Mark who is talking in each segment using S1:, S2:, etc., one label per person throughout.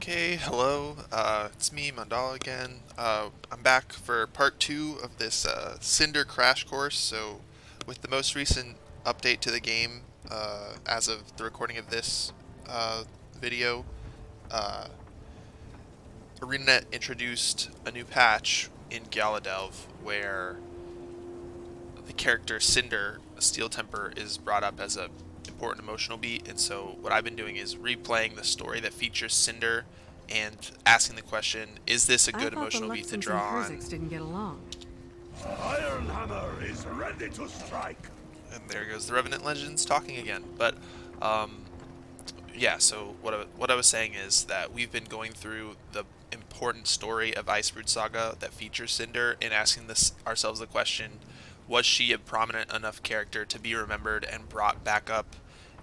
S1: Okay, hello. It's me, Mandala again. I'm back for part two of this Cinder crash course. So, with the most recent update to the game, as of the recording of this video, uh, ArenaNet introduced a new patch in Galadelv where the character Cinder Steeltemper is brought up as a important emotional beat, and so what I've been doing is replaying the story that features Cinder and asking the question, is this a
S2: I
S1: good
S2: thought the
S1: emotional beat to
S2: Luxons
S1: draw
S2: and
S1: on?
S2: Kurziks didn't get along.
S3: Ironhammer is ready to strike.
S1: And there goes the Revenant Legends talking again. But yeah, so what I was saying is that we've been going through the important story of Icebrood Saga that features Cinder and asking ourselves the question, was she a prominent enough character to be remembered and brought back up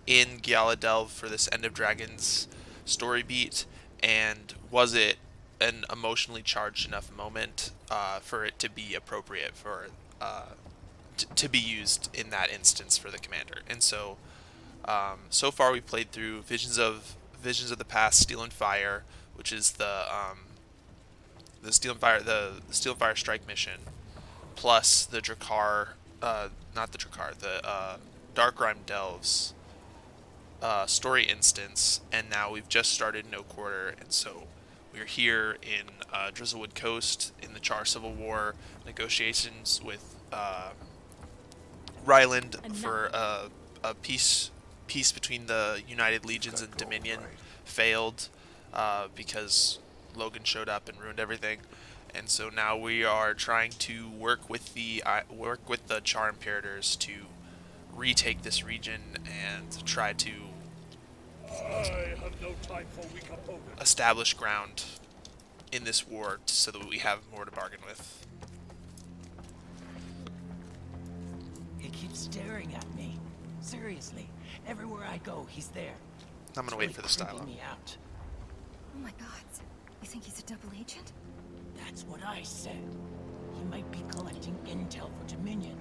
S1: in Galadelv for this End of Dragons story beat, and was it an emotionally charged enough moment for it to be appropriate for to be used in that instance for the commander? And so so far we played through Visions of the Past, Steel and Fire, which is the Steel and Fire strike mission, plus the Drakkar, not the Drakkar, the Darkrime Delves story instance, and now we've just started No Quarter, and so we're here in Drizzlewood Coast in the Charr Civil War negotiations with Ryland for a peace between the United Legions and Dominion failed because Logan showed up and ruined everything. And so now we are trying to work with the Charr Imperators to retake this region and try to
S3: I have no time for weak opponents.
S1: establish ground in this war so that we have more to bargain with.
S4: He keeps staring at me. Seriously, everywhere I go, he's there.
S1: I'm gonna wait for the style up.
S4: Me out.
S5: Oh my god. You think he's a double agent?
S4: That's what I said. He might be collecting intel for Dominion.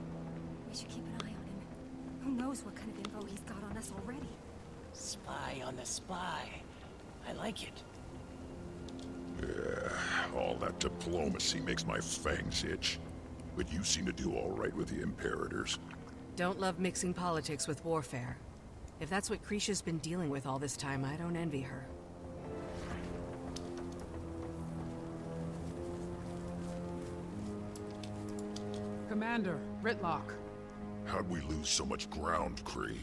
S5: We should keep an eye on him. Who knows what kind of info he's got on us already?
S4: Spy on the spy. I like it.
S3: Yeah, all that diplomacy makes my fangs itch. But you seem to do all right with the Imperators.
S2: Don't love mixing politics with warfare. If that's what Krisha's been dealing with all this time, I don't envy her.
S6: Commander, Ritlock.
S3: How'd we lose so much ground, Kree?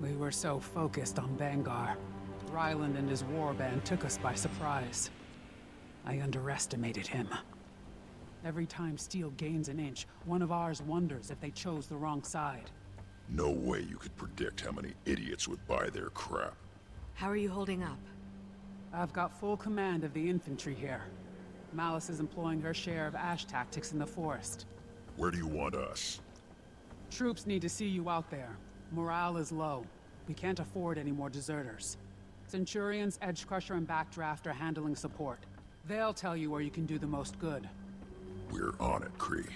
S6: We were so focused on Vanguard. Ryland and his warband took us by surprise. I underestimated him. Every time Steel gains an inch, one of ours wonders if they chose the wrong side.
S3: No way you could predict how many idiots would buy their crap.
S2: How are you holding up?
S6: I've got full command of the infantry here. Malice is employing her share of ash tactics in the forest.
S3: Where do you want us?
S6: Troops need to see you out there. Morale is low. We can't afford any more deserters. Centurions, Edgecrusher, and Backdraft are handling support. They'll tell you where you can do the most good.
S3: We're on it, Kree.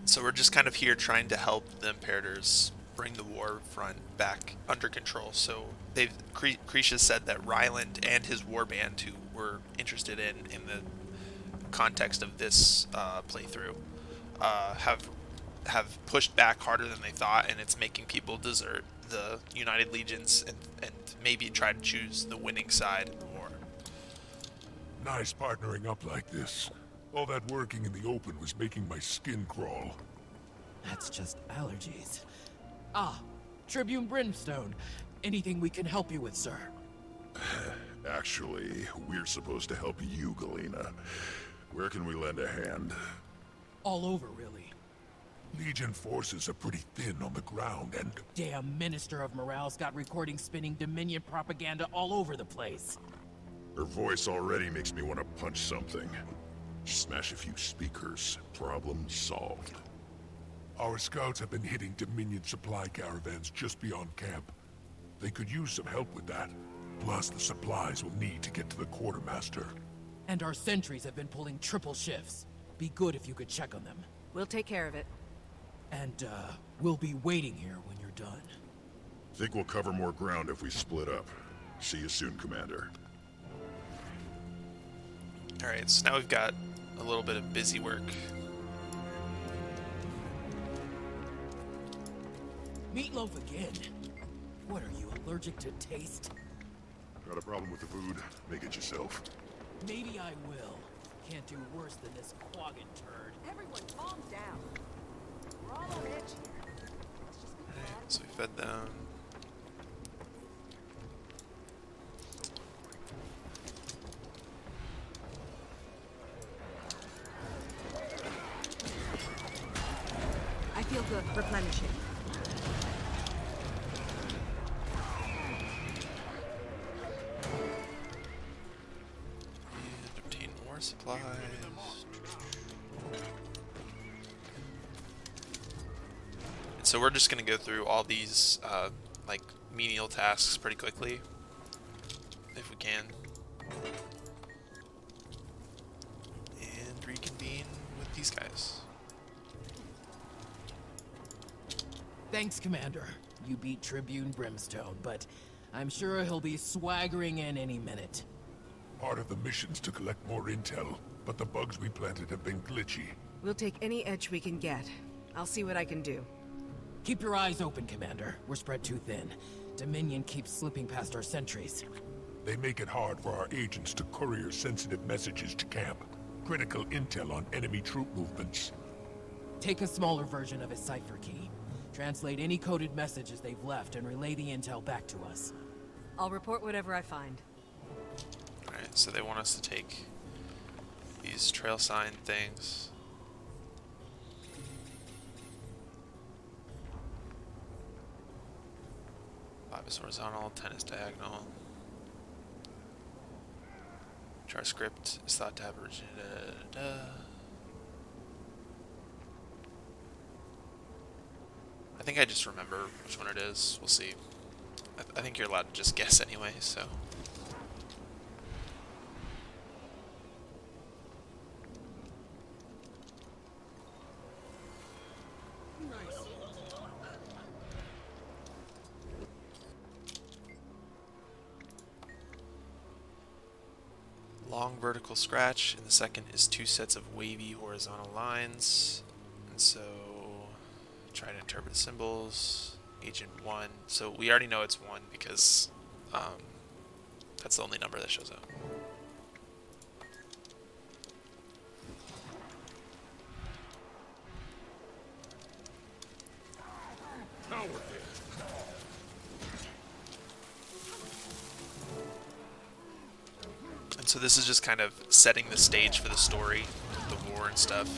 S1: So we're just kind of here trying to help the Imperators bring the war front back under control. So Krisha said that Ryland and his warband, who we're interested in the context of this playthrough, have pushed back harder than they thought, and it's making people desert the United Legions and maybe try to choose the winning side in the war.
S7: Nice partnering up like this. All that working in the open was making my skin crawl.
S8: That's just allergies. Ah, Tribune Brimstone. Anything we can help you with, sir?
S3: Actually, we're supposed to help you, Galena. Where can we lend a hand?
S8: All over, really.
S7: Legion forces are pretty thin on the ground, and
S8: Damn Minister of Morale's got recordings spinning Dominion propaganda all over the place.
S3: Her voice already makes me want to punch something. Smash a few speakers. Problem solved.
S7: our scouts have been hitting Dominion supply caravans just beyond camp. They could use some help with that. Plus the supplies we'll need to get to the quartermaster.
S8: And our sentries have been pulling triple shifts. Be good if you could check on them.
S2: We'll take care of it.
S8: And, we'll be waiting here when you're done.
S3: Think we'll cover more ground if we split up. See you soon, Commander.
S1: Alright, so now we've got a little bit of busy work.
S8: Meatloaf again? What are you, allergic to taste?
S3: Got a problem with the food? Make it yourself.
S8: Maybe I will. Can't do worse than this quaggin turd.
S9: Everyone calm down. We're all on edge here. Let's just be
S1: Alright, so we fed them.
S2: I feel good. Replenishing.
S1: And obtain more supplies. And so we're just going to go through all these like menial tasks pretty quickly, if we can. And reconvene with these guys.
S8: Thanks, Commander. You beat Tribune Brimstone, but I'm sure he'll be swaggering in any minute.
S7: Part of the mission's to collect more intel, but the bugs we planted have been glitchy.
S2: We'll take any edge we can get. I'll see what I can do.
S8: Keep your eyes open, Commander. We're spread too thin. Dominion keeps slipping past our sentries.
S7: They make it hard for our agents to courier sensitive messages to camp. Critical intel on enemy troop movements.
S8: Take a smaller version of his cipher key. Translate any coded messages they've left and relay the intel back to us.
S2: I'll report whatever I find.
S1: Alright, so they want us to take these trail sign things. Five is horizontal, 10 is diagonal. Charr script is thought to have originated. I think I just remember which one it is. We'll see. I think you're allowed to just guess anyway, so. Long vertical scratch, and the second is 2 sets of wavy horizontal lines. And so try to interpret symbols. Agent 1. So we already know it's 1 because that's the only number that shows up. And so this is just kind of setting the stage for the story, the war and stuff.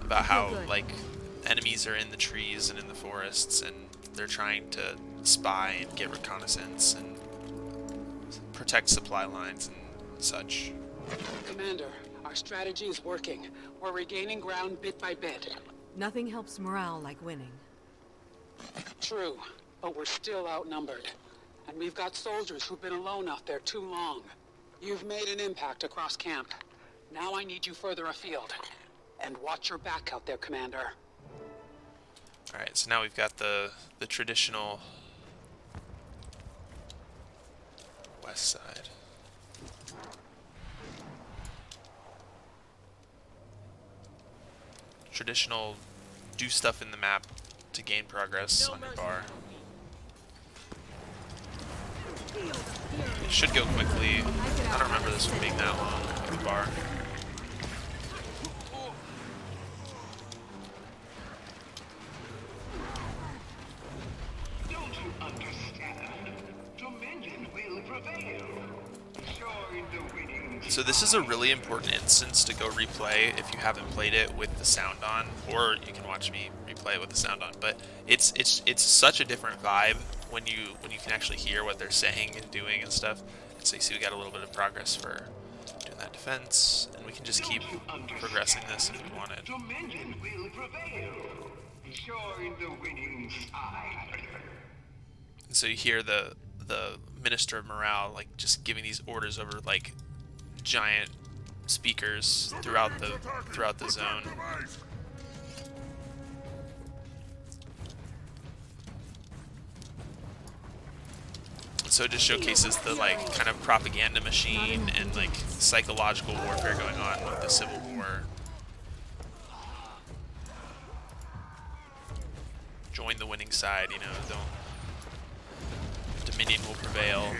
S1: About how, like, enemies are in the trees and in the forests, and they're trying to spy and get reconnaissance and protect supply lines and such.
S6: Commander, our strategy is working. We're regaining ground bit by bit.
S2: Nothing helps morale like winning.
S6: True, but we're still outnumbered. And we've got soldiers who've been alone out there too long. You've made an impact across camp. Now I need you further afield. And watch your back out there, Commander.
S1: Alright, so now we've got the traditional west side. Traditional do stuff in the map to gain progress on your bar. It should go quickly. I don't remember this one being that long, the bar.
S10: Don't you understand? Dominion will prevail. Join the winning.
S1: So this is a really important instance to go replay if you haven't played it with the sound on, or you can watch me replay it with the sound on. But it's such a different vibe when you can actually hear what they're saying and doing and stuff. And so you see we got a little bit of progress for doing that defense, and we can just keep progressing this if we wanted.
S10: Dominion will prevail. Join the winning side.
S1: And so you hear the Minister of Morale like just giving these orders over like giant speakers throughout the zone. so it just showcases the like kind of propaganda machine and like psychological warfare going on with the Civil War. Join the winning side, you know, Dominion will prevail.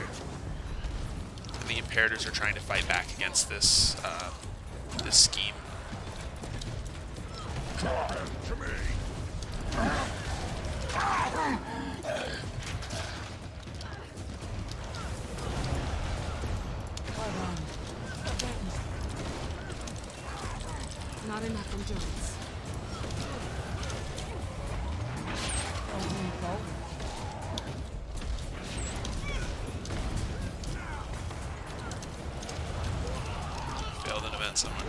S1: And the Imperators are trying to fight back against this this scheme.
S3: To me.
S2: Not enough endurance.
S1: Failed an event somewhere.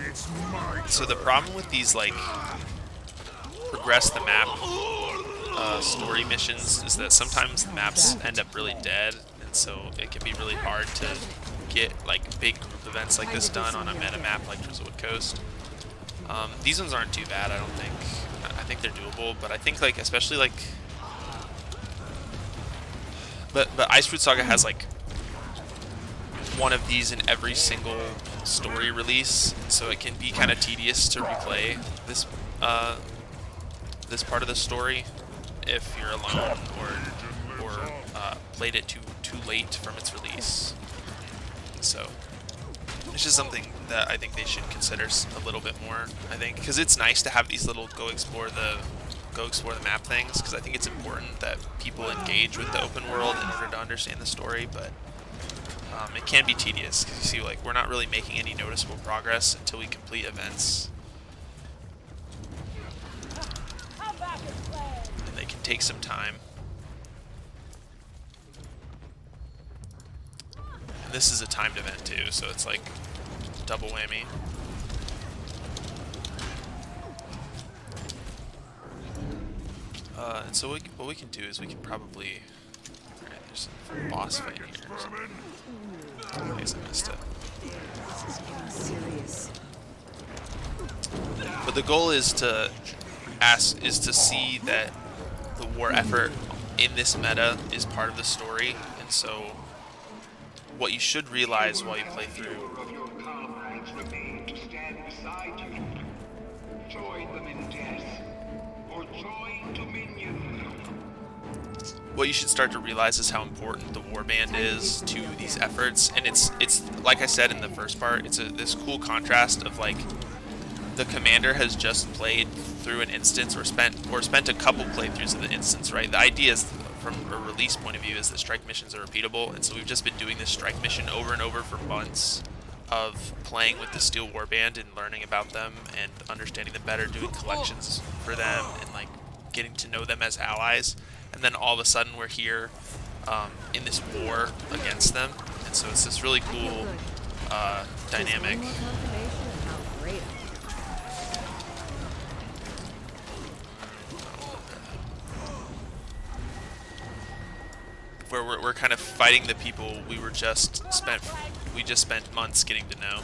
S3: It's my
S1: So the problem with these like progress the map story missions is that sometimes the maps end up really dead, and so it can be really hard to get like big group events like this done on a meta map like Drizzlewood Coast. These ones aren't too bad, I don't think. I think they're doable, but I think like especially like, but Icebrood Saga has like one of these in every single story release, so it can be kind of tedious to replay this this part of the story if you're alone or played it too late from its release. So it's just something that I think they should consider a little bit more. I think because it's nice to have these little go explore the map things, because I think it's important that people engage with the open world in order to understand the story, but it can be tedious because you see, like, we're not really making any noticeable progress until we complete events. And they can take some time. And this is a timed event too, so it's like double whammy. And so what we can do is we can probably... Alright, there's a boss fight here. I guess I missed it.
S2: This is getting serious.
S1: But the goal is to see that the war effort in this meta is part of the story, and so what you should realize while you play through.
S10: Of your comrades remain to stand beside you. Join them in death, or join Dominion.
S1: What you should start to realize is how important the warband is to these efforts, and it's like I said in the first part, it's this cool contrast of like the commander has just played through an instance or spent a couple playthroughs of the instance, right? The idea is, from a release point of view, is that strike missions are repeatable, and so we've just been doing this strike mission over and over for months of playing with the Steel Warband and learning about them and understanding them better, doing collections for them, and like getting to know them as allies. And then all of a sudden we're here in this war against them, and so it's this really cool dynamic. Where we're kind of fighting the people we just spent months getting to know.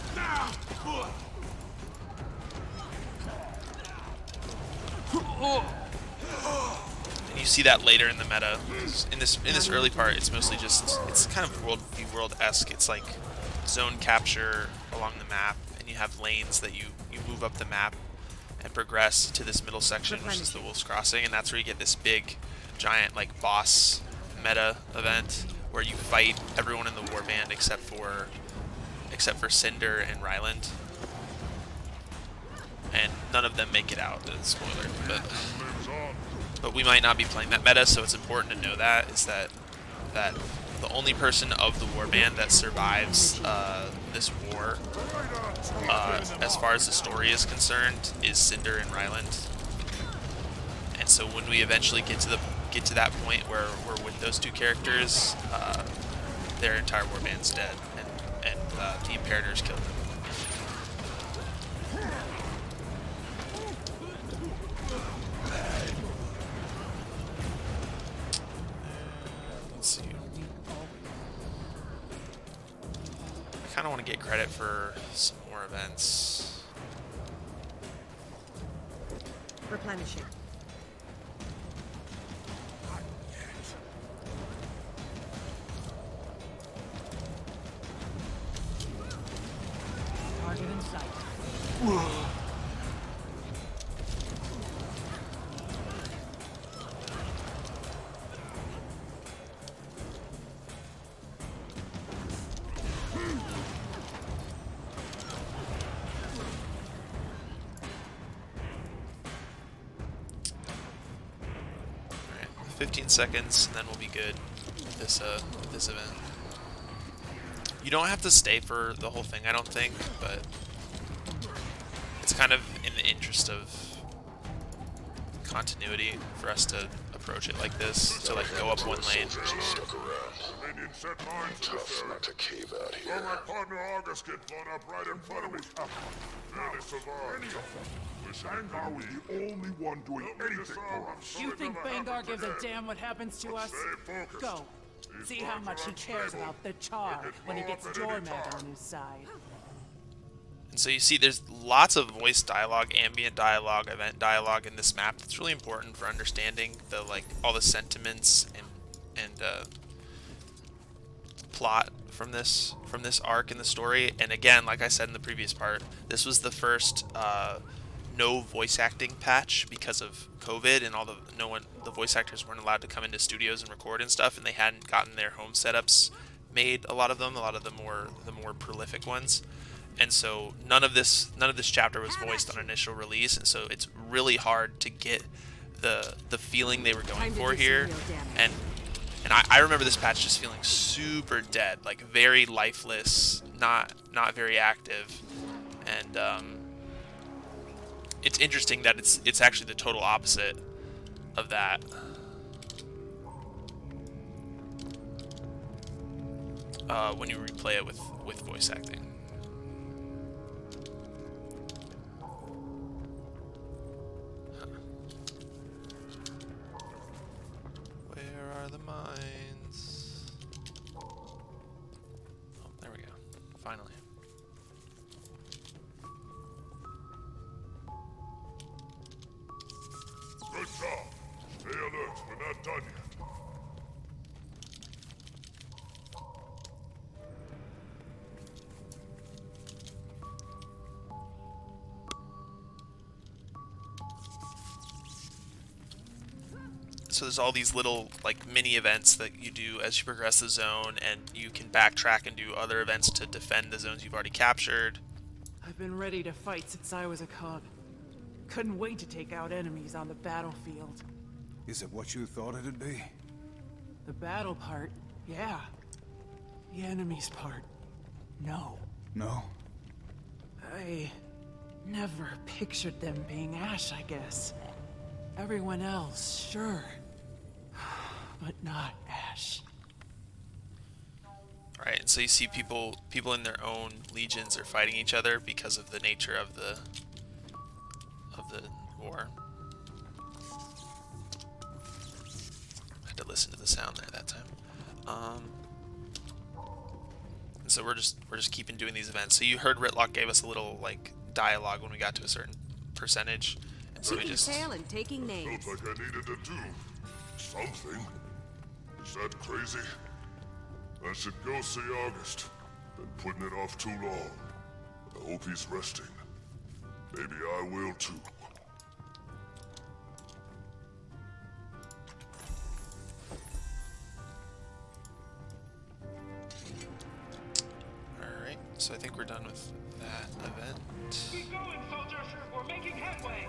S1: And you see that later in the meta. In this early part, it's mostly just, it's kind of world-esque. It's like zone capture along the map, and you have lanes that you move up the map and progress to this middle section, which is the Wolf's Crossing, and that's where you get this big, giant like boss meta event where you fight everyone in the warband except for Cinder and Ryland, and none of them make it out. Spoiler, but we might not be playing that meta, so it's important to know that the only person of the warband that survives this war, as far as the story is concerned, is Cinder and Ryland. And so when we eventually get to that point where we're with those two characters, their entire warband's dead, and the Imperators killed them. Let's see. I kind of want to get credit for some more events.
S9: Replenishing.
S8: Target in sight.
S1: Alright, 15 seconds, and then we'll be good with this event. You don't have to stay for the whole thing, I don't think, but it's kind of in the interest of continuity for us to approach it like this, to like go up one lane.
S3: Stuck around.
S7: Minions set mines in this
S3: Tough
S7: area.
S3: not to cave out
S7: Saw
S3: here.
S7: my partner August get blown up right in front of me. Barely survived. Wish Bangar was the only one doing anything for us.
S6: You think Bangar gives a damn what happens to us?
S7: Stay focused.
S6: Go.
S7: These
S6: See how
S7: bugs
S6: much
S7: are
S6: he cares
S7: unstable.
S6: about the Charr
S7: They can
S6: when he
S7: blow
S6: gets
S7: up at any
S6: Doormat
S7: time.
S6: on his side.
S1: And so you see there's lots of voice dialogue, ambient dialogue, event dialogue in this map. That's really important for understanding the like all the sentiments and plot from this arc in the story. And again, like I said in the previous part, this was the first no voice acting patch because of COVID and all the voice actors weren't allowed to come into studios and record and stuff, and they hadn't gotten their home setups made. A lot of the more prolific ones. And so none of this chapter was voiced on initial release, and so it's really hard to get the feeling they were going for here. And I remember this patch just feeling super dead, like very lifeless, not very active. And it's interesting that it's actually the total opposite of that. When you replay it with voice acting. Where are the mines? Oh, there we go. Finally.
S7: Good job. Stay alert. We're not done yet.
S1: So there's all these little like mini events that you do as you progress the zone, and you can backtrack and do other events to defend the zones you've already captured.
S6: I've been ready to fight since I was a cub. Couldn't wait to take out enemies on the battlefield.
S11: Is it what you thought it'd be?
S6: The battle part, yeah. The enemies part, no.
S11: No?
S6: I never pictured them being Ash, I guess. Everyone else, sure. But not Ash.
S1: Right, and so you see people in their own legions are fighting each other because of the nature of the war. I had to listen to the sound there that time. And so we're just keeping doing these events. So you heard Ritlock gave us a little like dialogue when we got to a certain percentage, and so we just.
S2: Tail and taking names.
S7: Felt like I needed to do something. Is that crazy? I should go see August. Been putting it off too long. I hope he's resting. Maybe I will too.
S1: Alright, so I think we're done with that event.
S10: Keep going, soldiers. We're making headway.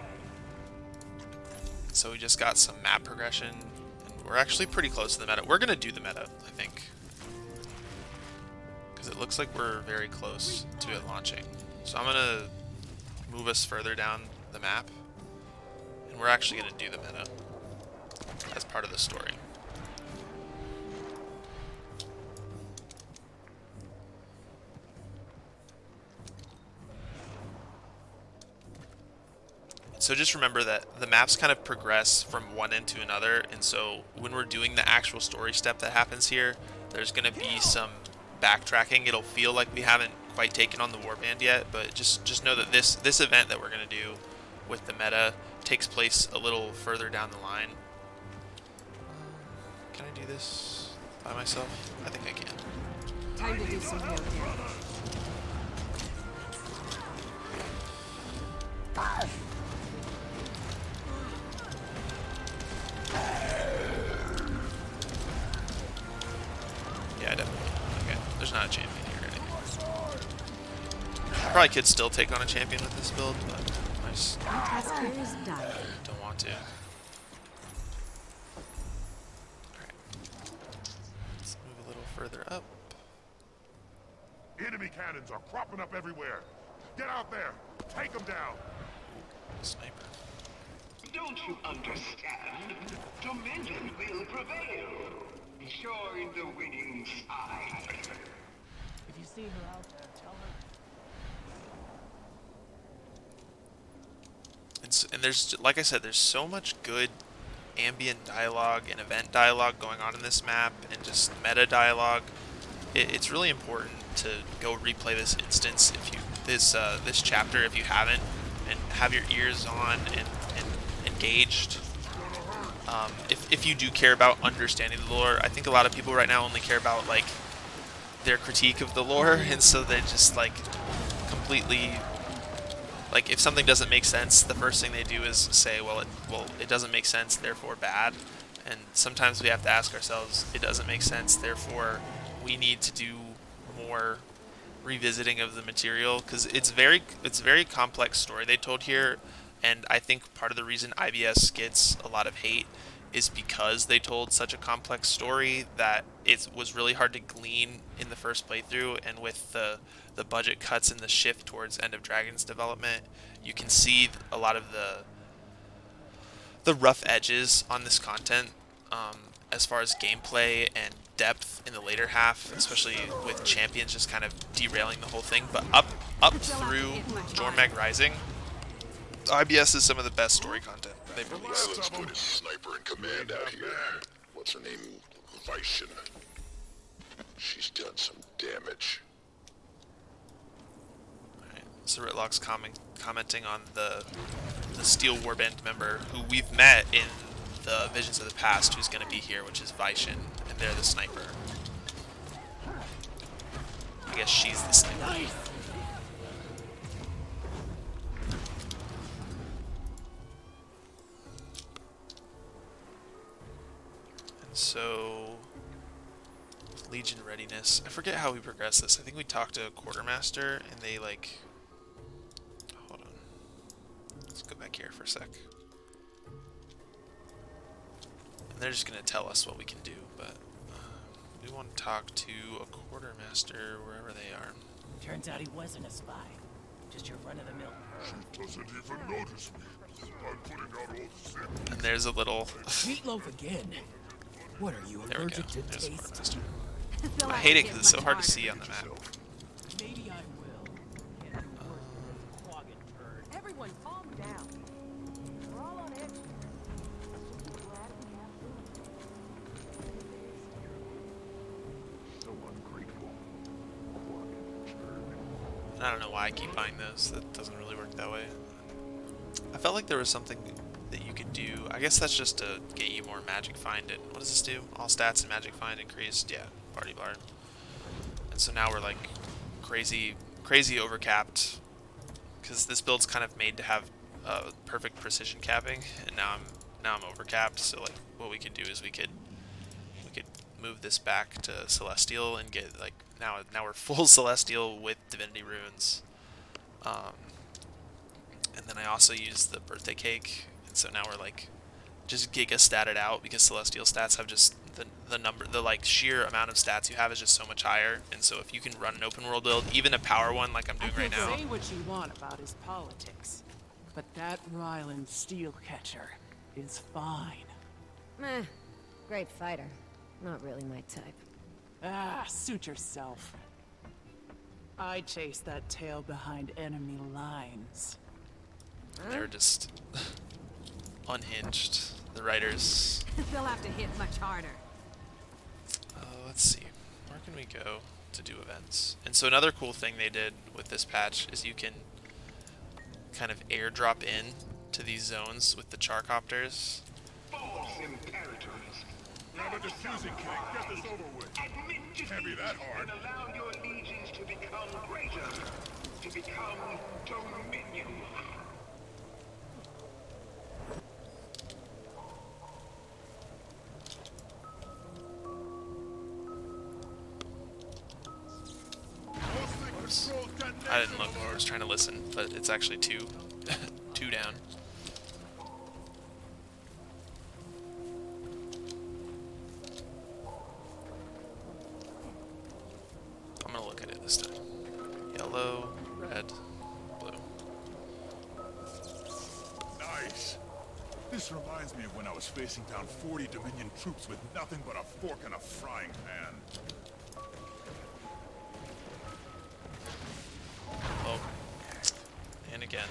S1: So we just got some map progression, and we're actually pretty close to the meta. We're gonna do the meta, I think. Because it looks like we're very close to it launching. So I'm gonna move us further down the map, and we're actually gonna do the meta as part of the story. So just remember that the maps kind of progress from one end to another, and so when we're doing the actual story step that happens here, there's going to be some backtracking. It'll feel like we haven't quite taken on the warband yet, but just know that this event that we're going to do with the meta takes place a little further down the line. Can I do this by myself? I think I can.
S2: Time to do some real damage.
S1: Yeah, definitely. Okay, there's not a champion here or anything. Probably could still take on a champion with this build, but I just don't want to. Alright. Let's move a little further up.
S7: Enemy cannons are cropping up everywhere. Get out there. Take them down.
S1: Sniper.
S10: Don't you understand? Dominion will prevail. Join the winning side.
S4: If you see her out there, tell her.
S1: And there's, like I said, there's so much good ambient dialogue and event dialogue going on in this map, and just meta dialogue. It's really important to go replay this instance if you this chapter if you haven't, and have your ears on and engaged. If you do care about understanding the lore, I think a lot of people right now only care about like their critique of the lore, and so they just like completely, like if something doesn't make sense, the first thing they do is say, well it doesn't make sense, therefore bad. And sometimes we have to ask ourselves, it doesn't make sense, therefore we need to do more revisiting of the material, because it's very complex story they told here. And I think part of the reason IBS gets a lot of hate is because they told such a complex story that it was really hard to glean in the first playthrough. And with the budget cuts and the shift towards End of Dragons development, you can see a lot of the rough edges on this content, as far as gameplay and depth in the later half, especially with champions just kind of derailing the whole thing. But up through Jormag Rising, IBS is some of the best story content they've released.
S3: Let's put a sniper in command out here. What's her name? Vishen. She's done some damage.
S1: Alright, so Ritlock's commenting on the Steel Warband member who we've met in the Visions of the Past, who's going to be here, which is Vishen, and they're the sniper. I guess she's the sniper. So, Legion readiness. I forget how we progress this. I think we talked to a quartermaster, and they like. Hold on. Let's go back here for a sec. And they're just gonna tell us what we can do, but we want to talk to a quartermaster wherever they are.
S4: Turns out he wasn't a spy. Just your run-of-the-mill.
S7: She doesn't even notice me. I'm putting out all the sin.
S1: And there's a little.
S8: Meatloaf again. What are you,
S1: There we go.
S8: allergic to
S1: There's a
S8: taste?
S1: quartermaster. I hate it because it's so hard to see on the map.
S4: Maybe I will.
S9: Everyone calm down. We're all on edge.
S3: So ungrateful.
S1: And I don't know why I keep buying those. That doesn't really work that way. I felt like there was something that you could do. I guess that's just to get you more magic find. And what does this do? All stats and magic find increased. Yeah, party bar. And so now we're like crazy overcapped, because this build's kind of made to have perfect precision capping, and now I'm overcapped. So like what we could do is we could move this back to Celestial and get like now we're full Celestial with Divinity Runes. And then I also use the birthday cake, and so now we're like just giga statted out, because Celestial stats have just the like sheer amount of stats you have is just so much higher. And so if you can run an open world build, even a power one like I'm doing right now.
S6: Say what you want about his politics, but that Ryland Steelcatcher is fine.
S5: Meh. Great fighter. Not really my type.
S6: Ah, suit yourself. I chase that tail behind enemy lines.
S1: They're just unhinged. The writers.
S2: They'll have to hit much harder.
S1: Let's see. Where can we go to do events? And so another cool thing they did with this patch is you can kind of airdrop in to these zones with the charcopters.
S10: False imperators.
S7: Grab a diffusing kit. Get this over with.
S10: Admit defeat
S7: Can't be that hard.
S10: and allow your legions to become greater, to become dominion.
S1: I didn't look, I was trying to listen, but it's actually two, two down. I'm gonna look at it this time. Yellow, red, blue.
S7: Nice. This reminds me of when I was facing down 40 Dominion troops with nothing but a fork and a frying pan.
S1: Oh, and again.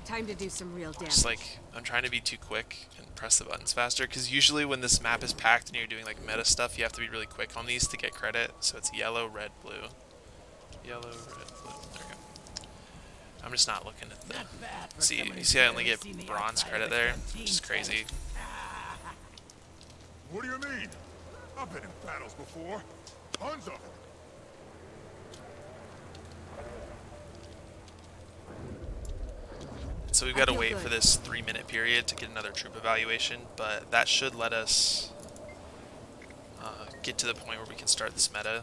S2: Time to do some real damage.
S1: Just like, I'm trying to be too quick and press the buttons faster, because usually when this map is packed and you're doing like meta stuff, you have to be really quick on these to get credit. So it's yellow, red, blue. Yellow, red, blue. There we go. I'm just not looking at the... See, you see I only get bronze credit there, which is crazy.
S7: What do you mean? I've been in battles before. Tons of them.
S1: So we've got to wait for this 3-minute period to get another troop evaluation, but that should let us get to the point where we can start this meta.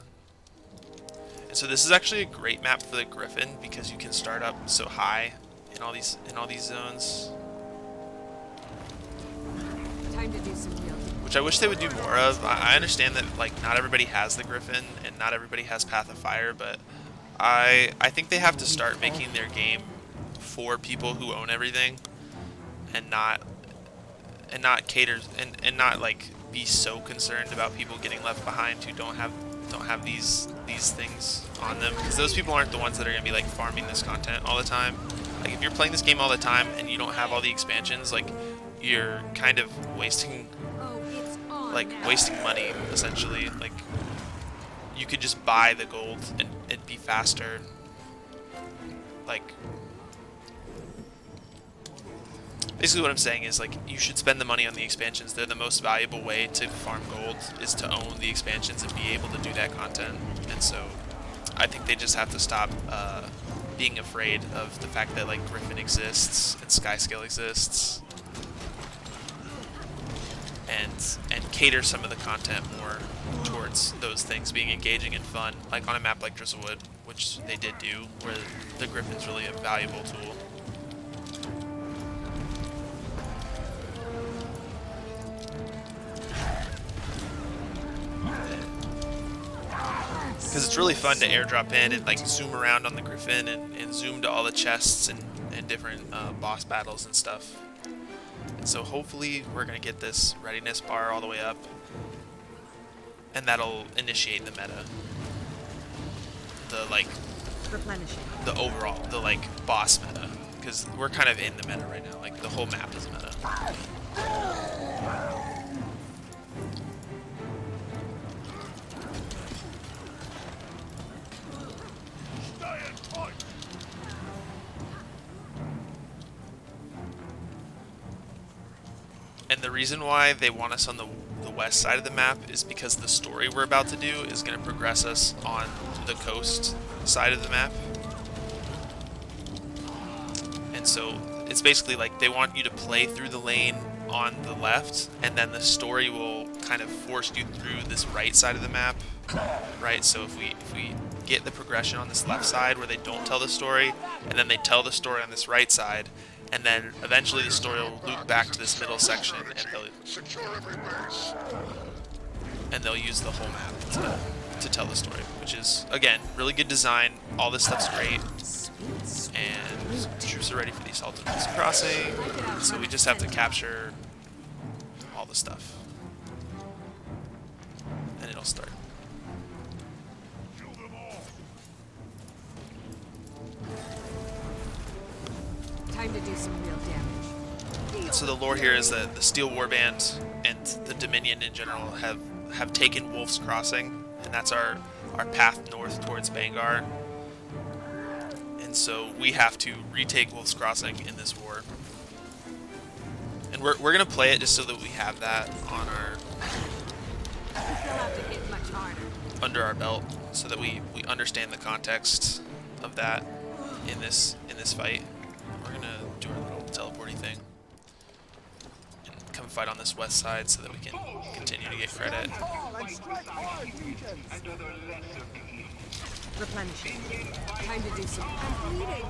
S1: And so this is actually a great map for the Griffin because you can start up so high in all these zones.
S2: Time to do some real damage.
S1: Which I wish they would do more of. I understand that like not everybody has the Griffin and not everybody has Path of Fire, but I think they have to start making their game for people who own everything and not cater and not like be so concerned about people getting left behind who don't have these things on them, because those people aren't the ones that are going to be like farming this content all the time. Like if you're playing this game all the time and you don't have all the expansions, like you're kind of wasting money essentially. Like you could just buy the gold and it'd be faster. Like basically what I'm saying is like you should spend the money on the expansions. They're the most valuable way to farm gold, is to own the expansions and be able to do that content. And so I think they just have to stop being afraid of the fact that like Griffin exists and Skyscale exists, and cater some of the content more towards those things being engaging and fun, like on a map like Drizzlewood, which they did do, where the Griffin's really a valuable tool. Because it's really fun to airdrop in and like zoom around on the Griffin and zoom to all the chests and different boss battles and stuff. And so hopefully we're going to get this readiness bar all the way up, and that'll initiate the meta. The like the overall, the like boss meta, because we're kind of in the meta right now. Like the whole map is meta. And the reason why they want us on the west side of the map is because the story we're about to do is going to progress us on the coast side of the map. And so it's basically like they want you to play through the lane on the left, and then the story will kind of force you through this right side of the map, right? So if we get the progression on this left side where they don't tell the story, and then they tell the story on this right side, and then eventually the story will loop back to this middle section, and they'll use the whole map to tell the story, which is, again, really good design. All this stuff's great, and troops are ready for the assault of this crossing, so we just have to capture all the stuff, and it'll start.
S2: Time to do some real damage.
S1: So the lore here is that the Steel Warband and the Dominion in general have taken Wolf's Crossing, and that's our path north towards Bangar. And so we have to retake Wolf's Crossing in this war. And we're gonna play it just so that we have that on our
S5: You'll have to hit much harder.
S1: under our belt, so that we understand the context of that in this fight. We're gonna do our little teleporty thing and come fight on this west side so that we can continue to get credit.
S2: Replenishing. Time to do some. I'm bleeding.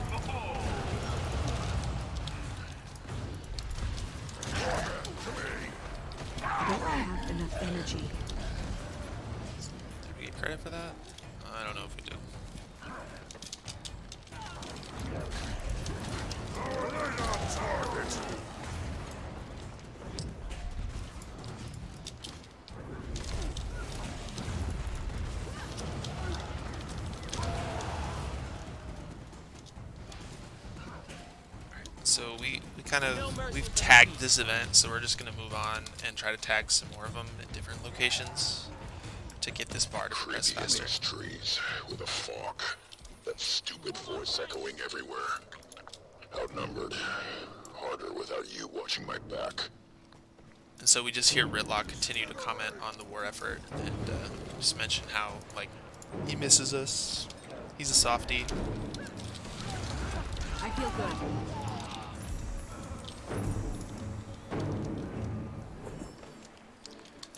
S2: I don't have enough energy.
S1: Did we get credit for that? I don't know if we do. So we've tagged this event, so we're just gonna move on and try to tag some more of them in different locations to get this bar to progress
S3: Creepy in
S1: faster.
S3: these trees with a fog. That stupid voice echoing everywhere. Outnumbered. Harder without you watching my back.
S1: And so we just hear Ridlock continue to comment on the war effort and just mention how, like, he misses us. He's a softie.
S2: I feel good.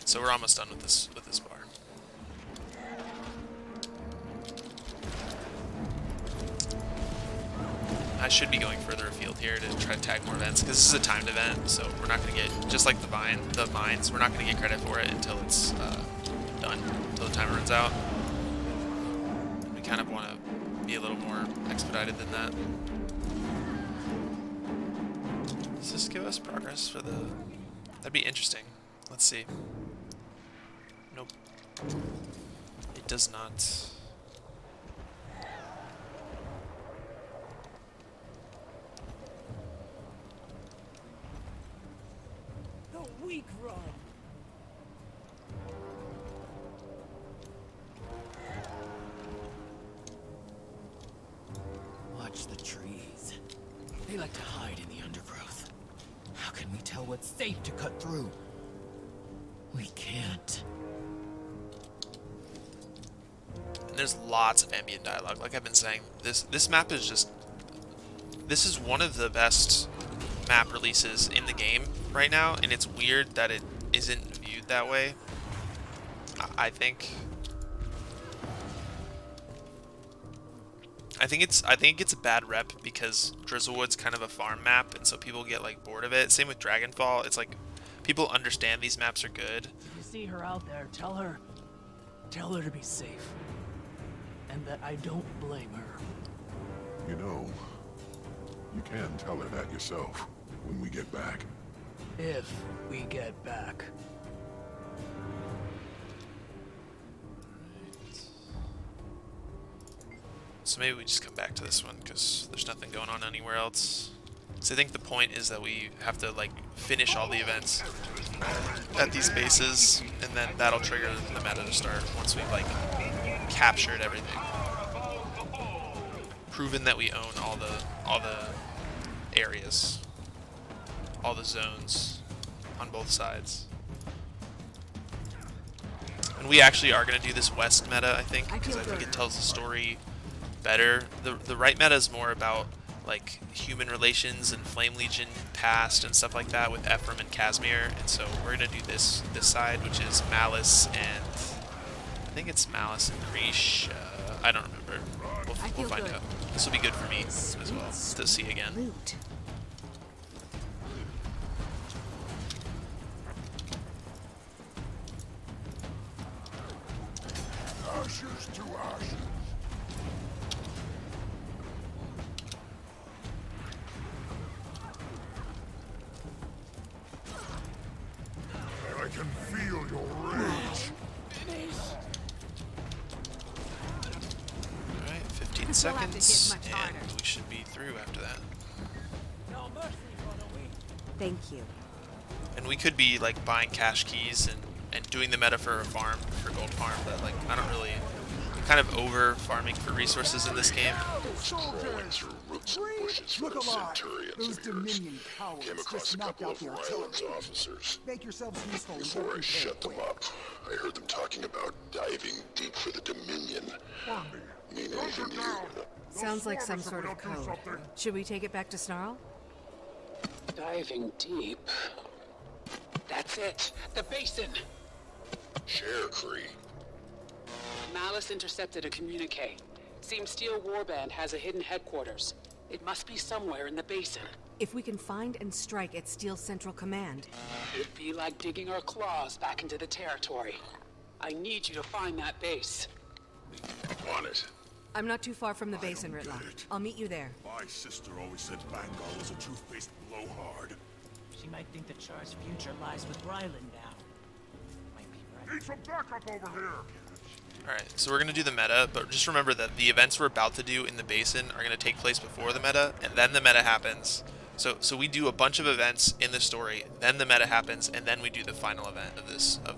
S1: So we're almost done with this bar. I should be going further afield here to try to tag more events, because this is a timed event, so we're not going to get, just like the mines, we're not going to get credit for it until it's done, until the timer runs out. We kind of want to be a little more expedited than that. Does this give us progress for the... That'd be interesting. Let's see. Nope. It does not.
S4: The weak run. Watch the trees. They like to hide in the undergrowth. How can we tell what's safe to cut through? We can't.
S1: And there's lots of ambient dialogue. Like I've been saying, this map is just... This is one of the best map releases in the game right now, and it's weird that it isn't viewed that way. I think it gets a bad rep because Drizzlewood's kind of a farm map, and so people get like bored of it. Same with Dragonfall. It's like people understand these maps are good.
S6: If you see her out there, tell her to be safe. And that I don't blame her.
S7: You know, you can tell her that yourself when we get back.
S6: If we get back.
S1: So maybe we just come back to this one because there's nothing going on anywhere else. So I think the point is that we have to like finish all the events at these bases, and then that'll trigger the meta to start once we've like captured everything. Proven that we own all the areas, all the zones on both sides. And we actually are going to do this west meta, I think, because I think it tells the story better. The right meta is more about like human relations and Flame Legion past and stuff like that with Ephraim and Casimir, and so we're gonna do this side, which is Malice and I think it's Malice and Krish. I don't remember. We'll find out. This will be good for me as well to see again.
S2: Loot.
S3: Ashes to ashes.
S7: I can feel your rage.
S1: Alright, 15 seconds, and we should be through after that.
S4: No mercy, runaway.
S2: Thank you.
S1: And we could be like buying cash keys and doing the meta for a farm, for gold farm, but like I don't really kind of over farming for resources in this game.
S3: Crawling through roots and bushes for the Centurions
S12: Those
S3: of yours.
S12: Dominion cowards
S3: Came across
S12: just
S3: a
S12: knocked
S3: couple
S12: out
S3: of
S12: the
S3: Ryland's
S12: artillery.
S3: officers.
S12: Make yourselves useful and
S3: Before I
S12: get
S3: shut them
S12: prepared.
S3: up, I heard them talking about diving deep for the Dominion. Meaning the new.
S2: Sounds like some sort of code. Should we take it back to Snarl?
S6: Diving deep. That's it. The basin.
S3: Share, Cree.
S6: Malice intercepted a communique. Seems Steel Warband has a hidden headquarters. It must be somewhere in the basin.
S2: If we can find and strike at Steel's Central Command.
S6: It'd be like digging our claws back into the territory. I need you to find that base.
S3: On it.
S2: I'm not too far from the basin, Ritla. I'll meet you there.
S7: My sister always said Vanguard was a truth-based blowhard.
S9: She might think that Charr's future lies with Ryland now. Might be right.
S7: Need some backup over here.
S1: Alright, so we're going to do the meta, but just remember that the events we're about to do in the basin are going to take place before the meta, and then the meta happens. So we do a bunch of events in the story, then the meta happens, and then we do the final event of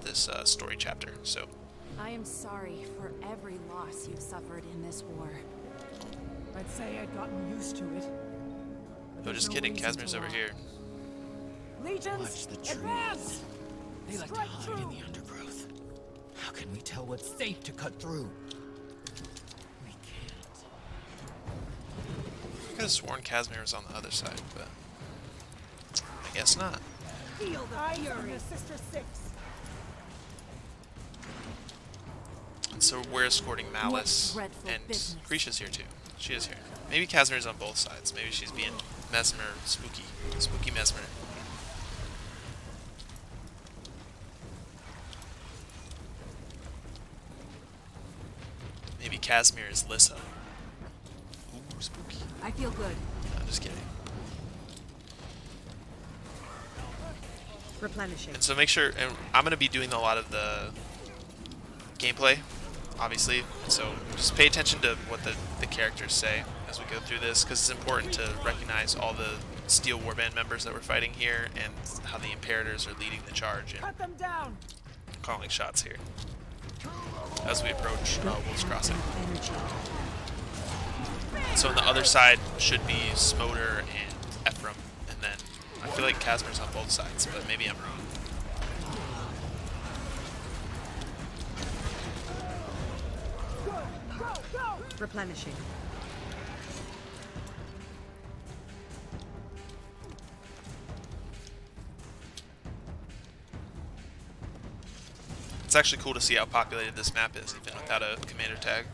S1: this story chapter. So
S5: I am sorry for every loss you've suffered in this war.
S6: I'd say I'd gotten used to it.
S1: no, just kidding. Casimir's over here.
S9: Legions,
S4: Watch the trees.
S9: advance!
S4: They like to
S9: Strike
S4: hide
S9: true.
S4: in the undergrowth. How can we tell what's safe to cut through? We can't.
S1: I could have sworn Casimir was on the other side, but I guess not.
S9: Feel the fury. Sister Six.
S1: And so we're escorting Malice,
S5: dreadful
S1: and
S5: business.
S1: Grisha's here too. She is here. Maybe Casimir's on both sides. Maybe she's being Mesmer, spooky Mesmer. Maybe Casimir is Lissa. Ooh, spooky.
S2: I feel good.
S1: I'm just kidding.
S2: Replenishing.
S1: And so make sure, and I'm going to be doing a lot of the gameplay, obviously, so just pay attention to what the characters say as we go through this, because it's important to recognize all the Steel Warband members that we're fighting here, and how the Imperators are leading the charge and
S9: Cut them down!
S1: calling shots here as we approach Wolf's Crossing. So on the other side should be Smoder and Ephraim, and then I feel like Casimir's on both sides, but maybe I'm wrong.
S2: Replenishing.
S1: It's actually cool to see how populated this map is, even without a commander tag.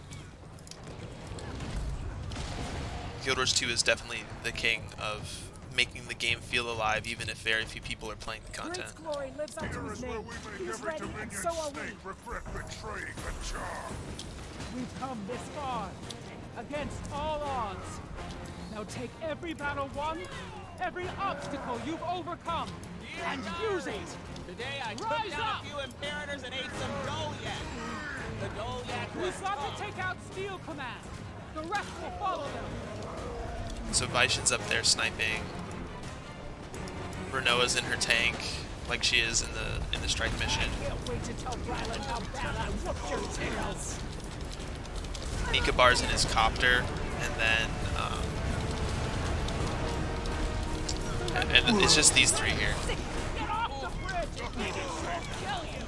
S1: Guild Wars 2 is definitely the king of making the game feel alive, even if very few people are playing the content.
S9: Great's glory lives up to
S7: Here
S9: his
S7: is where
S9: name.
S7: we make
S9: He's
S7: every
S9: ready, and
S7: Dominion
S9: so are we.
S7: state regret betraying the Charr.
S6: We've come this far, against all odds. Now take every battle won, every obstacle you've overcome, and use it!
S13: Today I took
S6: Rise
S13: down
S6: up!
S13: a few Imperators and ate some Dolyak. The Dolyak was
S6: We've got
S13: tough.
S6: to take out Steel Command. The rest will follow them.
S1: So Vaishn's up there sniping. Renoa's in her tank, like she is in the strike mission.
S9: Can't wait to tell Ryland how bad I whooped your tails.
S1: Nikabar's in his copter, and then and it's just these three here.
S9: Get off the bridge! Maybe she'll kill you!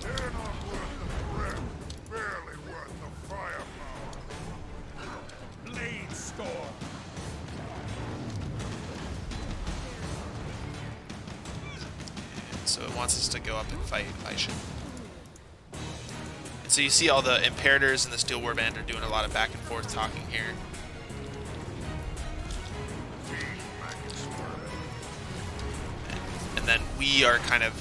S7: They're not worth the breath, barely worth the firepower. Blade storm.
S1: So it wants us to go up and fight Vaishn. And so you see all the Imperators and the Steel Warband are doing a lot of back and forth talking here. And then we are kind of,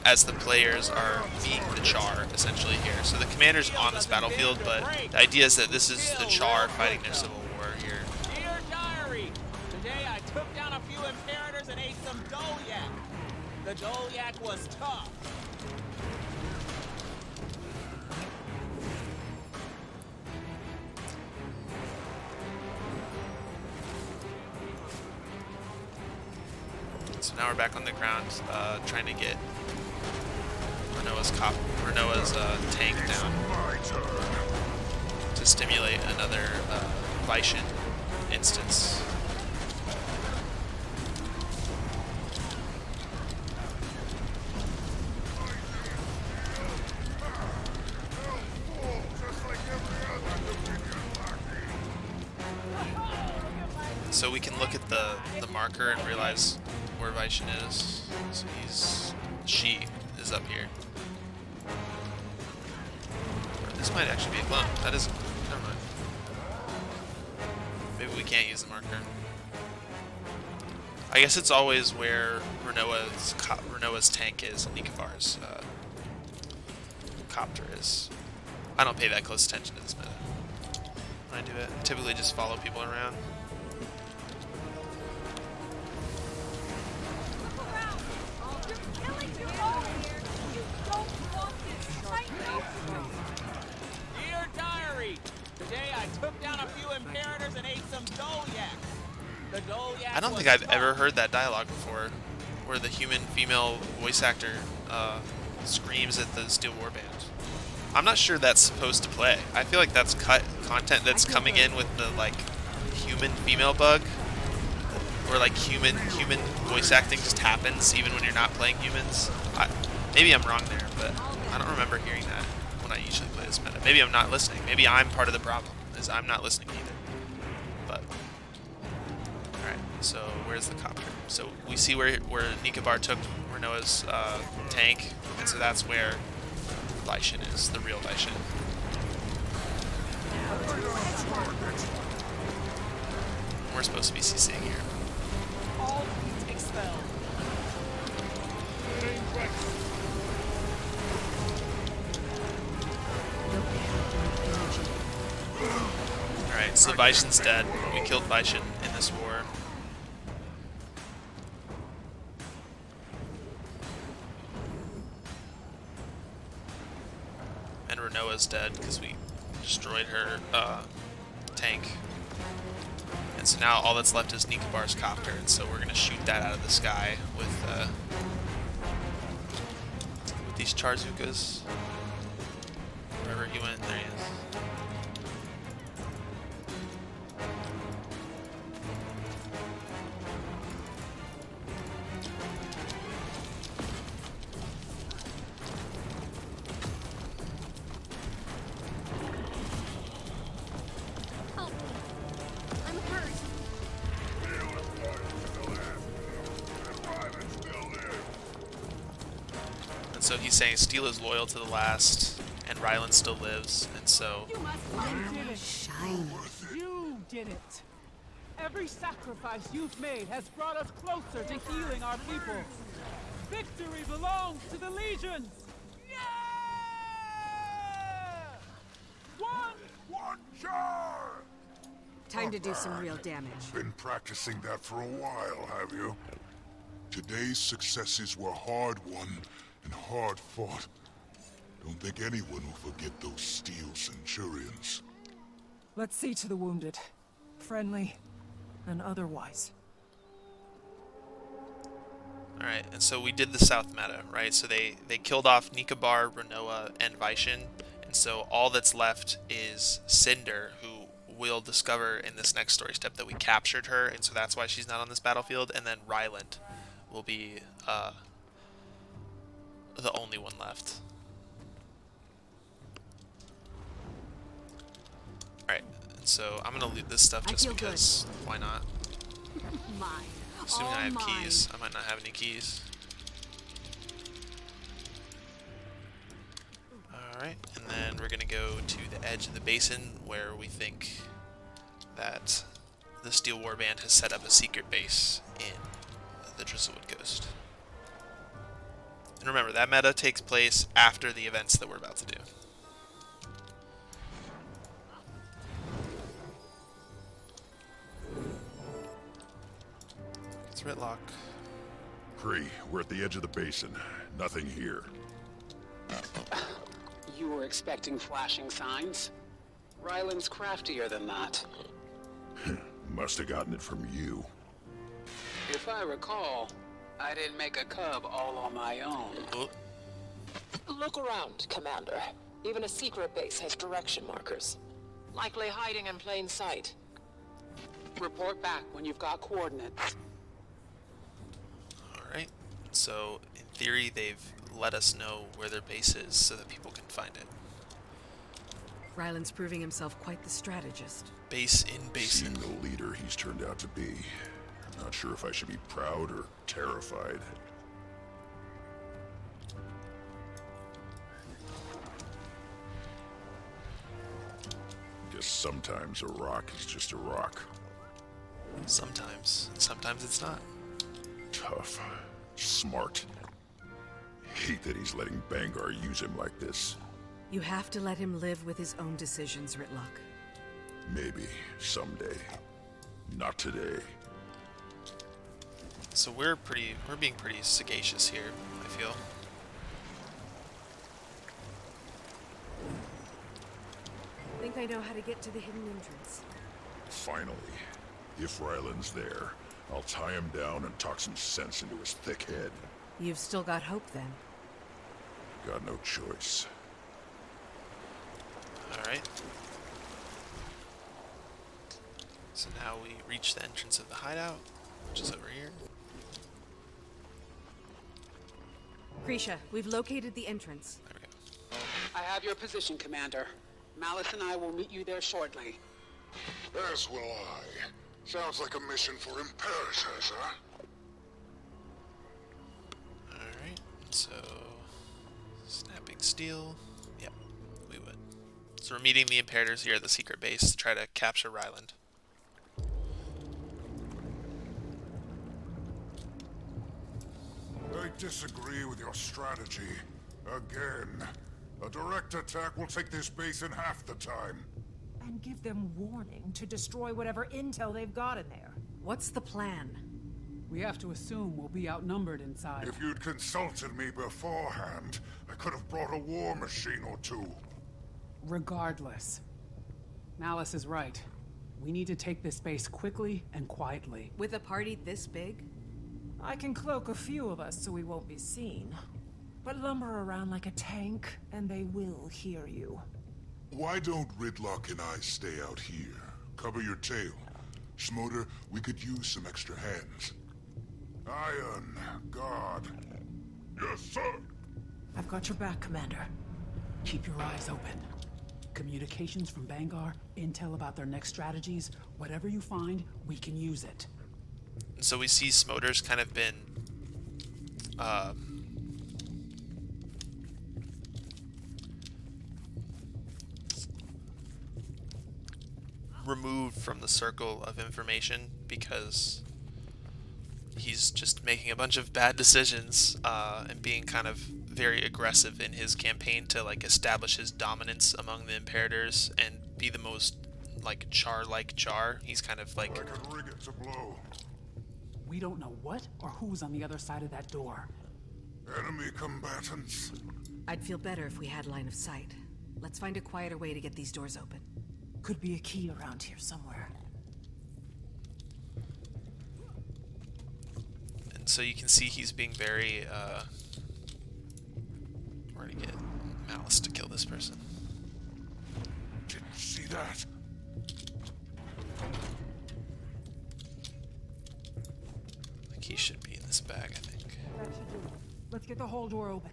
S1: as the players, are being the Charr, essentially, here. So the commander's on this battlefield, but the idea is that this is the Charr fighting their civil war here.
S13: Dear Diary, today I took down a few Imperators and ate some Dolyak. The Dolyak was tough.
S1: So now we're back on the ground, trying to get Renoa's tank down.
S7: My turn.
S1: to stimulate another Vishen instance. So we can look at the marker and realize where Vishen is. So she is up here. This might actually be a clone. That is, never mind. Maybe we can't use the marker. I guess it's always where Renoa's tank is and Nikavar's copter is. I don't pay that close attention to this meta when I do it. I typically just follow people around.
S13: Dear diary, today I took down a few imperators and ate some Dolyak. The Dolyak
S1: I don't think I've ever heard that dialogue before, where the human female voice actor screams at the Steel Warband. I'm not sure that's supposed to play. I feel like that's cut content that's coming in with the like human female bug, where like human voice acting just happens even when you're not playing humans. Maybe I'm wrong there, but I don't remember hearing that when I usually play this meta. Maybe I'm not listening. Maybe I'm part of the problem, is I'm not listening either. But alright, so where's the copter? So we see where Nikavar took Renoa's tank, and so that's where Vishen is, the real Vishen. We're supposed to be CCing here.
S13: all expelled.
S1: Alright, so Vishen's dead. We killed Vishen in this war. And Renoa's dead because we destroyed her tank. And so now all that's left is Nikavar's copter, and so we're going to shoot that out of the sky with these Charzukas. Wherever he went, there he is. So he's saying Steel is loyal to the last, and Ryland still lives, and so...
S6: You did it! Shiny. You did it! Every sacrifice you've made has brought us closer to healing our people. Victory belongs to the legions! Yeah!
S3: One Charr!
S2: Time to do some real damage.
S3: Been practicing that for a while, have you? Today's successes were hard won and hard fought. Don't think anyone will forget those steel centurions.
S6: Let's see to the wounded. Friendly and otherwise.
S1: Alright, and so we did the South meta, right? So they killed off Nikavar, Renoa, and Vishen, and so all that's left is Cinder, who we'll discover in this next story step that we captured her, and so that's why she's not on this battlefield, and then Ryland will be the only one left. Alright, so I'm gonna loot this stuff just because why not?
S2: Mine.
S1: Assuming I have keys. I might not have any keys. Alright, and then we're gonna go to the edge of the basin where we think that the Steel Warband has set up a secret base in the Drizzlewood Coast. And remember, that meta takes place after the events that we're about to do. It's Ritlock.
S3: Kree, we're at the edge of the basin. Nothing here.
S14: You were expecting flashing signs? Ryland's craftier than that.
S3: Must have gotten it from you.
S14: If I recall, I didn't make a cub all on my own.
S1: Oh.
S15: Look around, Commander. Even a secret base has direction markers.
S14: Likely hiding in plain sight. Report back when you've got coordinates.
S1: Alright, so in theory they've let us know where their base is so that people can find it.
S2: Ryland's proving himself quite the strategist.
S1: Base in basin.
S7: Seeing the leader he's turned out to be. Not sure if I should be proud or terrified. Guess sometimes a rock is just a rock.
S1: Sometimes it's not.
S7: Tough. Smart. Hate that he's letting Bangar use him like this.
S2: You have to let him live with his own decisions, Ritlock.
S7: Maybe someday. Not today.
S1: So we're being pretty sagacious here, I feel.
S2: I think I know how to get to the hidden entrance.
S7: Finally. If Ryland's there, I'll tie him down and talk some sense into his thick head.
S2: You've still got hope, then.
S7: Got no choice.
S1: Alright. So now we reach the entrance of the hideout, which is over here.
S2: Krisha, we've located the entrance.
S1: There we go.
S14: I have your position, Commander. Malice and I will meet you there shortly.
S3: As will I. Sounds like a mission for Imperators, huh?
S1: Alright, so... Snapping steel. Yep, we would. So we're meeting the Imperators here at the secret base to try to capture Ryland.
S3: I disagree with your strategy. Again. A direct attack will take this base in half the time.
S9: And give them warning to destroy whatever intel they've got in there.
S2: What's the plan?
S6: We have to assume we'll be outnumbered inside.
S3: If you'd consulted me beforehand, I could have brought a war machine or two.
S6: Regardless, Malice is right. We need to take this base quickly and quietly.
S2: With a party this big?
S9: I can cloak a few of us so we won't be seen. But lumber around like a tank, and they will hear you.
S3: Why don't Ridlock and I stay out here? Cover your tail. Schmoder, we could use some extra hands. Iron, guard. Yes, sir!
S9: I've got your back, Commander.
S6: Keep your eyes open. Communications from Bangar, intel about their next strategies, whatever you find, we can use it.
S1: And so we see Smoder's kind of been removed from the circle of information because he's just making a bunch of bad decisions and being kind of very aggressive in his campaign to like establish his dominance among the Imperators and be the most like Charr. He's kind of like
S3: I could rig it to blow.
S6: We don't know what or who's on the other side of that door.
S3: Enemy combatants.
S2: I'd feel better if we had line of sight. Let's find a quieter way to get these doors open.
S9: Could be a key around here somewhere.
S1: And so you can see he's being very we're gonna get Malice to kill this person.
S3: Didn't see that.
S1: The key should be in this bag, I think.
S9: That should do it. Let's get the whole door open.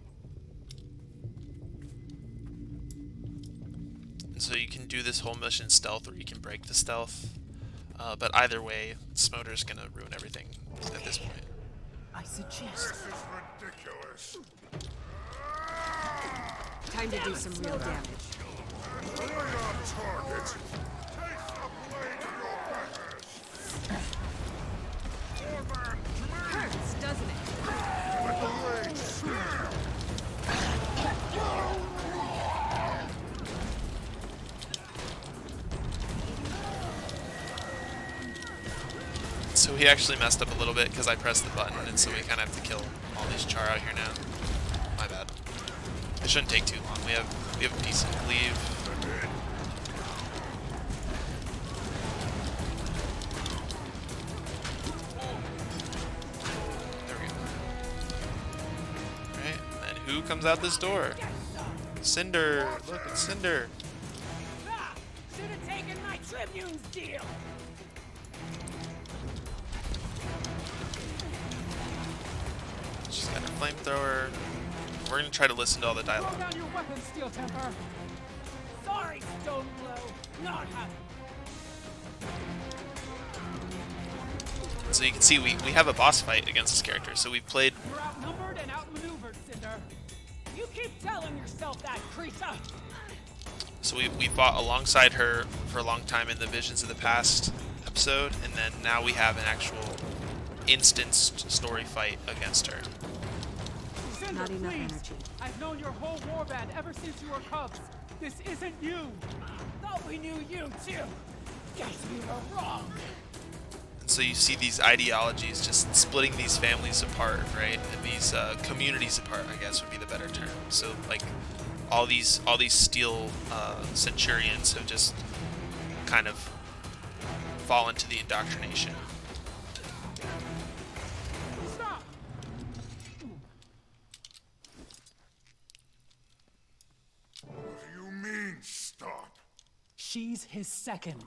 S1: And so you can do this whole mission stealth, or you can break the stealth. But either way, Smoder's gonna ruin everything at this point.
S9: I suggest.
S3: This is ridiculous.
S2: Time to do some real damage.
S3: Right on target. Taste the blade of your betters. Warband,
S2: Hurts, doesn't it?
S3: let the blade snap.
S1: So he actually messed up a little bit because I pressed the button, and so we kind of have to kill all these Charr out here now. My bad. It shouldn't take too long. We have a decent cleave. There we go. Alright, and then who comes out this door? Cinder! Look, it's Cinder!
S13: Should've taken
S9: Tribune's deal!
S1: She's got her flamethrower. We're gonna try to listen to all the
S6: Throw
S1: dialogue.
S6: down your weapon, Steeltemper.
S9: Sorry, Stoneglow. Not happening.
S1: So you can see we have a boss fight against this character. So we've played.
S6: You're outnumbered and outmaneuvered, Cinder.
S9: You keep telling yourself that, Creaser.
S1: So we fought alongside her for a long time in the Visions of the Past episode, and then now we have an actual instanced story fight against her.
S6: Cinder,
S2: Not enough
S6: please.
S2: energy.
S6: I've known your whole warband ever since you were cubs. This isn't you.
S9: Thought we knew you too. Guess we were wrong.
S1: And so you see these ideologies just splitting these families apart, right? And these communities apart, I guess would be the better term. So like all these steel centurions have just kind of fallen to the indoctrination.
S6: Stop.
S3: What do you mean, stop?
S6: She's his second.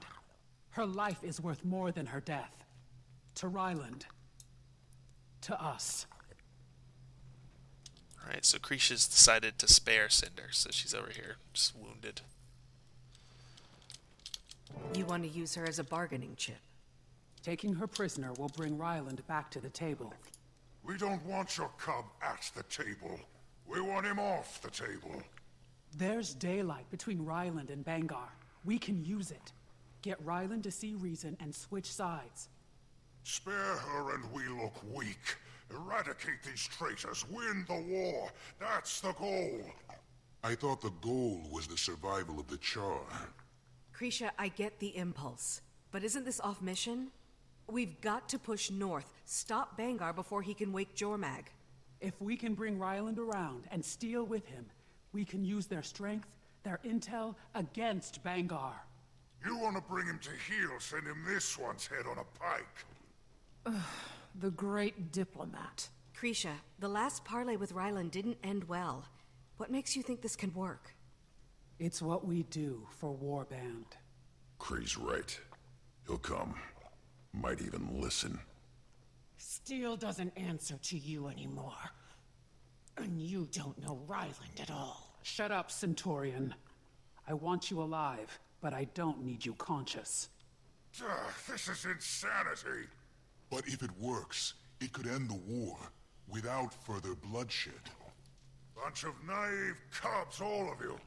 S6: Her life is worth more than her death. To Ryland. To us.
S1: Alright, so Krisha's decided to spare Cinder, so she's over here, just wounded.
S2: You want to use her as a bargaining chip?
S6: Taking her prisoner will bring Ryland back to the table.
S3: We don't want your cub at the table. We want him off the table.
S6: There's daylight between Ryland and Bangar. We can use it. Get Ryland to see reason and switch sides.
S3: Spare her and we look weak. Eradicate these traitors, win the war. That's the goal. I thought the goal was the survival of the Charr.
S2: Krisha, I get the impulse. But isn't this off mission? We've got to push north, stop Bangar before he can wake Jormag.
S6: If we can bring Ryland around and steal with him, we can use their strength, their intel, against Bangar.
S3: You want to bring him to heel, send him this one's head on a pike.
S9: The great diplomat.
S2: Krisha, the last parley with Ryland didn't end well. What makes you think this can work?
S6: It's what we do for Warband.
S7: Kree's right. He'll come. Might even listen.
S9: Steel doesn't answer to you anymore. And you don't know Ryland at all.
S6: Shut up, Centurion. I want you alive, but I don't need you conscious.
S3: This is insanity. But if it works, it could end the war without further bloodshed. Bunch of naive cubs, all of you.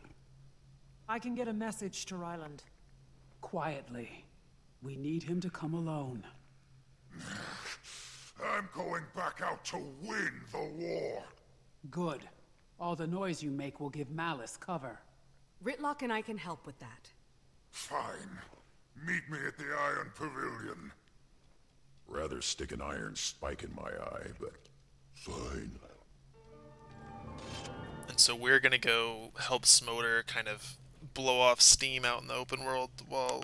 S9: I can get a message to Ryland.
S6: Quietly. We need him to come alone.
S3: I'm going back out to win the war.
S6: Good. All the noise you make will give Malice cover.
S2: Ritlock and I can help with that.
S3: Fine. Meet me at the Iron Pavilion.
S7: Rather stick an iron spike in my eye, but fine.
S1: And so we're gonna go help Smoter kind of blow off steam out in the open world while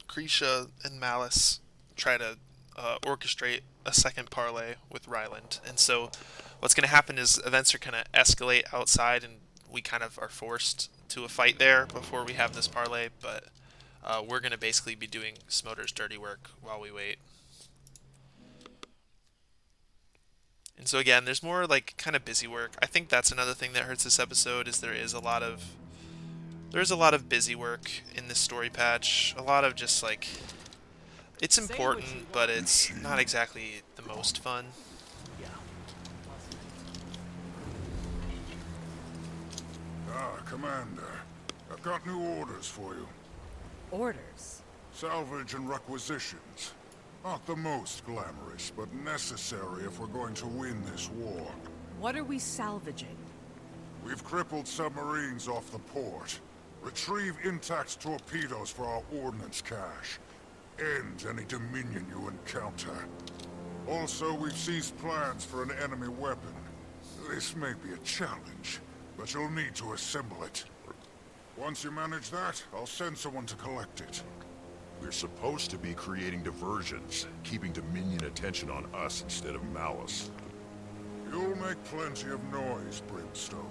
S1: Krisha and Malice try to orchestrate a second parley with Ryland. And so what's gonna happen is events are gonna escalate outside, and we kind of are forced to a fight there before we have this parley. But we're gonna basically be doing Smoter's dirty work while we wait. And so again, there's more like kind of busy work. I think that's another thing that hurts this episode is there's a lot of busy work in this story patch. A lot of just like it's important, but it's not exactly the most fun.
S3: Commander. I've got new orders for you.
S2: Orders?
S3: Salvage and requisitions. Not the most glamorous, but necessary if we're going to win this war.
S2: What are we salvaging?
S3: We've crippled submarines off the port. Retrieve intact torpedoes for our ordnance cache. End any Dominion you encounter. Also, we've seized plans for an enemy weapon. This may be a challenge, but you'll need to assemble it. Once you manage that, I'll send someone to collect it.
S7: We're supposed to be creating diversions, keeping Dominion attention on us instead of Malice.
S3: You'll make plenty of noise, Brimstone.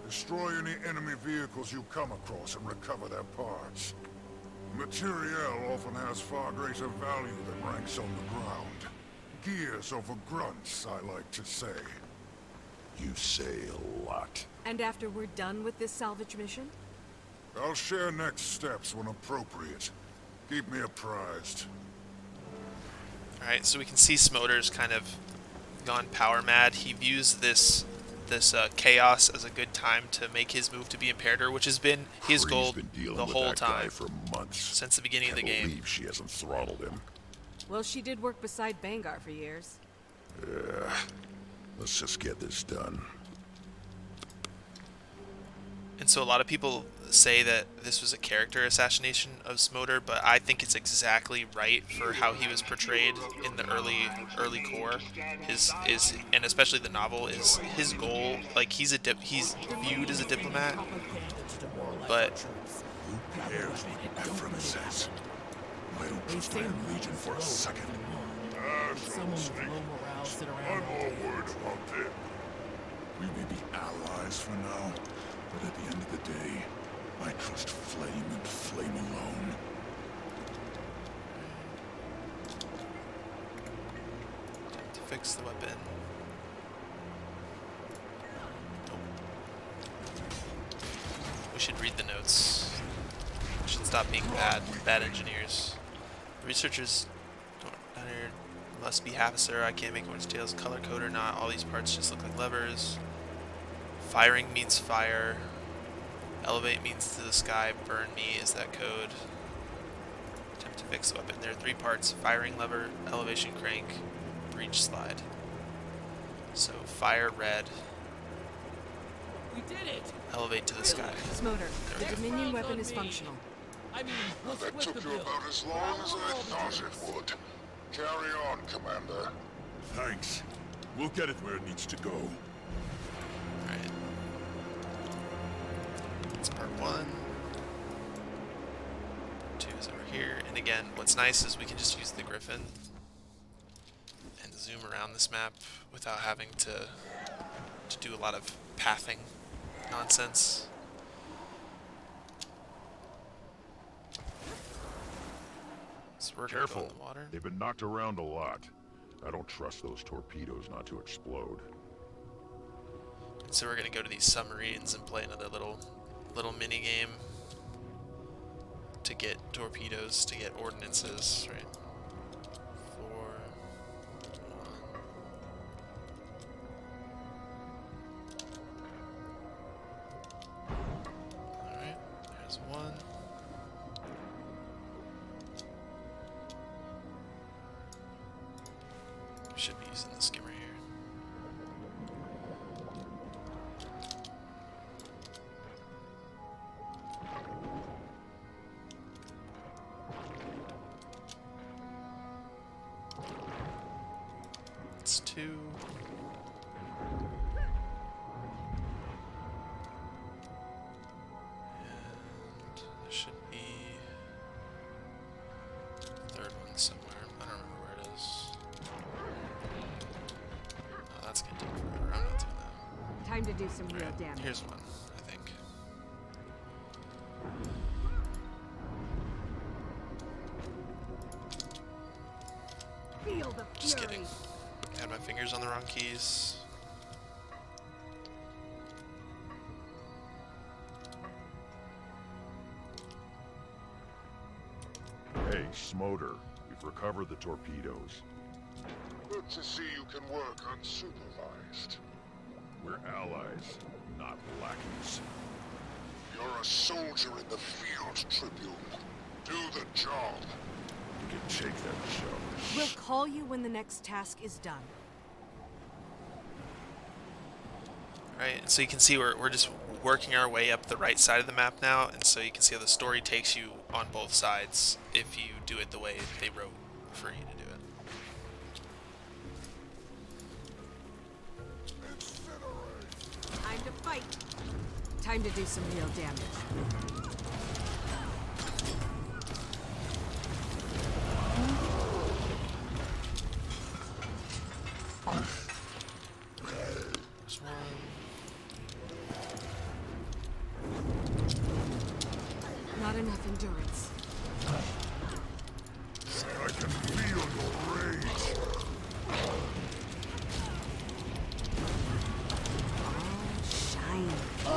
S3: Destroy any enemy vehicles you come across and recover their parts. Materiel often has far greater value than ranks on the ground. Gears over grunts, I like to say.
S7: You say a lot.
S2: And after we're done with this salvage mission?
S3: I'll share next steps when appropriate. Keep me apprised.
S1: Alright, so we can see Smoder's kind of gone power mad. He views this chaos as a good time to make his move to be Imperator, which has been his goal the whole time
S7: for months.
S1: Since the beginning of the game.
S7: Believe she hasn't throttled him.
S2: Well, she did work beside Bangar for years.
S7: Yeah. Let's just get this done.
S1: And so a lot of people say that this was a character assassination of Smoder, but I think it's exactly right for how he was portrayed in the early core. And especially the novel is his goal. Like he's viewed as a diplomat, but
S7: Who cares what Ephraim says? I don't trust my Legion for a second.
S8: Someone's low morale sit around.
S7: I'm all worried about them. We may be allies for now, but at the end of the day, I trust Flame and Flame alone.
S1: Time to fix the weapon. We should read the notes. We should stop being bad engineers. Researchers must be half a sir. I can't make orange tails color code or not. All these parts just look like levers. Firing means fire. Elevate means to the sky. Burn me is that code. Attempt to fix the weapon. There are 3 parts: firing lever, elevation crank, breach slide. So fire red.
S8: We did it.
S1: Elevate to the sky.
S2: Smoder, the Dominion weapon is functional.
S8: I mean, we'll
S3: That
S8: split
S3: took
S8: the
S3: you
S8: bill.
S3: about as long as I thought it would. Carry on, Commander.
S7: Thanks. We'll get it where it needs to go.
S1: Alright. That's part 1. 2 is over here. And again, what's nice is we can just use the Griffin and zoom around this map without having to do a lot of pathing nonsense. So we're gonna go in the water.
S7: They've been knocked around a lot. I don't trust those torpedoes not to explode.
S1: And so we're gonna go to these submarines and play another little mini game to get torpedoes, to get ordnances, right? 4, 1. Alright, there's 1. We should be using the skimmer here. It's 2. And there should be a 3rd one somewhere. I don't remember where it is. Oh, that's gonna take forever. I'm not doing that.
S2: Time to do some real damage.
S1: Here's one, I think.
S2: Feel the
S1: Just
S2: fury.
S1: kidding. Had my fingers on the wrong keys.
S7: Hey, Smoder, we've recovered the torpedoes.
S3: Good to see you can work unsupervised.
S7: We're allies, not lackeys.
S3: You're a soldier in the field, Tribune. Do the job.
S7: You can take that job.
S2: We'll call you when the next task is done.
S1: Right, and so you can see we're just working our way up the right side of the map now, and so you can see how the story takes you on both sides if you do it the way they wrote for you to do it.
S2: Time to fight. Time to do some real damage.
S1: There's one.
S2: Not enough endurance.
S3: I can feel your rage.
S2: Shine.
S1: I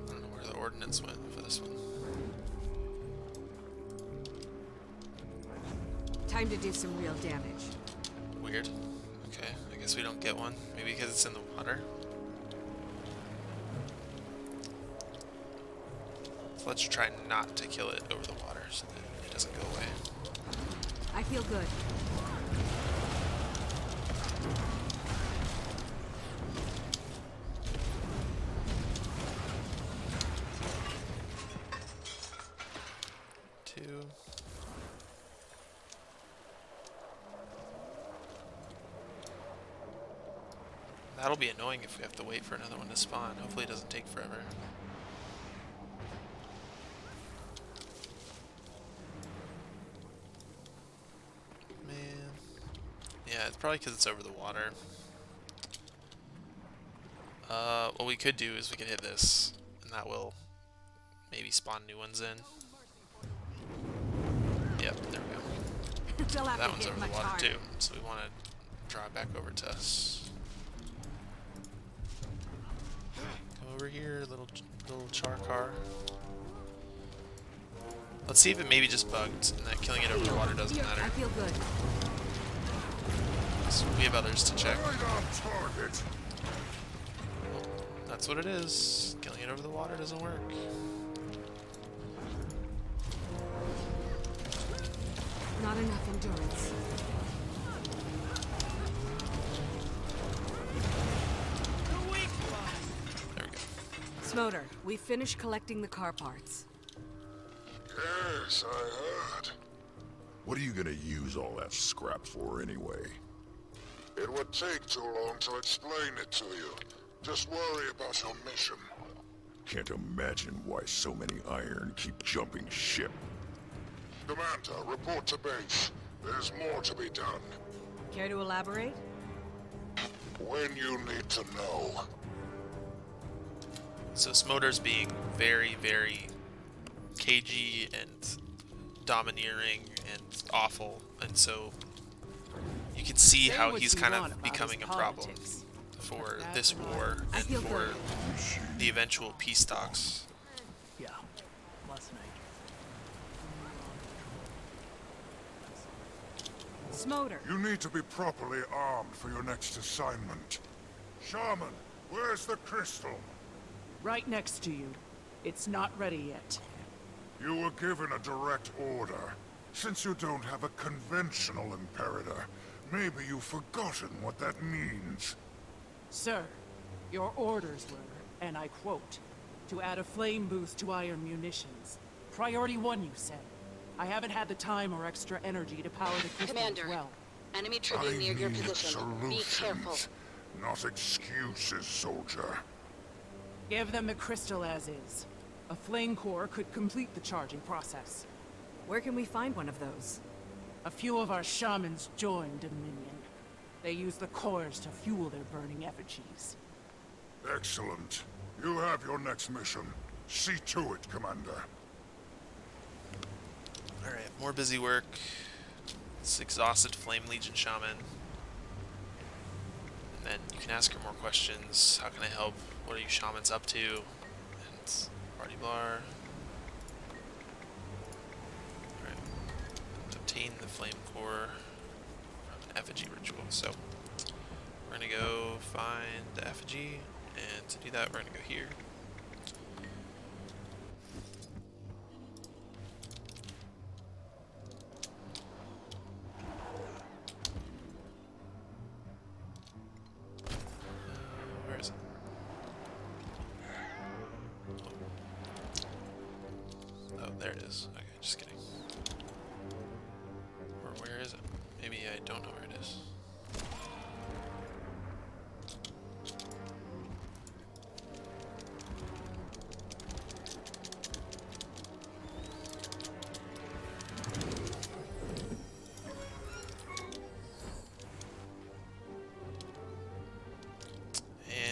S1: don't know where the ordnance went for this one.
S2: Time to do some real damage.
S1: Weird. Okay, I guess we don't get one. Maybe because it's in the water. So let's try not to kill it over the water so that it doesn't go away.
S2: I feel good.
S1: Two. That'll be annoying if we have to wait for another one to spawn. Hopefully it doesn't take forever. Man. Yeah, it's probably because it's over the water. What we could do is we could hit this, and that will maybe spawn new ones in. Yep, there we go.
S2: They'll have
S1: That
S2: to
S1: one's
S2: hit
S1: over the
S2: much
S1: water
S2: harder.
S1: too, so we want to draw it back over to us. Come over here, little Charr car. Let's see if it maybe just bugged, and that killing it over the water doesn't matter.
S2: I feel good.
S1: So we have others to check.
S3: Right on target.
S1: That's what it is. Killing it over the water doesn't work.
S2: Not enough endurance.
S1: There we go.
S2: Smoter, we finished collecting the car parts.
S3: Yes, I heard.
S7: What are you gonna use all that scrap for anyway?
S3: It would take too long to explain it to you. Just worry about your mission.
S7: Can't imagine why so many iron keep jumping ship.
S3: Commander, report to base. There's more to be done.
S2: Care to elaborate?
S3: When you need to know.
S1: So Smoter's being very, very cagey and domineering and awful, and so you can see
S6: Say
S1: how
S6: what
S1: he's
S6: you
S1: kind
S6: want
S1: of
S6: about
S1: becoming a
S6: his
S1: problem
S6: politics,
S1: for
S6: but
S1: this
S6: that's
S1: war
S2: I
S1: and
S2: feel
S1: for
S2: good.
S1: the eventual peace talks.
S6: Yeah, last night.
S2: Smoter.
S3: You need to be properly armed for your next assignment. Shaman, where's the crystal?
S6: Right next to you. It's not ready yet.
S3: You were given a direct order. Since you don't have a conventional imperator, maybe you've forgotten what that means.
S6: Sir, your orders were, and I quote, to add a flame boost to iron munitions. Priority 1, you said. I haven't had the time or extra energy to power the crystal as
S15: Commander,
S6: well.
S15: enemy
S3: I
S15: tribune near your
S3: need
S15: position. Be careful.
S3: solutions, not excuses, soldier.
S6: Give them the crystal as is. A flame core could complete the charging process.
S2: Where can we find one of those?
S6: A few of our shamans joined Dominion. They use the cores to fuel their burning effigies.
S3: Excellent. You have your next mission. See to it, Commander.
S1: Alright, more busy work. It's exhausted Flame Legion Shaman. And then you can ask her more questions. How can I help? What are you shamans up to? And party bar. Alright. Obtain the flame core from an effigy ritual. So we're gonna go find the effigy, and to do that we're gonna go here. Where is it? Oh, there it is. Okay, just kidding. Or where is it? Maybe I don't know where it is.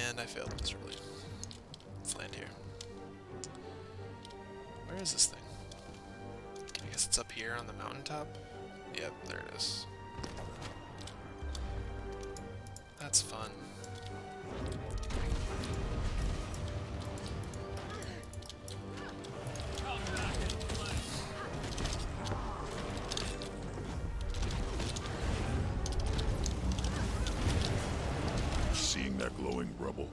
S1: And I failed miserably. land here. Where is this thing? I guess it's up here on the mountaintop? Yep, there it is. That's fun.
S3: Seeing that glowing rubble.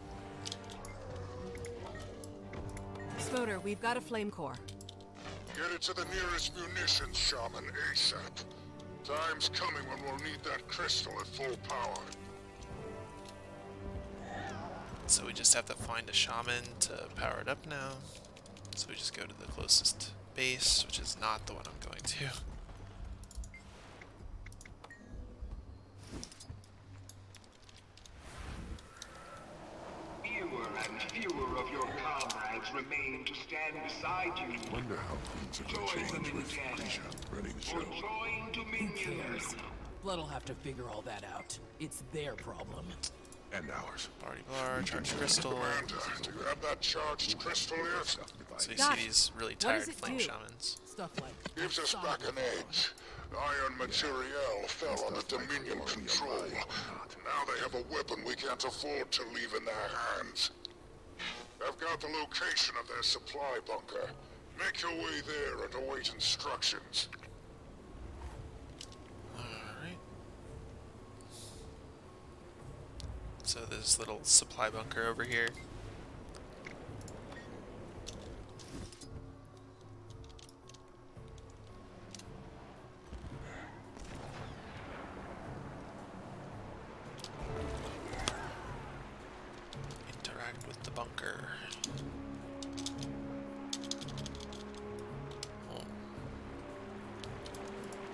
S2: Smoter, we've got a flame core.
S3: Get it to the nearest munitions shaman ASAP. Time's coming when we'll need that crystal at full power.
S1: So we just have to find a shaman to power it up now. So we just go to the closest base, which is not the one I'm going to.
S10: Fewer and fewer of your comrades remain to stand beside you.
S3: Wonder how things are
S10: Join
S3: going
S10: them
S3: to change
S10: in
S3: with
S10: death,
S3: Felicia running the
S10: or
S3: show.
S10: join
S8: Who
S10: Dominion.
S8: cares? Blood'll have to figure all that out. It's their problem.
S3: And ours.
S1: Party bar, charged crystal.
S3: Commander, do you have that charged crystal yet?
S1: So you
S2: Got
S1: see
S2: it.
S1: these really
S2: What does
S1: tired
S2: it
S1: flame
S2: do?
S1: shamans.
S8: Stuff like
S3: Gives us back an edge. Iron materiel fell under Dominion control. Now they have a weapon we can't afford to leave in their hands. I've got the location of their supply bunker. Make your way there and await instructions.
S1: Alright. So this little supply bunker over here. Interact with the bunker. Oh.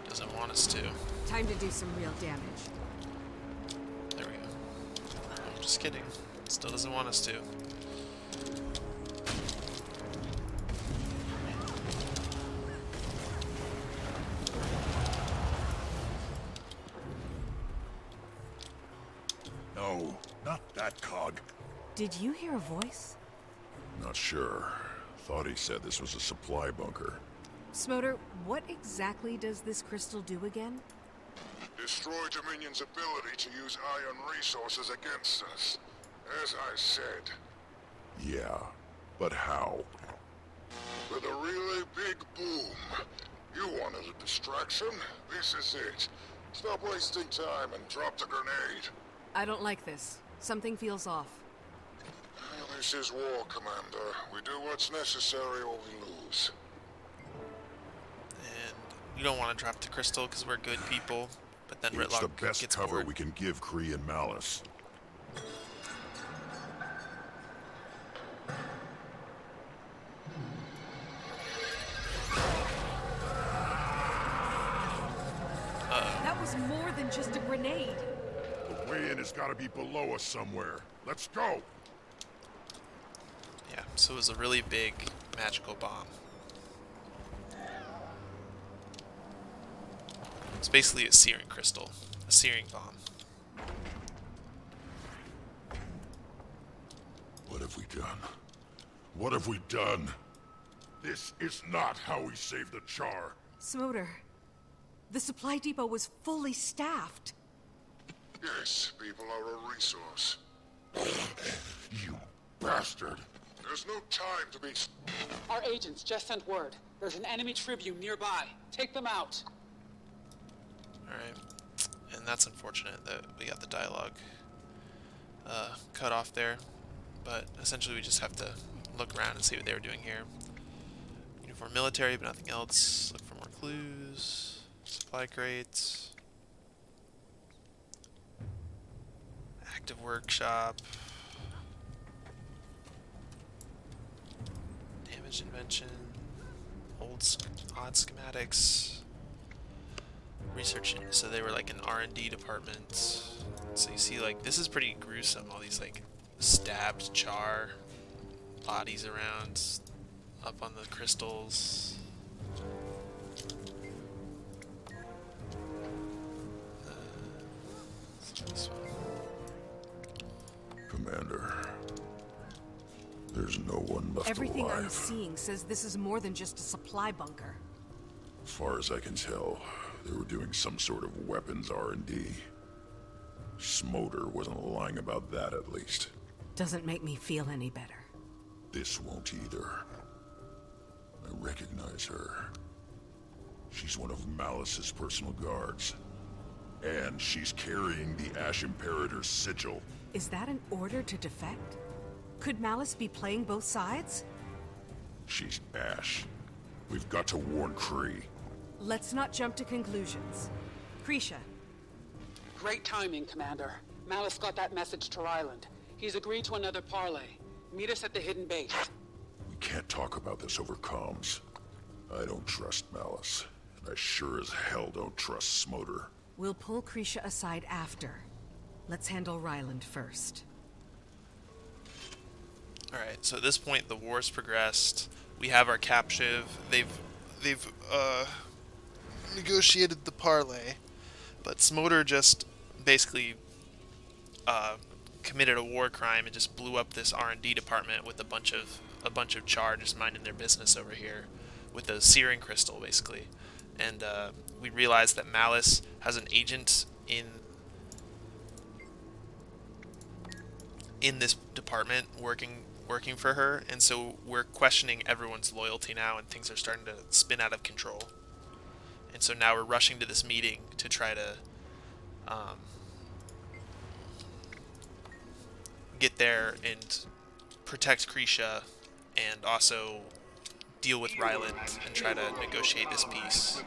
S1: Doesn't want us to.
S2: Time to do some real damage.
S1: There we go. I'm just kidding. Still doesn't want us to.
S3: No, not that cog.
S2: Did you hear a voice?
S3: Not sure. Thought he said this was a supply bunker.
S2: Smoter, what exactly does this crystal do again?
S3: Destroy Dominion's ability to use iron resources against us. As I said. Yeah, but how? With a really big boom. You wanted a distraction? This is it. Stop wasting time and drop the grenade.
S2: I don't like this. Something feels off.
S3: This is war, Commander. We do what's necessary or we lose.
S1: And you don't want to drop the crystal because we're good people. But then
S3: It's the
S1: Ritlock
S3: best
S1: gets
S3: cover
S1: bored.
S3: we can give Kree and Malice.
S2: That was more than just a grenade.
S3: The way in has got to be below us somewhere. Let's go!
S1: Yeah, so it was a really big magical bomb. It's basically a searing crystal, a searing bomb.
S3: What have we done? What have we done? This is not how we save the Charr.
S2: Smoter, the supply depot was fully staffed.
S3: Yes, people are a resource. You bastard! There's no time to be...
S14: Our agents just sent word. There's an enemy tribune nearby. Take them out.
S1: Alright, and that's unfortunate that we got the dialogue cut off there, but essentially we just have to look around and see what they were doing here. Uniform military, but nothing else. Look for more clues. Supply crates. Active workshop. Damage invention. Odd schematics. Research. So they were like an R&D department. So you see, like, this is pretty gruesome. All these like stabbed Charr bodies around, up on the crystals. Let's do this one.
S3: Commander, there There's no one left
S2: Everything
S3: alive.
S2: I'm seeing says this is more than just a supply bunker.
S3: As far as I can tell, they were doing some sort of weapons R&D. Smoter wasn't lying about that, at least.
S2: Doesn't make me feel any better.
S3: This won't either. I recognize her. She's one of Malice's personal guards. And she's carrying the Ash Imperator's sigil.
S2: Is that an order to defect? Could Malice be playing both sides?
S3: She's Ash. We've got to warn Kree.
S2: Let's not jump to conclusions. Krisha.
S14: Great timing, Commander. Malice got that message to Ryland. He's agreed to another parley. Meet us at the hidden base.
S3: We can't talk about this over comms. I don't trust Malice. And I sure as hell don't trust Smoter.
S2: We'll pull Krisha aside after. Let's handle Ryland first.
S1: Alright, so at this point the war's progressed. We have our captive. They've negotiated the parley. But Smoter just basically committed a war crime and just blew up this R&D department with a bunch of Charr just minding their business over here with a searing crystal, basically. And we realized that Malice has an agent in this department working for her, and so we're questioning everyone's loyalty now, and things are starting to spin out of control. And so now we're rushing to this meeting to try to get there and protect Krisha, and also deal with Ryland and try to negotiate this peace.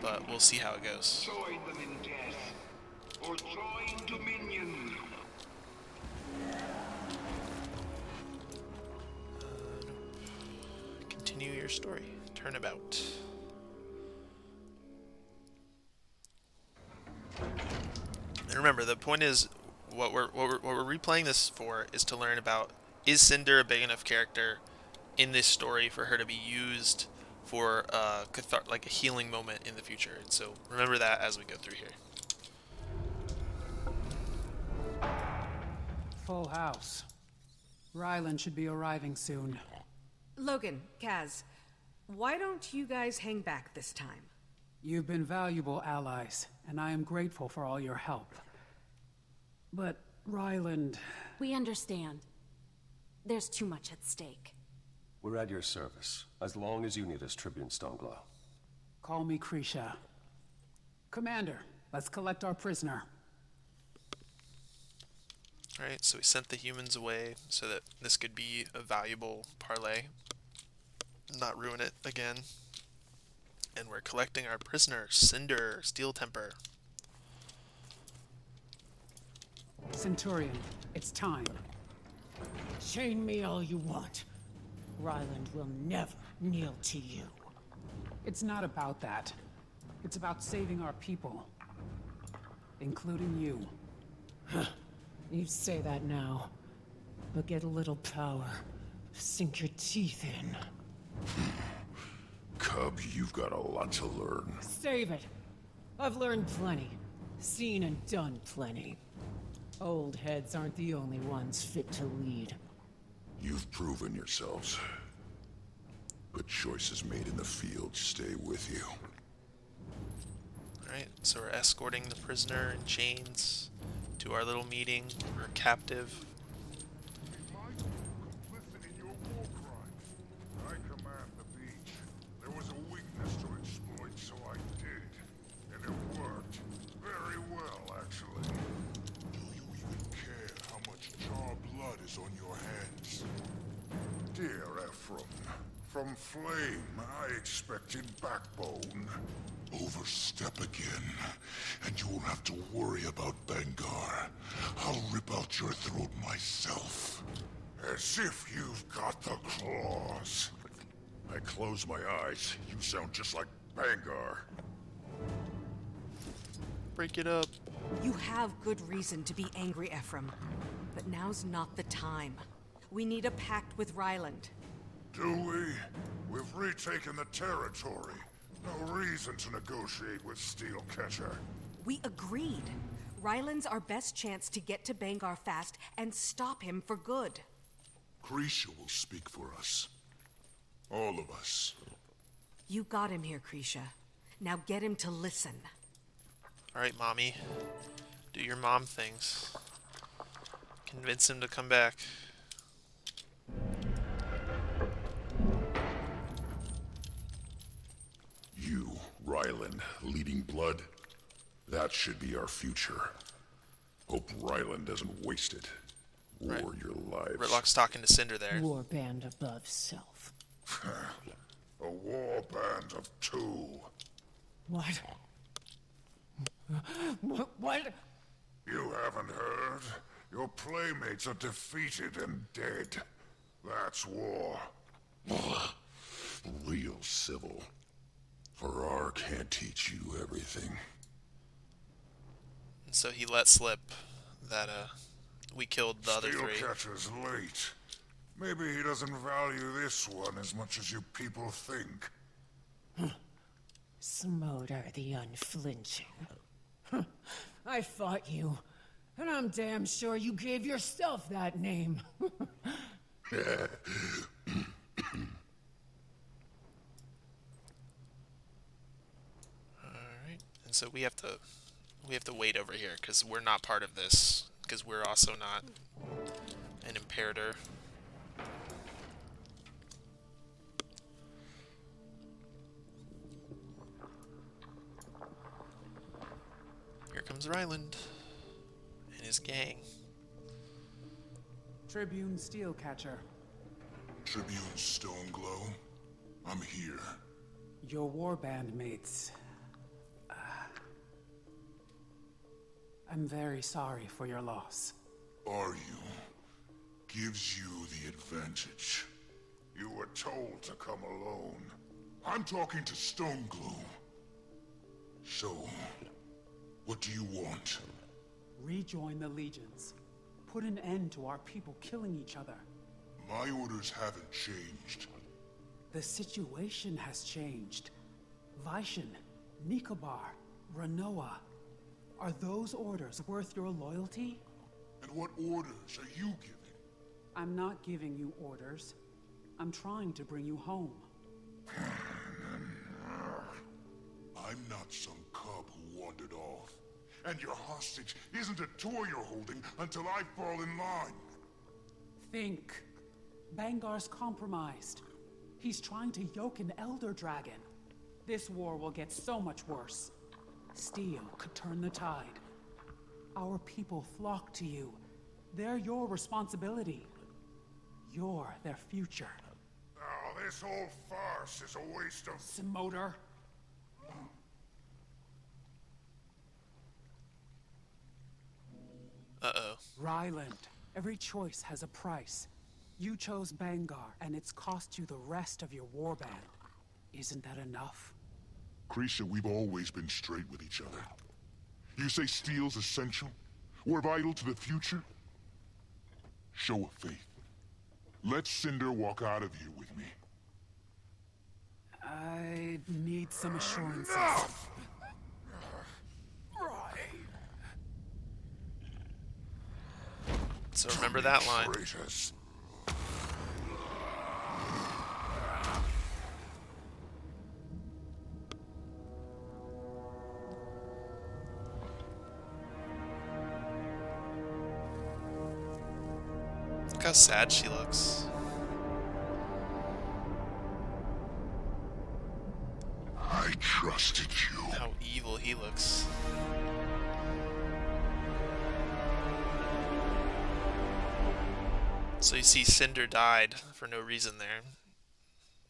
S1: But we'll see how it goes.
S10: Join them in death, or join Dominion.
S1: Continue your story. Turnabout. And remember, the point is, what we're replaying this for is to learn about, is Cinder a big enough character in this story for her to be used for like a healing moment in the future. And so remember that as we go through here.
S6: Full house. Ryland should be arriving soon.
S2: Logan, Kaz, why don't you guys hang back this time?
S6: You've been valuable allies, and I am grateful for all your help. But Ryland...
S5: We understand. There's too much at stake.
S15: We're at your service, as long as you need us, Tribune Stoneglow.
S6: Call me Krisha. Commander, let's collect our prisoner.
S1: Alright, so we sent the humans away so that this could be a valuable parley. Not ruin it again. And we're collecting our prisoner, Cinder Steeltemper.
S6: Centurion, it's time.
S9: Chain me all you want. Ryland will never kneel to you.
S6: It's not about that. It's about saving our people. Including you.
S9: You say that now, but get a little power. Sink your teeth in.
S3: Cub, you've got a lot to learn.
S9: Save it. I've learned plenty. Seen and done plenty. Old heads aren't the only ones fit to lead.
S3: You've proven yourselves. But choices made in the field stay with you.
S1: Alright, so we're escorting the prisoner in chains to our little meeting, our captive.
S7: Complicit in your war crimes. I command the beach. There was a weakness to exploit, so I did. And it worked. Very well, actually. Do you even care how much Charr blood is on your hands? Dear Ephraim, from Flame, I expected backbone.
S3: Overstep again, and you won't have to worry about Bangar. I'll rip out your throat myself.
S7: As if you've got the claws.
S3: I close my eyes. You sound just like Bangar.
S1: Break it up.
S2: You have good reason to be angry, Ephraim. But now's not the time. We need a pact with Ryland.
S7: Do we? We've retaken the territory. No reason to negotiate with Steelcatcher.
S2: We agreed. Ryland's our best chance to get to Bangar fast and stop him for good.
S3: Krisha will speak for us. All of us.
S2: You got him here, Krisha. Now get him to listen.
S1: Alright, Mommy. Do your mom things. Convince him to come back.
S3: You, Ryland, leading blood. That should be our future. Hope Ryland doesn't waste it. Or
S1: Right.
S3: your lives.
S1: Ritlock's talking to Cinder there.
S9: Warband above self.
S3: A war band of two.
S9: What? What?
S3: You haven't heard? Your playmates are defeated and dead. That's war. Real civil. Farrar can't teach you everything.
S1: And so he let slip that we killed the other three.
S3: Steelcatcher's late. Maybe he doesn't value this one as much as you people think.
S9: Smolder the Unflinching. I fought you, and I'm damn sure you gave yourself that name.
S1: Alright, and so we have to wait over here because we're not part of this, because we're also not an Imperator. Here comes Ryland and his gang.
S6: Tribune Steelcatcher.
S3: Tribune Stoneglow, I'm here.
S6: Your warband mates. I'm very sorry for your loss.
S3: Are you? Gives you the advantage. You were told to come alone. I'm talking to Stoneglow. So, what do you want?
S6: Rejoin the legions. Put an end to our people killing each other.
S3: My orders haven't changed.
S6: The situation has changed. Vaishan, Nikobar, Ranoa. Are those orders worth your loyalty?
S3: And what orders are you giving?
S6: I'm not giving you orders. I'm trying to bring you home.
S3: I'm not some cub who wandered off. And your hostage isn't a toy you're holding until I fall in line.
S6: Think. Bangar's compromised. He's trying to yoke an Elder Dragon. This war will get so much worse. Steel could turn the tide. Our people flock to you. They're your responsibility. You're their future.
S3: Now, this whole farce is a waste of...
S6: Smolder.
S1: Uh-oh.
S6: Ryland, every choice has a price. You chose Bangar, and it's cost you the rest of your warband. Isn't that enough?
S3: Krisha, we've always been straight with each other. You say steel's essential? Or vital to the future? Show of faith. Let Cinder walk out of here with me.
S6: I need some assurances.
S1: So remember that line.
S3: Traitors.
S1: Look how sad she looks.
S3: I trusted you.
S1: How evil he looks. So you see Cinder died for no reason there.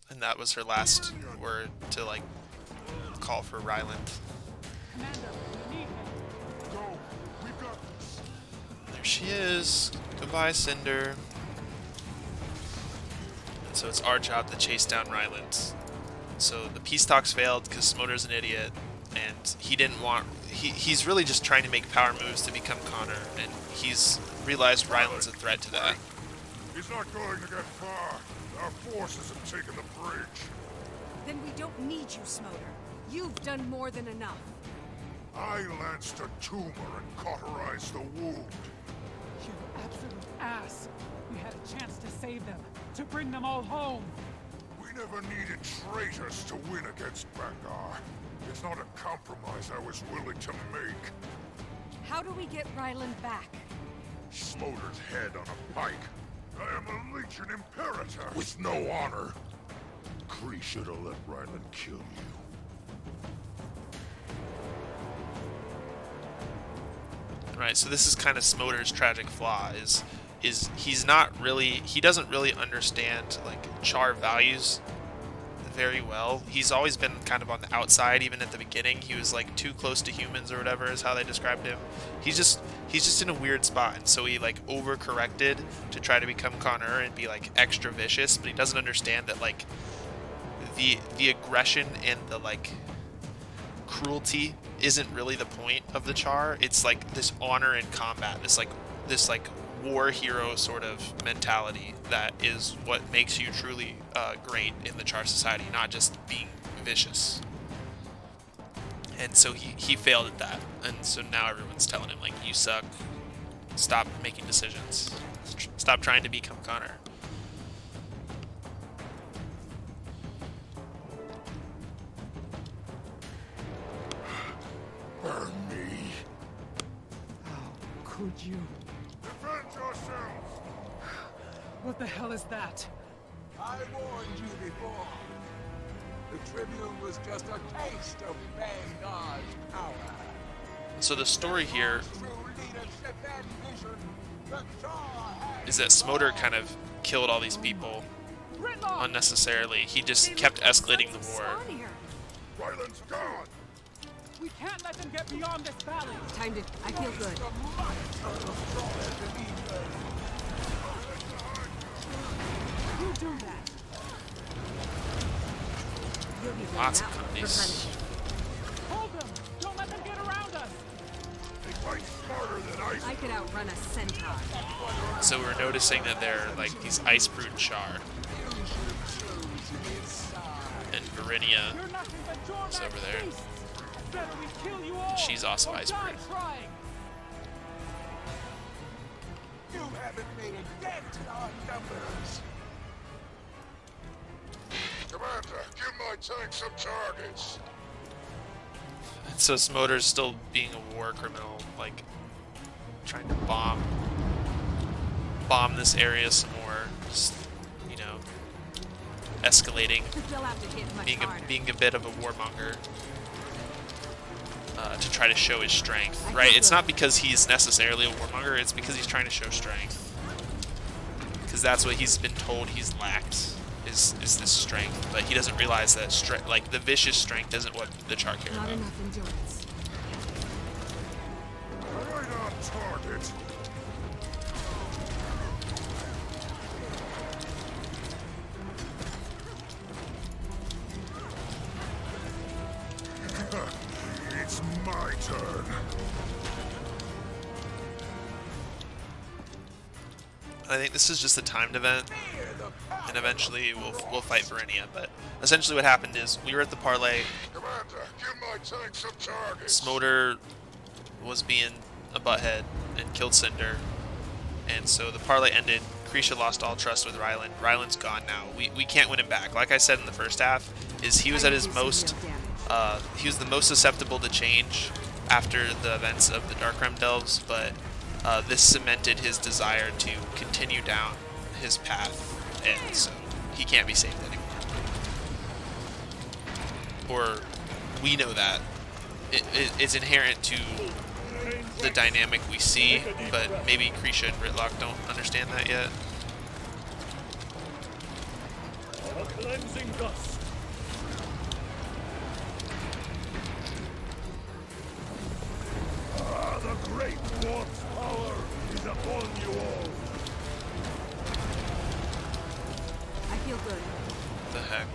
S1: And that was her last word to, like, call for Ryland. There she is. Goodbye, Cinder. And so it's our job to chase down Ryland. So the peace talks failed because Smolder's an idiot, and he didn't want... He's really just trying to make power moves to become Connor, and he's realized Ryland's a threat to that.
S3: He's not going to get far. Our forces have taken the bridge.
S2: Then we don't need you, Smolder. You've done more than enough.
S3: I lanced a tumor and cauterized the wound.
S6: You absolute ass! We had a chance to save them, to bring them all home.
S3: We never needed traitors to win against Bangar. It's not a compromise I was willing to make.
S2: How do we get Ryland back?
S3: Smolder's head on a pike. I am a Legion Imperator with no honor. Kree should have let Ryland kill you.
S1: Right, so this is kind of Smolder's tragic flaw, is he doesn't really understand like Charr values very well. He's always been kind of on the outside. Even at the beginning, he was like too close to humans or whatever is how they described him. He's just in a weird spot, and so he like overcorrected to try to become Connor and be like extra vicious, but he doesn't understand that like the aggression and the like cruelty isn't really the point of the Charr. It's like this honor in combat, this like war hero sort of mentality that is what makes you truly great in the Charr society, not just being vicious. And so he failed at that, and so now everyone's telling him like, you suck, stop making decisions, stop trying to become Connor.
S3: Burn me.
S6: How could you?
S3: Defend yourselves!
S6: What the hell is that?
S12: I warned you before. The Tribune was just a taste of Vanguard's power.
S1: So the story here
S12: True leadership and vision, the Charr has
S1: is that Smolder kind of killed all these people unnecessarily. He just kept escalating the war.
S3: Ryland's gone!
S6: We can't let them get beyond this valley.
S2: Timed it. I feel good.
S6: You do that.
S2: You'll be
S1: Lots
S2: done
S1: of
S2: now.
S1: companies.
S6: Hold them! Don't let them get around us!
S3: They fight smarter than
S2: I could outrun a centaur.
S1: So we're noticing that they're like these Icebrood Charr. And Verinia
S6: You're nothing but doormat
S1: is over there.
S6: beasts. Better we kill you all,
S1: She's also
S6: or die
S1: Icebrood.
S6: trying.
S12: You haven't made a dent in our numbers.
S3: Commander, give my tank some targets.
S1: And so Smolder's still being a war criminal, like trying to bomb this area some more, just, you know, escalating,
S2: They'll have to hit much harder.
S1: being a bit of a warmonger. To try to show his strength, right? It's not because he's necessarily a warmonger, it's because he's trying to show strength. Because that's what he's been told he's lacked, is this strength. But he doesn't realize that like the vicious strength isn't what the Charr care
S2: Not
S1: about.
S2: enough endurance.
S3: Right on target. It's my turn.
S1: I think this is just a timed event, and eventually we'll fight Verinia. But essentially what happened is we were at the parlay.
S3: Commander, give my tank some targets.
S1: Smolder was being a butthead and killed Cinder, and so the parlay ended. Krisha lost all trust with Ryland. Ryland's gone now. We can't win him back. Like I said in the first half, is he was at his most he was the most susceptible to change after the events of the Dark Realm Delves, but this cemented his desire to continue down his path, and so he can't be saved anymore. Or we know that. It's inherent to the dynamic we see, but maybe Krisha and Ritlock don't understand that yet.
S16: A cleansing dust. Ah, the great dwarf's power is upon you all.
S2: I feel good.
S1: The heck?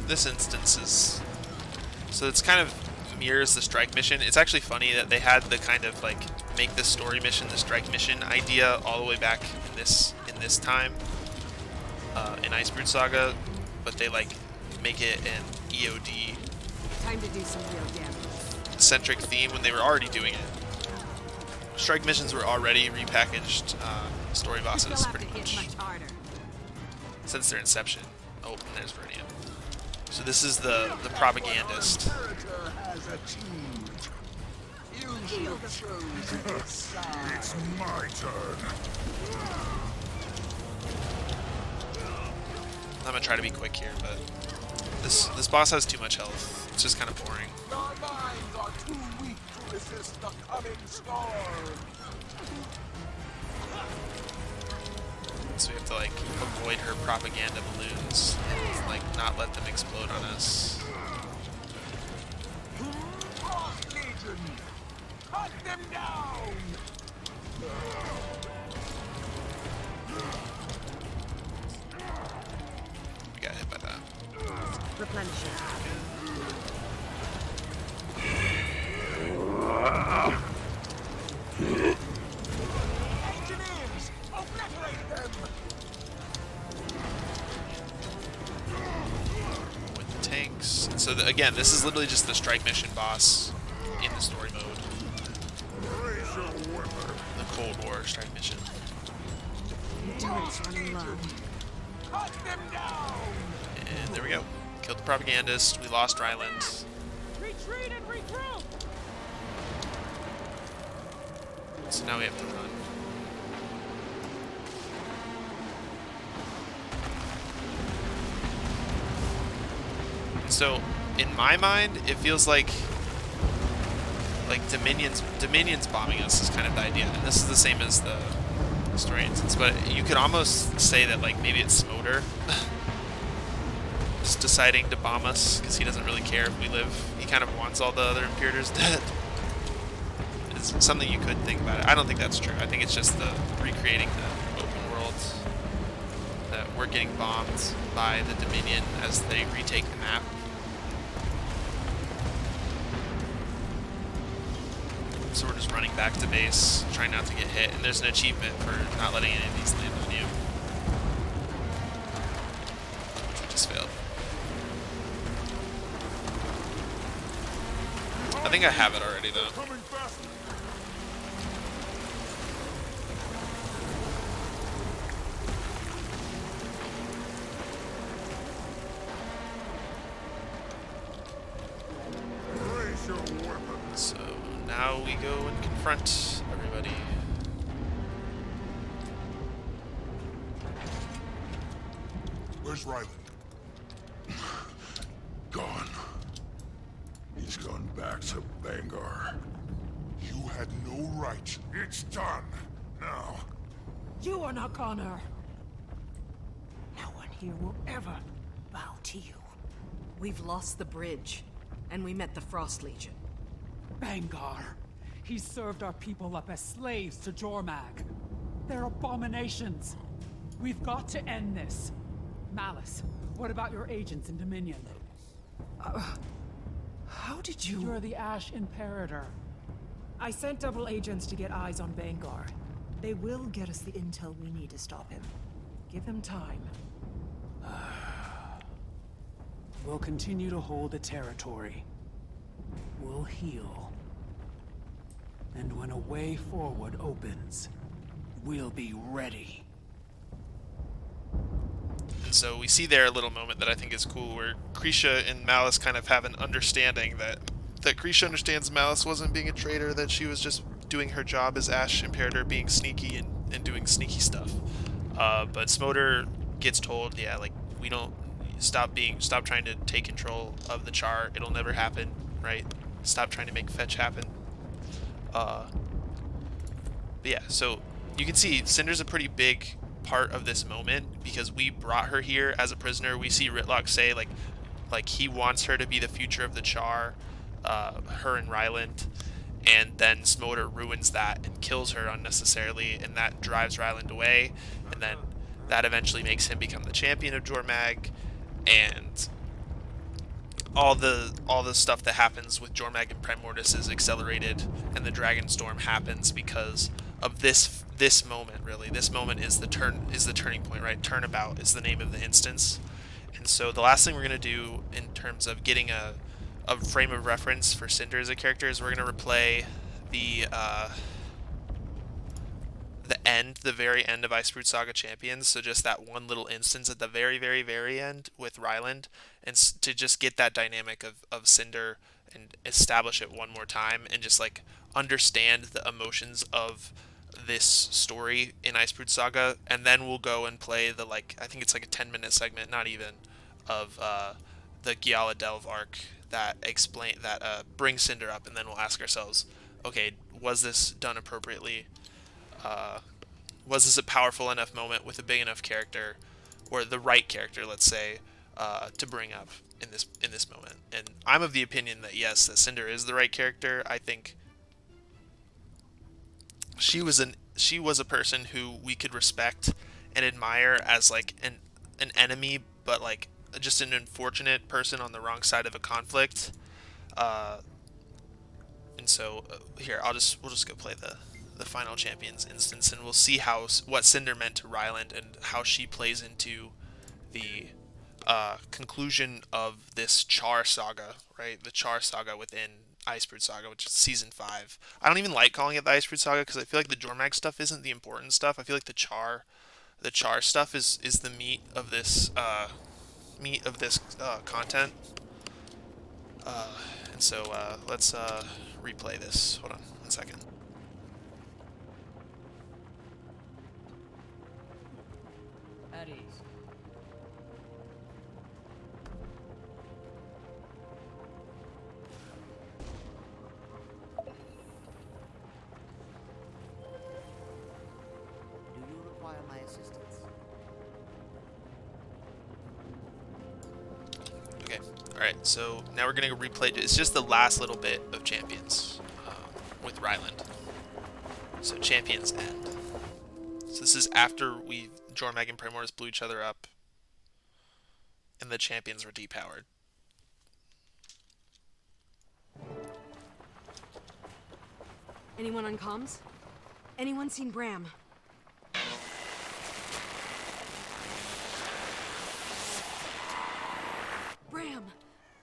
S1: This instance is... So it's kind of mirrors the strike mission. It's actually funny that they had the kind of like make the story mission the strike mission idea all the way back in this time in Icebrood Saga, but they like make it an EOD
S2: Time to do some real damage.
S1: centric theme when they were already doing it. Strike missions were already repackaged story bosses pretty much since their inception. Oh, and there's Vernian. So this is the propagandist.
S3: It's my turn.
S1: I'm gonna try to be quick here, but this boss has too much health. It's just kind of boring.
S12: Our minds are too weak to resist the coming storm.
S1: So we have to like avoid her propaganda balloons and like not let them explode on us.
S12: Frost Legion, cut them down.
S1: We got hit by that.
S2: Replenishing.
S12: Engineers, obliterate them.
S1: With the tanks. And so again, this is literally just the strike mission boss in the story mode. The Cold War strike mission.
S2: Turret's running low.
S12: Cut them down.
S1: And there we go. Killed the propagandist. We lost Ryland.
S13: Retreat and regroup!
S1: So now we have to run. So in my mind, it feels like Dominion's bombing us is kind of the idea, and this is the same as the story instance. But you could almost say that like maybe it's Smoder just deciding to bomb us because he doesn't really care if we live. He kind of wants all the other Imperators dead. It's something you could think about it. I don't think that's true. I think it's just the recreating the open world that we're getting bombed by the Dominion as they retake the map. So we're just running back to base, trying not to get hit, and there's an achievement for not letting any of these land on you. Just failed. I think I have it already though. So now we go and confront everybody.
S3: Where's Ryland?
S7: Gone. He's gone back to Bangar.
S3: You had no right.
S12: It's done. Now.
S9: You are not Connor. No one here will ever bow to you.
S2: We've lost the bridge, and we met the Frost Legion.
S6: Bangar. He served our people up as slaves to Jormag. They're abominations. We've got to end this. Malice, what about your agents in Dominion?
S9: How did you...
S6: You're the Ash Imperator.
S9: I sent double agents to get eyes on Bangar. They will get us the intel we need to stop him. Give them time.
S6: We'll continue to hold the territory. We'll heal. And when a way forward opens, we'll be ready.
S1: And so we see there a little moment that I think is cool where Krisha and Malice kind of have an understanding that Krisha understands Malice wasn't being a traitor, that she was just doing her job as Ash Imperator, being sneaky and doing sneaky stuff. But Smoder gets told, yeah, like, we don't stop trying to take control of the Charr. It'll never happen, right? Stop trying to make fetch happen. But yeah, so you can see Cinder's a pretty big part of this moment because we brought her here as a prisoner. We see Ritlock say like he wants her to be the future of the Charr, her and Ryland, and then Smoder ruins that and kills her unnecessarily, and that drives Ryland away, and then that eventually makes him become the champion of Jormag, and all the stuff that happens with Jormag and Primordius is accelerated, and the Dragonstorm happens because of this moment. Really, this moment is the turning point, right? Turnabout is the name of the instance. And so the last thing we're going to do in terms of getting a a frame of reference for Cinder as a character is we're gonna replay the very end of Icebrood Saga Champions, so just that one little instance at the very, very, very end with Ryland, and to just get that dynamic of Cinder and establish it one more time, and just like understand the emotions of this story in Icebrood Saga, and then we'll go and play the, like, I think it's like a 10-minute segment, not even, of the Giala Delve arc that brings Cinder up, and then we'll ask ourselves, okay, was this done appropriately? Was this a powerful enough moment with a big enough character, or the right character, let's say, to bring up in this moment? And I'm of the opinion that yes, that Cinder is the right character. I think she was a person who we could respect and admire as like an enemy, but like just an unfortunate person on the wrong side of a conflict. And so here we'll just go play the final champions instance, and we'll see what Cinder meant to Ryland and how she plays into the conclusion of this Charr saga, right? The Charr saga within Icebrood Saga, which is season 5. I don't even like calling it the Icebrood Saga because I feel like the Jormag stuff isn't the important stuff. I feel like the Charr stuff is the meat of this content. And so let's replay this. Hold on 1 second.
S9: At ease.
S17: Do you require my assistance?
S1: Okay, alright, so now we're going to replay. It's just the last little bit of Champions with Ryland. So Champions end. So this is after Jormag and Primordius blew each other up, and the Champions were depowered.
S2: Anyone on comms? Anyone seen Bram? Bram!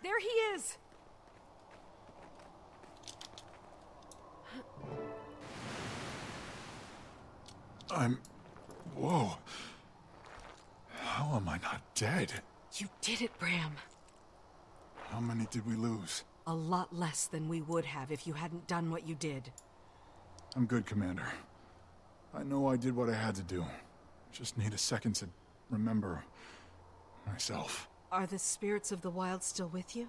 S2: There he is!
S3: Whoa. How am I not dead?
S2: You did it, Bram.
S3: How many did we lose?
S2: A lot less than we would have if you hadn't done what you did.
S3: I'm good, Commander. I know I did what I had to do. Just need a second to remember myself.
S2: Are the spirits of the wild still with you?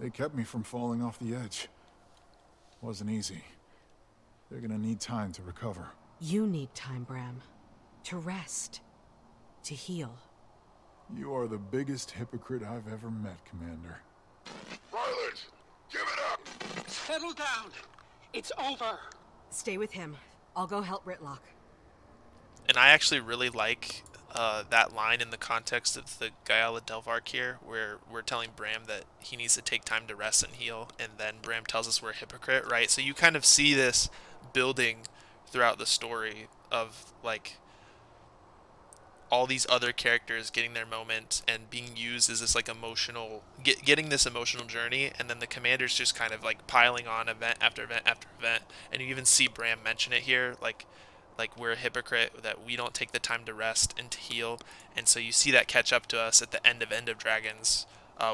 S3: They kept me from falling off the edge. Wasn't easy. They're gonna need time to recover.
S2: You need time, Bram. To rest. To heal.
S3: You are the biggest hypocrite I've ever met, Commander.
S7: Ryland! Give it up!
S14: Settle down! It's over!
S2: Stay with him. I'll go help Ritlock.
S1: And I actually really like that line in the context of the Giala Delve arc here, where we're telling Bram that he needs to take time to rest and heal, and then Bram tells us we're a hypocrite, right? So you kind of see this building throughout the story of like all these other characters getting their moment and being used as this like emotional getting this emotional journey, and then the commander's just kind of like piling on event after event after event, and you even see Bram mention it here, like we're a hypocrite, that we don't take the time to rest and to heal. And so you see that catch up to us at the end of Dragons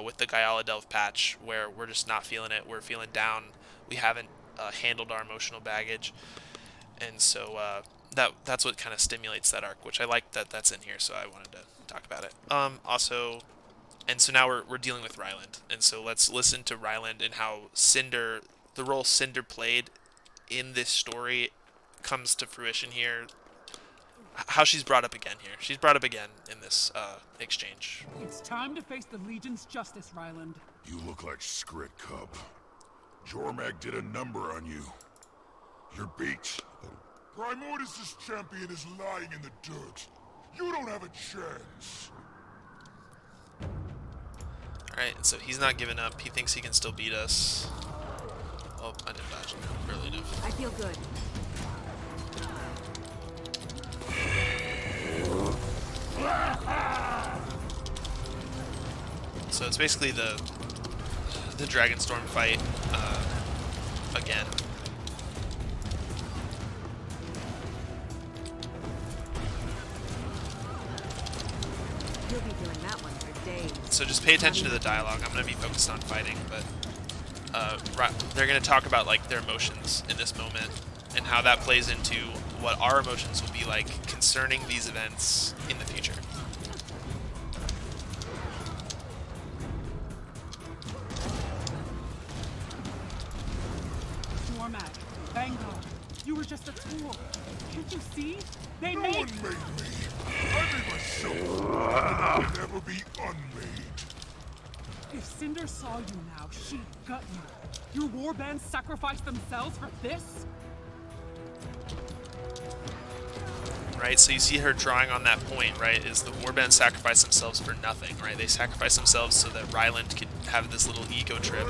S1: with the Giala Delve patch, where we're just not feeling it, we're feeling down, we haven't handled our emotional baggage. And so that's what kind of stimulates that arc, which I like that that's in here, so I wanted to talk about it. Also, and so now we're dealing with Ryland, and so let's listen to Ryland and how the role Cinder played in this story comes to fruition here. How she's brought up again here. She's brought up again in this exchange.
S6: It's time to face the Legion's justice, Ryland.
S7: You look like Skrit, Cub. Jormag did a number on you. You're beat.
S3: Primordius' champion is lying in the dirt. You don't have a chance.
S1: Alright, so he's not giving up. He thinks he can still beat us. Oh, I didn't dodge early enough.
S2: I feel good.
S1: So it's basically the the Dragonstorm fight again.
S2: You'll be doing that one for days.
S1: So just pay attention to the dialogue. I'm going to be focused on fighting, but they're going to talk about like their emotions in this moment and how that plays into what our emotions will be like concerning these events in the future.
S6: Dormat, Vanguard, you were just a tool. Can't you see? They
S3: No
S6: made...
S3: one made me. I made myself. I will never be unmade.
S6: If Cinder saw you now, she'd gut you. Your warbands sacrificed themselves for this?
S1: Right, so you see her drawing on that point, right, is the Warband sacrifice themselves for nothing, right? They sacrifice themselves so that Ryland could have this little ego trip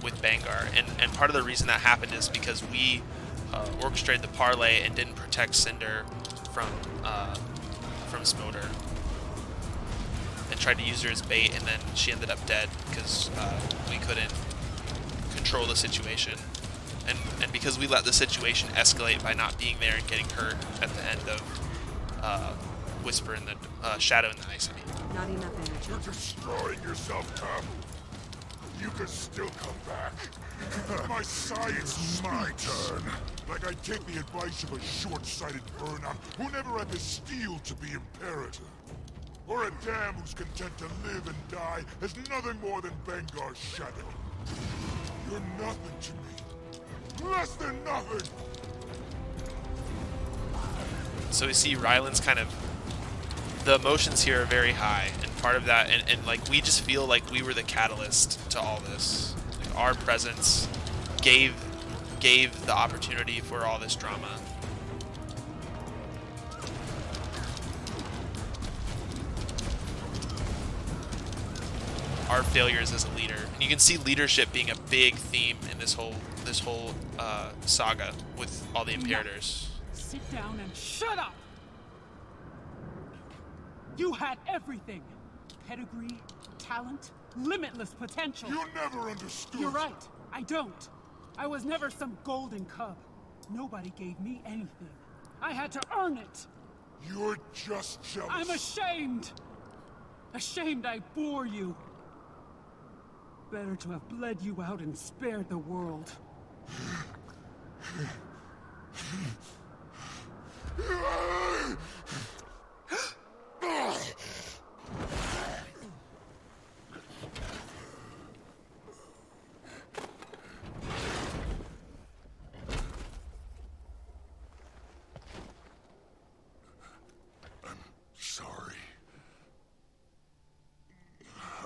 S1: with Bangar. And part of the reason that happened is because we orchestrated the parlay and didn't protect Cinder from Smoder. And tried to use her as bait, and then she ended up dead because we couldn't control the situation. And because we let the situation escalate by not being there and getting hurt at the end of Whisper in the Shadow in the Ice. I mean.
S2: Not enough energy.
S3: You're destroying yourself, Tom. You can still come back. My science is my turn. Like I take the advice of a short-sighted burnout who never had the steel to be Imperator. Or a dam who's content to live and die as nothing more than Bangar's shadow. You're nothing to me. Less than nothing!
S1: So we see Ryland's kind of... The emotions here are very high, and part of that, and like, we just feel like we were the catalyst to all this. Like, our presence gave the opportunity for all this drama. Our failures as a leader. And you can see leadership being a big theme in this whole saga with all the Imperators.
S6: Sit down and shut up! You had everything. Pedigree, talent, limitless potential.
S3: You never understood.
S6: You're right. I don't. I was never some golden cub. Nobody gave me anything. I had to earn it.
S3: You're just jealous.
S6: I'm ashamed. Ashamed I bore you. Better to have bled you out and spared the world.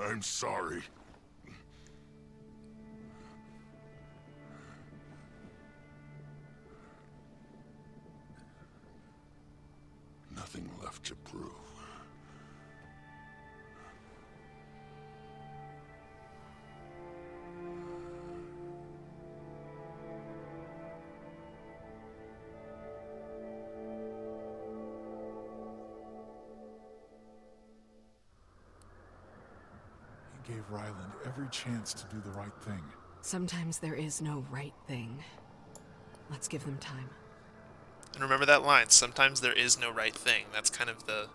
S3: I'm sorry. Nothing left to prove.
S18: He gave Ryland every chance to do the right thing.
S2: Sometimes there is no right thing. Let's give them time.
S1: And remember that line, sometimes there is no right thing. That's kind of the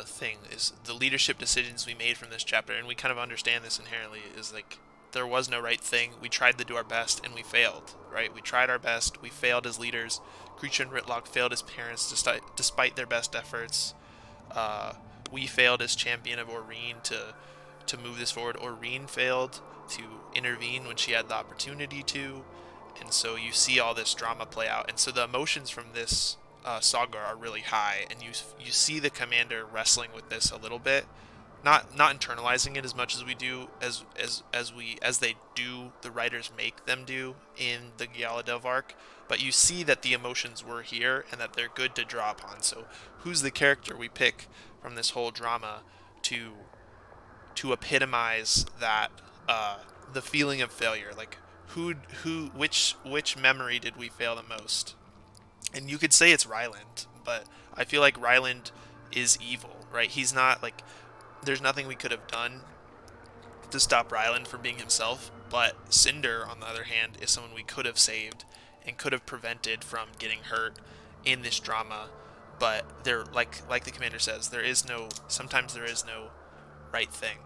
S1: thing, is the leadership decisions we made from this chapter, and we kind of understand this inherently, is like, there was no right thing. We tried to do our best, and we failed, right? We tried our best, we failed as leaders. Creature and Ritlock failed as parents despite their best efforts. We failed as champion of Aurene to move this forward. Aurene failed to intervene when she had the opportunity to. And so you see all this drama play out, and so the emotions from this saga are really high, and you see the commander wrestling with this a little bit, not internalizing it as much as we do as they do, the writers make them do in the Gyaladelv arc, but you see that the emotions were here and that they're good to draw upon. So who's the character we pick from this whole drama to epitomize that the feeling of failure, like which memory did we fail the most? And you could say it's Ryland, but I feel like Ryland is evil, right? He's not like, there's nothing we could have done to stop Ryland from being himself, but Cinder, on the other hand, is someone we could have saved and could have prevented from getting hurt in this drama. But there, like the commander says, sometimes there is no right thing.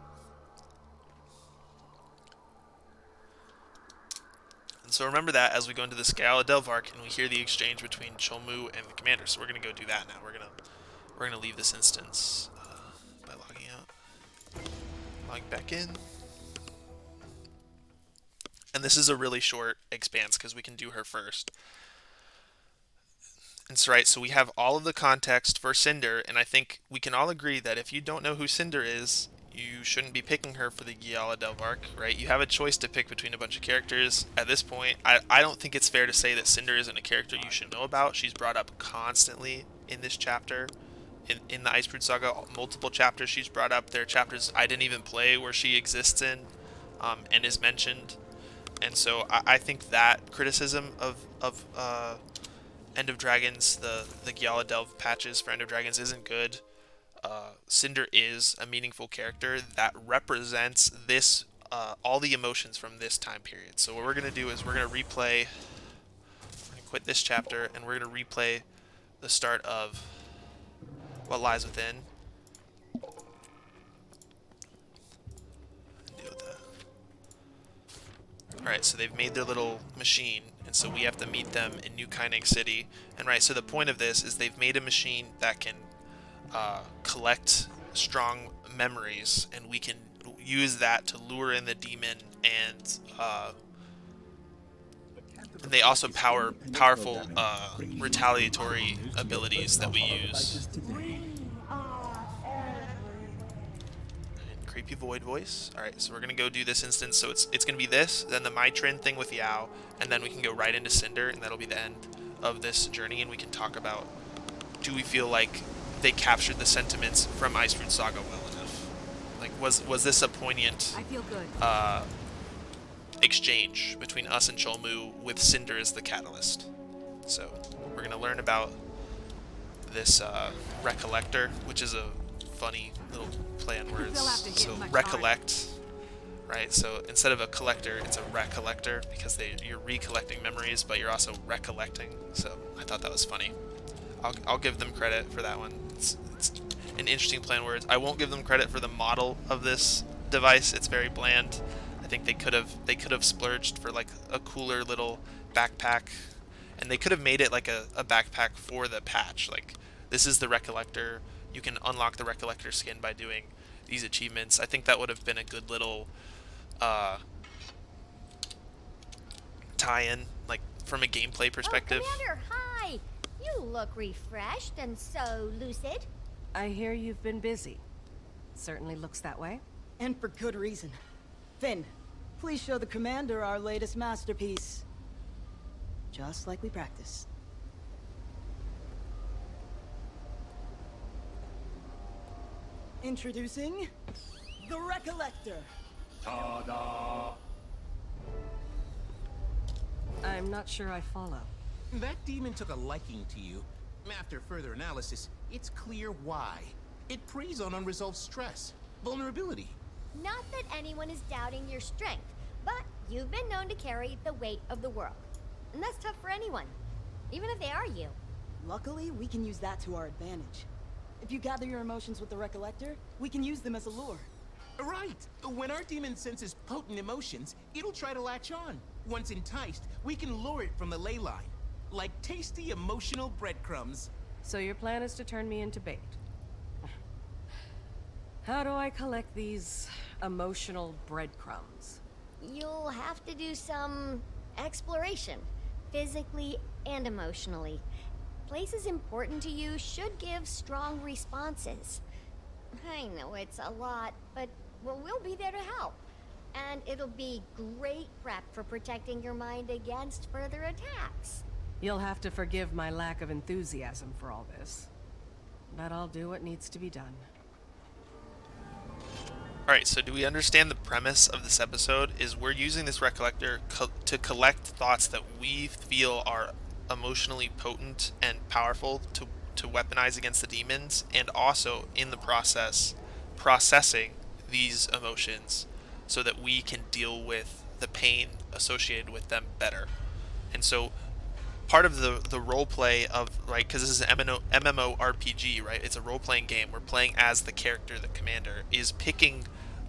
S1: And so remember that as we go into the Scala Delvark and we hear the exchange between Cholmu and the commander. So we're gonna go do that now. We're gonna leave this instance by logging out, logging back in. And this is a really short expanse because we can do her first. And so, right, so we have all of the context for Cinder, and I think we can all agree that if you don't know who Cinder is, you shouldn't be picking her for the Giala Delvark, right? You have a choice to pick between a bunch of characters. At this point, I don't think it's fair to say that Cinder isn't a character you should know about. She's brought up constantly in this chapter. In the Icebrood Saga, multiple chapters she's brought up. There are chapters I didn't even play where she exists in and is mentioned. And so I think that criticism of End of Dragons, the Giala Delve patches for End of Dragons isn't good. Cinder is a meaningful character that represents this, all the emotions from this time period. So what we're going to do is we're going to quit this chapter, and we're going to replay the start of What Lies Within. Alright, so they've made their little machine, and so we have to meet them in New Kyning City. And right, so the point of this is they've made a machine that can collect strong memories, and we can use that to lure in the demon, and they also powerful retaliatory abilities that we use. Creepy void voice. Alright, so we're gonna go do this instance. So it's gonna be this, then the Mytrin thing with Yao, and then we can go right into Cinder, and that'll be the end of this journey, and we can talk about, do we feel like they captured the sentiments from Icebrood Saga well enough? Like, was this a poignant
S2: I feel good.
S1: Exchange between us and Cholmu with Cinder as the catalyst? So we're gonna learn about this Recollector, which is a funny little play on words. So recollect, right? So instead of a collector, it's a recollector, because you're recollecting memories, but you're also recollecting. So I thought that was funny. I'll give them credit for that one. It's an interesting play on words. I won't give them credit for the model of this device. It's very bland. I think they could have splurged for like a cooler little backpack, and they could have made it like a backpack for the patch. Like, this is the Recollector. You can unlock the Recollector skin by doing these achievements. I think that would have been a good little tie-in, like from a gameplay perspective.
S19: Oh, Commander, hi! You look refreshed and so lucid.
S2: I hear you've been busy. Certainly looks that way.
S20: And for good reason. Finn, please show the Commander our latest masterpiece. Just like we practiced. Introducing the Recollector.
S16: Ta-da!
S2: I'm not sure I follow.
S21: That demon took a liking to you. After further analysis, it's clear why. It preys on unresolved stress, vulnerability.
S19: Not that anyone is doubting your strength, but you've been known to carry the weight of the world. And that's tough for anyone, even if they are you.
S20: Luckily, we can use that to our advantage. If you gather your emotions with the Recollector, we can use them as a lure.
S21: Right. When our demon senses potent emotions, it'll try to latch on. Once enticed, we can lure it from the ley line. Like tasty emotional breadcrumbs.
S2: So your plan is to turn me into bait. How do I collect these emotional breadcrumbs?
S19: You'll have to do some exploration, physically and emotionally. Places important to you should give strong responses. I know it's a lot, but we'll be there to help. And it'll be great prep for protecting your mind against further attacks.
S2: You'll have to forgive my lack of enthusiasm for all this. But I'll do what needs to be done.
S1: Alright, so do we understand the premise of this episode? Is we're using this Recollector to collect thoughts that we feel are emotionally potent and powerful to weaponize against the demons, and also in the process processing these emotions so that we can deal with the pain associated with them better. And so part of the role play of, right, because this is an MMORPG, right? It's a role playing game. We're playing as the character, the commander, is picking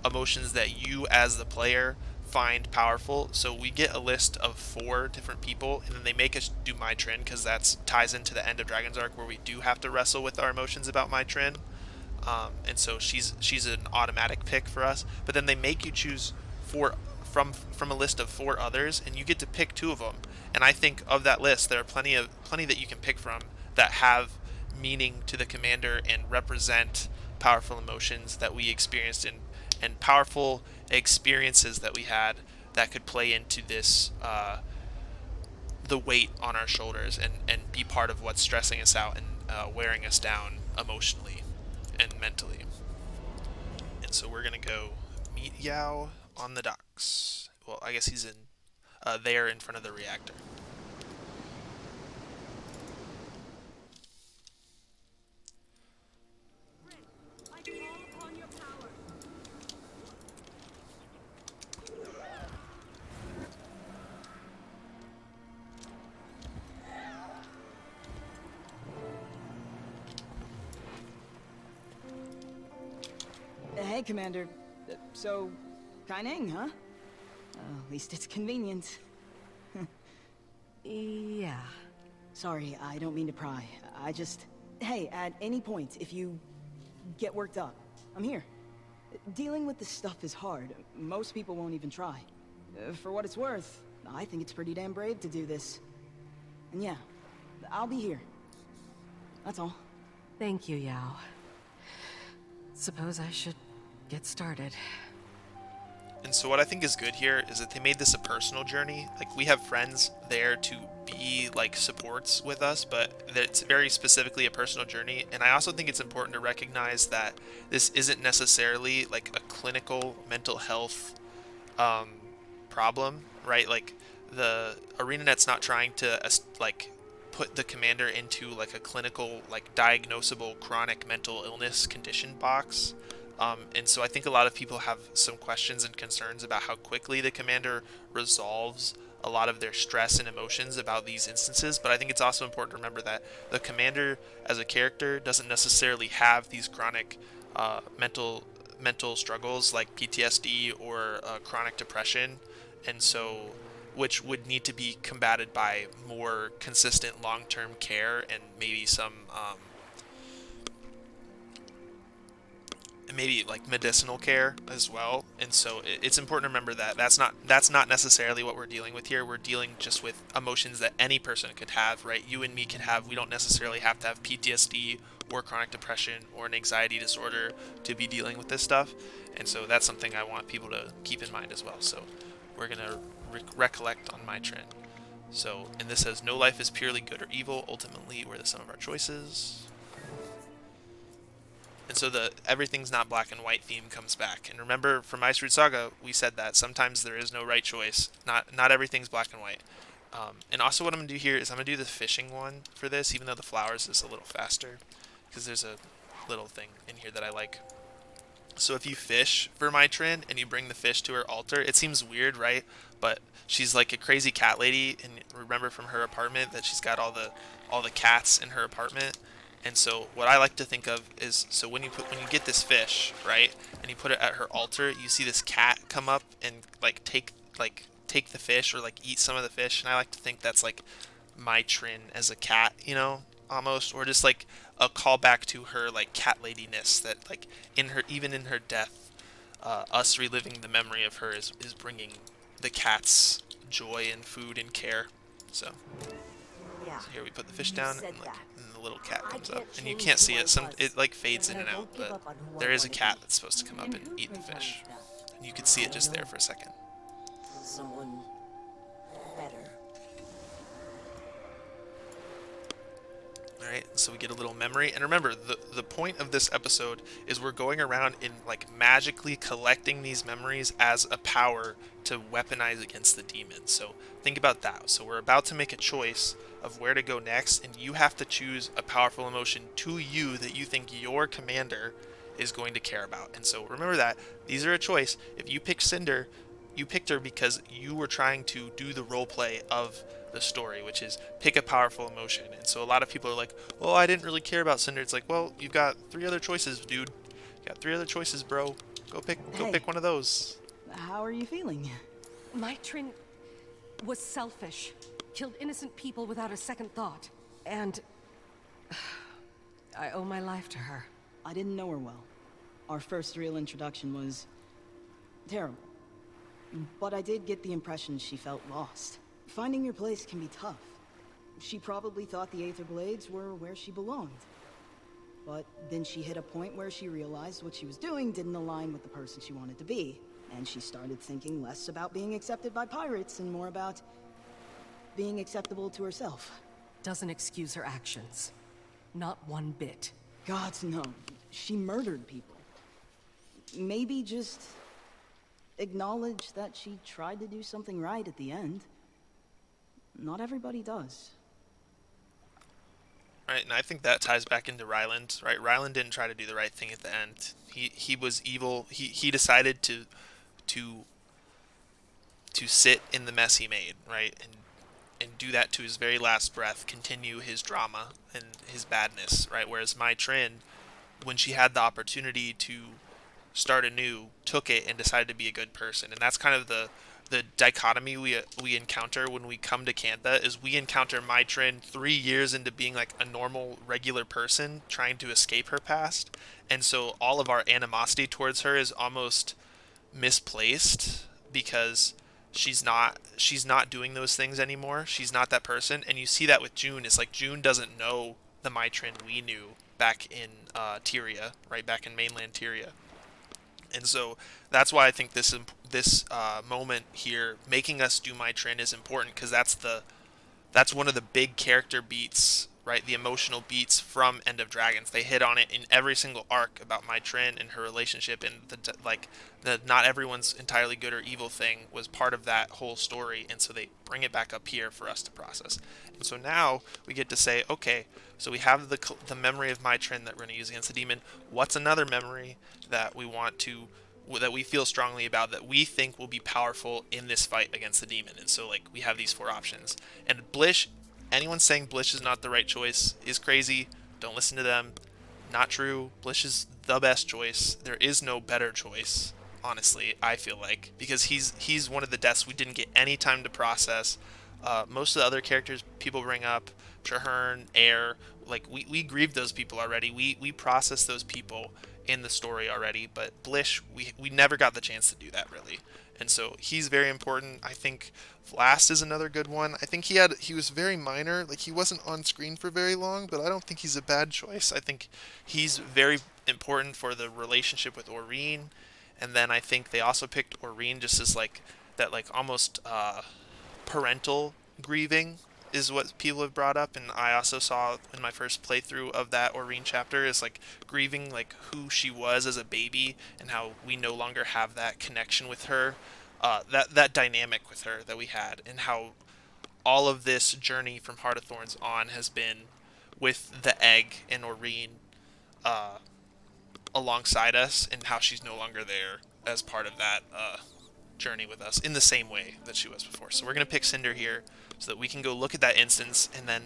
S1: emotions that you as the player find powerful. So we get a list of 4 different people, and then they make us do my Trin, because that ties into the end of Dragon's Arc, where we do have to wrestle with our emotions about my Trin. And so she's an automatic pick for us. But then they make you choose 4 from a list of 4 others, and you get to pick 2 of them. And I think of that list, there are plenty that you can pick from that have meaning to the commander and represent powerful emotions that we experienced and powerful experiences that we had that could play into this the weight on our shoulders and be part of what's stressing us out and wearing us down emotionally and mentally. And so we're gonna go meet Yao on the docks. Well, I guess he's in there in front of the reactor.
S20: Hey, Commander. So, Kaineng, huh? At least it's convenient.
S2: Yeah.
S20: Sorry, I don't mean to pry. I just... Hey, at any point, if you get worked up, I'm here. Dealing with this stuff is hard. Most people won't even try. For what it's worth, I think it's pretty damn brave to do this. And yeah, I'll be here. That's all.
S2: Thank you, Yao. Suppose I should get started.
S1: And so what I think is good here is that they made this a personal journey. Like, we have friends there to be like supports with us, but that it's very specifically a personal journey. And I also think it's important to recognize that this isn't necessarily like a clinical mental health problem, right? Like, the ArenaNet's not trying to like put the commander into like a clinical, like diagnosable chronic mental illness condition box. And so I think a lot of people have some questions and concerns about how quickly the commander resolves a lot of their stress and emotions about these instances. But I think it's also important to remember that the commander as a character doesn't necessarily have these chronic mental struggles like PTSD or chronic depression, and so which would need to be combated by more consistent long-term care and maybe some maybe like medicinal care as well. And so it's important to remember that that's not necessarily what we're dealing with here. We're dealing just with emotions that any person could have, right? You and me could have. We don't necessarily have to have PTSD or chronic depression or an anxiety disorder to be dealing with this stuff. And so that's something I want people to keep in mind as well. So we're gonna recollect on my trend. So, and this says, no life is purely good or evil. Ultimately, we're the sum of our choices. And so the everything's not black and white theme comes back. And remember, from Icebrood Saga, we said that sometimes there is no right choice. Not everything's black and white. And also what I'm going to do here is I'm going to do the fishing one for this, even though the flowers is a little faster. Because there's a little thing in here that I like. So if you fish for my Trin and you bring the fish to her altar, it seems weird, right? But she's like a crazy cat lady, and remember from her apartment that she's got all the cats in her apartment. And so what I like to think of is, so when you get this fish, right, and you put it at her altar, you see this cat come up and like take the fish or like eat some of the fish, and I like to think that's like my Trin as a cat, you know, almost, or just like a callback to her like cat ladiness, that like even in her death, us reliving the memory of her is bringing the cat's joy and food and care. So here we put the fish down, and the little cat comes up, and you can't see it. It like fades in and out, but there is a cat that's supposed to come up and eat the fish, and you can see it just there for a second.
S17: Someone better.
S1: Alright, so we get a little memory, and remember, the point of this episode is we're going around and like magically collecting these memories as a power to weaponize against the demon. So think about that. So we're about to make a choice of where to go next, and you have to choose a powerful emotion to you that you think your commander is going to care about. And so remember that these are a choice. If you pick Cinder, you picked her because you were trying to do the role play of the story, which is pick a powerful emotion. And so a lot of people are like, "Oh, I didn't really care about Cinder." It's like, well, you've got 3 other choices, dude. You got 3 other choices, bro. Go pick one of those.
S20: How are you feeling?
S2: My Trin was selfish. Killed innocent people without a second thought. And I owe my life to her.
S20: I didn't know her well. Our first real introduction was terrible. But I did get the impression she felt lost. Finding your place can be tough. She probably thought the Aether Blades were where she belonged. But then she hit a point where she realized what she was doing didn't align with the person she wanted to be. And she started thinking less about being accepted by pirates and more about being acceptable to herself.
S2: Doesn't excuse her actions. Not one bit.
S20: Gods no. She murdered people. Maybe just acknowledge that she tried to do something right at the end. Not everybody does.
S1: Right, and I think that ties back into Ryland, right? Ryland didn't try to do the right thing at the end. He was evil. He decided to sit in the mess he made, right? And do that to his very last breath, continue his drama and his badness, right? Whereas my Trin, when she had the opportunity to start anew, took it and decided to be a good person. And that's kind of the dichotomy we encounter when we come to Cantha, is we encounter my Trin 3 years into being like a normal, regular person trying to escape her past. And so all of our animosity towards her is almost misplaced because she's not doing those things anymore. She's not that person. And you see that with June. It's like June doesn't know the my Trin we knew back in Tyria, right, back in mainland Tyria. And so that's why I think this moment here, making us do my Trin, is important, because that's one of the big character beats, right? The emotional beats from End of Dragons. They hit on it in every single arc about my Trin and her relationship, and the not everyone's entirely good or evil thing was part of that whole story, and so they bring it back up here for us to process. And so now we get to say, okay, so we have the memory of my Trin that we're going to use against the demon. What's another memory that we feel strongly about, that we think will be powerful in this fight against the demon? And so like we have these 4 options. And Blish, anyone saying Blish is not the right choice is crazy. Don't listen to them. Not true. Blish is the best choice. There is no better choice, honestly, I feel like, because he's one of the deaths we didn't get any time to process. Most of the other characters people bring up, Traherne, Air, like we grieved those people already. We processed those people in the story already, but Blish, we never got the chance to do that, really. And so he's very important. I think Vlast is another good one. I think he was very minor, like he wasn't on screen for very long, but I don't think he's a bad choice. I think he's very important for the relationship with Aurene. And then I think they also picked Aurene just as like that, like almost parental grieving is what people have brought up, and I also saw in my first playthrough of that Aurene chapter, is like grieving like who she was as a baby and how we no longer have that connection with her, that dynamic with her that we had, and how all of this journey from Heart of Thorns on has been with the egg and Aurene alongside us, and how she's no longer there as part of that journey with us in the same way that she was before. So we're going to pick Cinder here so that we can go look at that instance, and then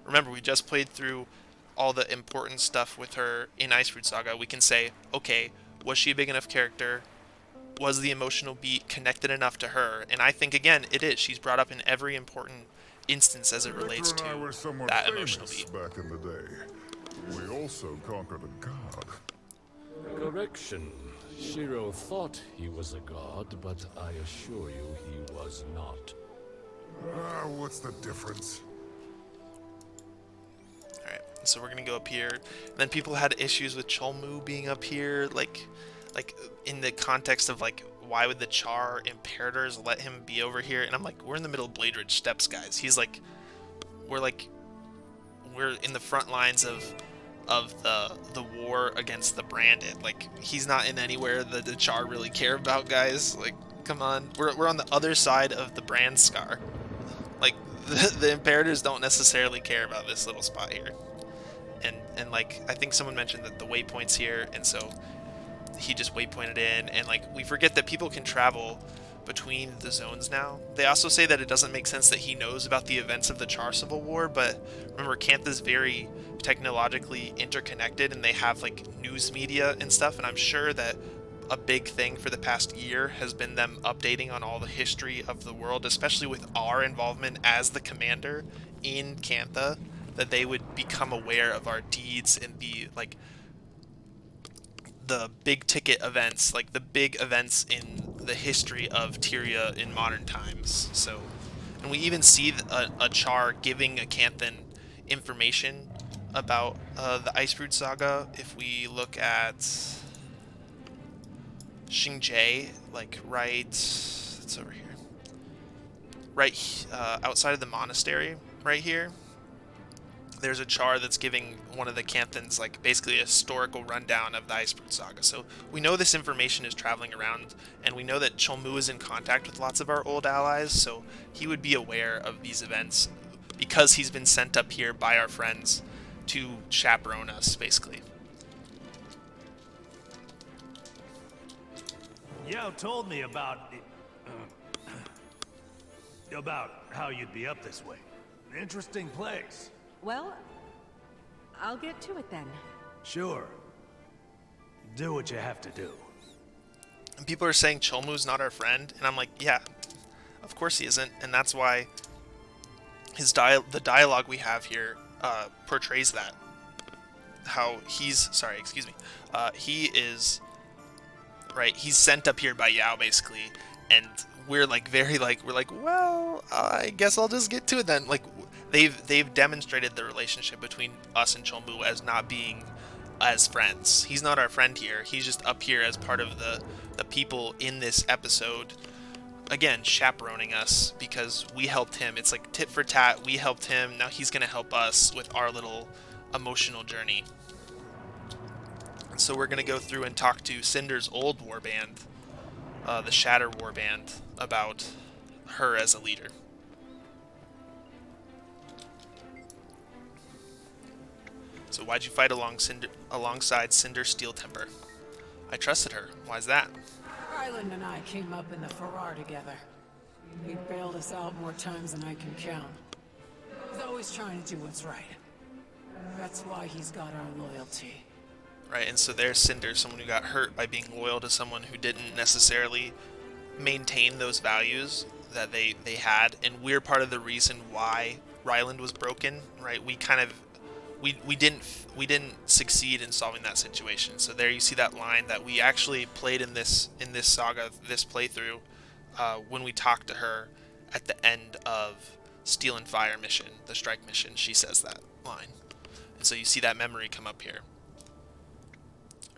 S1: remember, we just played through all the important stuff with her in Icebrood Saga. We can say, okay, was she a big enough character? Was the emotional beat connected enough to her? And I think, again, it is. She's brought up in every important instance as it relates to that emotional beat.
S7: Back in the day, we also conquered a god.
S16: Correction. Shiro thought he was a god, but I assure you he was not.
S7: What's the difference?
S1: Alright, so we're gonna go up here. And then people had issues with Cholmu being up here, like in the context of like, why would the Charr Imperators let him be over here? And I'm like, we're in the middle of Blade Ridge Steppes, guys. He's like, we're in the front lines of the war against the Branded. Like, he's not in anywhere that the Charr really care about, guys. Like, come on, we're on the other side of the Brand Scar. Like, the Imperators don't necessarily care about this little spot here. and like I think someone mentioned that the waypoints here, and so he just waypointed in, and like we forget that people can travel between the zones now. They also say that it doesn't make sense that he knows about the events of the Charr Civil War, but remember, Cantha's very technologically interconnected, and they have like news media and stuff, and I'm sure that a big thing for the past year has been them updating on all the history of the world, especially with our involvement as the commander in Cantha, that they would become aware of our deeds and be like the big ticket events, like the big events in the history of Tyria in modern times. So, and we even see a Charr giving a Canthan information about the Icebrood Saga. If we look at Xingje, like right, it's over here, right outside of the monastery, right here. There's a Charr that's giving one of the Canthans like basically a historical rundown of the Icebrood Saga. So we know this information is traveling around, and we know that Cholmu is in contact with lots of our old allies, so he would be aware of these events because he's been sent up here by our friends to chaperone us, basically.
S11: Yao told me about how you'd be up this way. Interesting place.
S2: Well, I'll get to it then.
S11: Sure. Do what you have to do.
S1: And people are saying Cholmu's not our friend, and I'm like, yeah, of course he isn't, and that's why the dialogue we have here portrays that. How he's, sorry, excuse me, he is, right, he's sent up here by Yao, basically, and we're like very like, we're like, well, I guess I'll just get to it then. Like, they've demonstrated the relationship between us and Cholmu as not being as friends. He's not our friend here. He's just up here as part of the people in this episode, again, chaperoning us because we helped him. It's like tit for tat. We helped him. Now he's going to help us with our little emotional journey. And so we're going to go through and talk to Cinder's old warband, the Shatter Warband, about her as a leader. So why'd you fight alongside Cinder Steeltemper? I trusted her. Why's that?
S9: Ryland and I came up in the Farrar together. He bailed us out more times than I can count. He's always trying to do what's right. That's why he's got our loyalty.
S1: Right, and so there's Cinder, someone who got hurt by being loyal to someone who didn't necessarily maintain those values that they had, and we're part of the reason why Ryland was broken, right? We kind of we didn't succeed in solving that situation. So there you see that line that we actually played in this saga, this playthrough, when we talked to her at the end of Steel and Fire mission, the strike mission. She says that line, and so you see that memory come up here.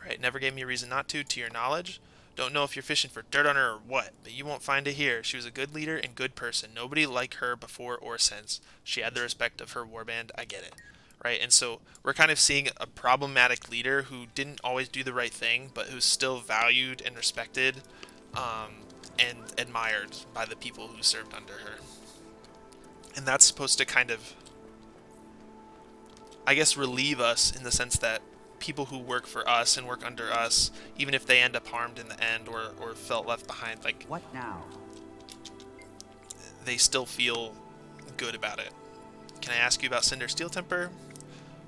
S1: Right, never gave me a reason not to your knowledge. Don't know if you're fishing for dirt on her or what, but you won't find it here. She was a good leader and good person. Nobody like her before or since. She had the respect of her warband. I get it. Right, and so we're kind of seeing a problematic leader who didn't always do the right thing, but who's still valued and respected and admired by the people who served under her. And that's supposed to kind of, I guess, relieve us in the sense that people who work for us and work under us, even if they end up harmed in the end or felt left behind, like,
S22: what now?
S1: They still feel good about it. Can I ask you about Cinder Steeltemper?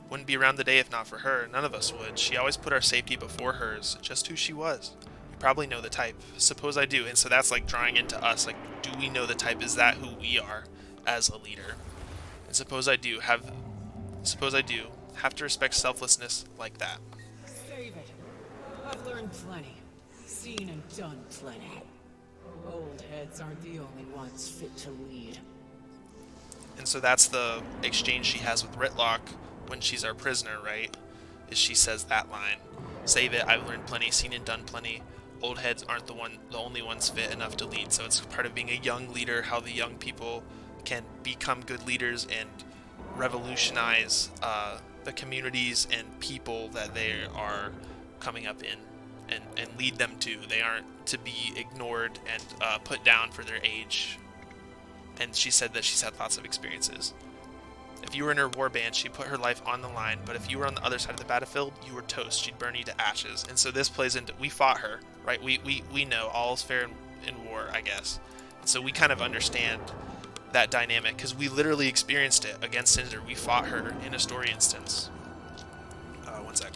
S1: Wouldn't be around today if not for her. None of us would. She always put our safety before hers. Just who she was. You probably know the type. Suppose I do. And so that's like drawing into us. Like, do we know the type? Is that who we are as a leader? And suppose I do. Have to respect selflessness like that.
S9: Save it. I've learned plenty. Seen and done plenty. Old heads aren't the only ones fit to lead.
S1: And so that's the exchange she has with Ritlock when she's our prisoner, right? Is she says that line. Save it, I've learned plenty, seen and done plenty. Old heads aren't the only ones fit enough to lead. So it's part of being a young leader, how the young people can become good leaders and revolutionize the communities and people that they are coming up in and lead them to. They aren't to be ignored and put down for their age. And she said that she's had lots of experiences. If you were in her warband, she'd put her life on the line, but if you were on the other side of the battlefield, you were toast. She'd burn you to ashes. And so this plays into, we fought her, right? We know all's fair in war, I guess. And so we kind of understand that dynamic because we literally experienced it against Cinder. We fought her in a story instance. One sec.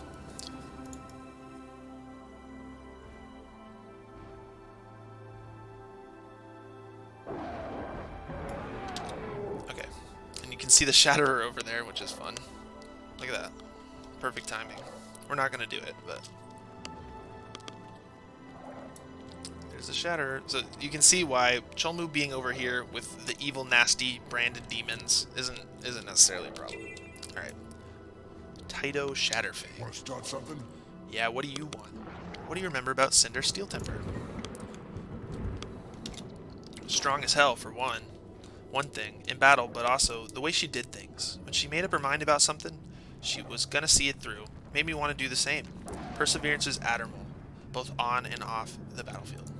S1: Okay, and you can see the Shatterer over there, which is fun. Look at that. Perfect timing. We're not going to do it, but there's the Shatterer. So you can see why Cholmu being over here with the evil, nasty, branded demons isn't necessarily a problem. All right. Taito Shatterfang.
S3: Want to start something?
S1: Yeah, what do you want? What do you remember about Cinder Steeltemper? Strong as hell, for one. One thing, in battle, but also the way she did things. When she made up her mind about something, she was gonna see it through. Made me want to do the same. Perseverance is admirable, both on and off the battlefield.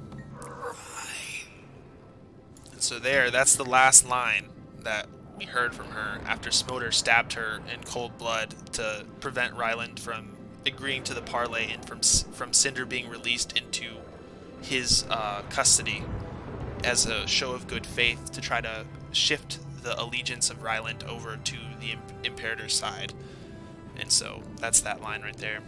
S1: And so that's the last line that we heard from her after Smoter stabbed her in cold blood to prevent Ryland from agreeing to the parlay and from Cinder being released into his custody as a show of good faith to try to shift the allegiance of Ryland over to the Imperator's side. And so that's that line right there.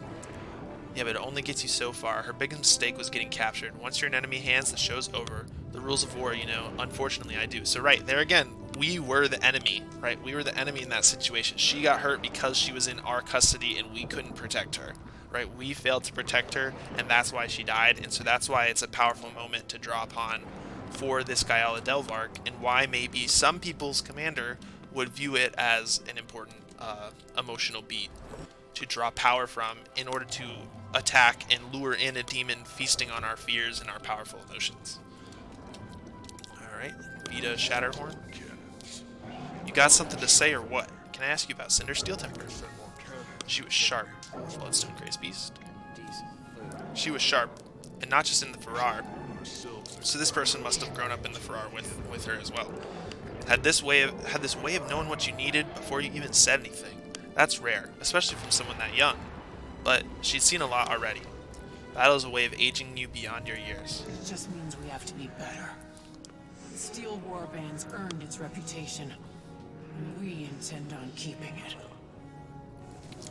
S1: Yeah, but it only gets you so far. Her biggest mistake was getting captured. Once you're in enemy hands, the show's over. The rules of war, you know, unfortunately I do. So right, there again, we were the enemy, right? We were the enemy in that situation. She got hurt because she was in our custody and we couldn't protect her, right? We failed to protect her, and that's why she died. And so that's why it's a powerful moment to draw upon for this Guyala Delvark, and why maybe some people's commander would view it as an important emotional beat to draw power from in order to attack and lure in a demon feasting on our fears and our powerful emotions. Alright, Vita Shatterhorn. You got something to say or what? Can I ask you about Cinder Steeltemper? She was sharp. Bloodstone Grace Beast. She was sharp, and not just in the Farrar. So this person must have grown up in the Farrar with her as well. Had this way of knowing what you needed before you even said anything. That's rare, especially from someone that young. But she'd seen a lot already. Battle is a way of aging you beyond your years.
S9: It just means we have to be better. The Steel Warband's earned its reputation, and we intend on keeping it.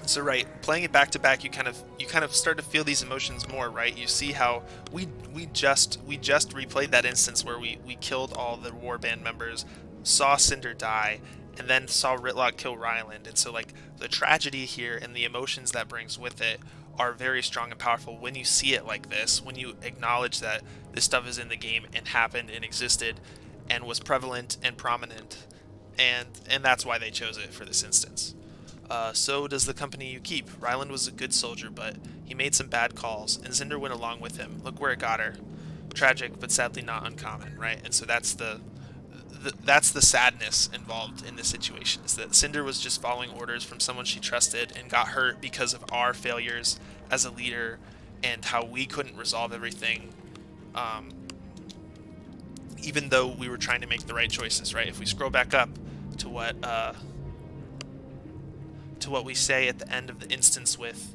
S1: So right, playing it back to back, you kind of start to feel these emotions more, right? You see how we just replayed that instance where we killed all the warband members, saw Cinder die, and then saw Rytlock kill Ryland. And so like the tragedy here and the emotions that brings with it are very strong and powerful when you see it like this, when you acknowledge that this stuff is in the game and happened and existed and was prevalent and prominent, and that's why they chose it for this instance. So does the company you keep. Ryland was a good soldier, but he made some bad calls, and Cinder went along with him. Look where it got her. Tragic, but sadly not uncommon, right? And so that's the sadness involved in this situation, is that Cinder was just following orders from someone she trusted and got hurt because of our failures as a leader and how we couldn't resolve everything, even though we were trying to make the right choices, right? If we scroll back up to what we say at the end of the instance with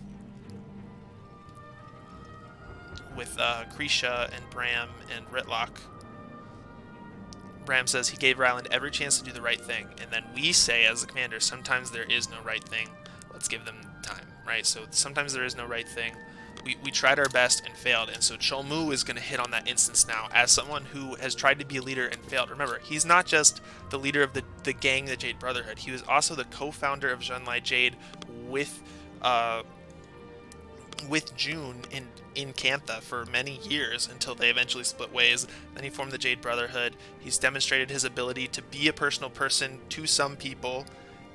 S1: Krisha and Bram and Rytlock. Bram says he gave Ryland every chance to do the right thing, and then we say as the commander, sometimes there is no right thing. Let's give them time, right? So sometimes there is no right thing. We tried our best and failed, and so Cholmu is going to hit on that instance now as someone who has tried to be a leader and failed. Remember, he's not just the leader of the gang, the Jade Brotherhood. He was also the co-founder of Zhonlai Jade with June in Cantha for many years until they eventually split ways. Then he formed the Jade Brotherhood. He's demonstrated his ability to be a personal person to some people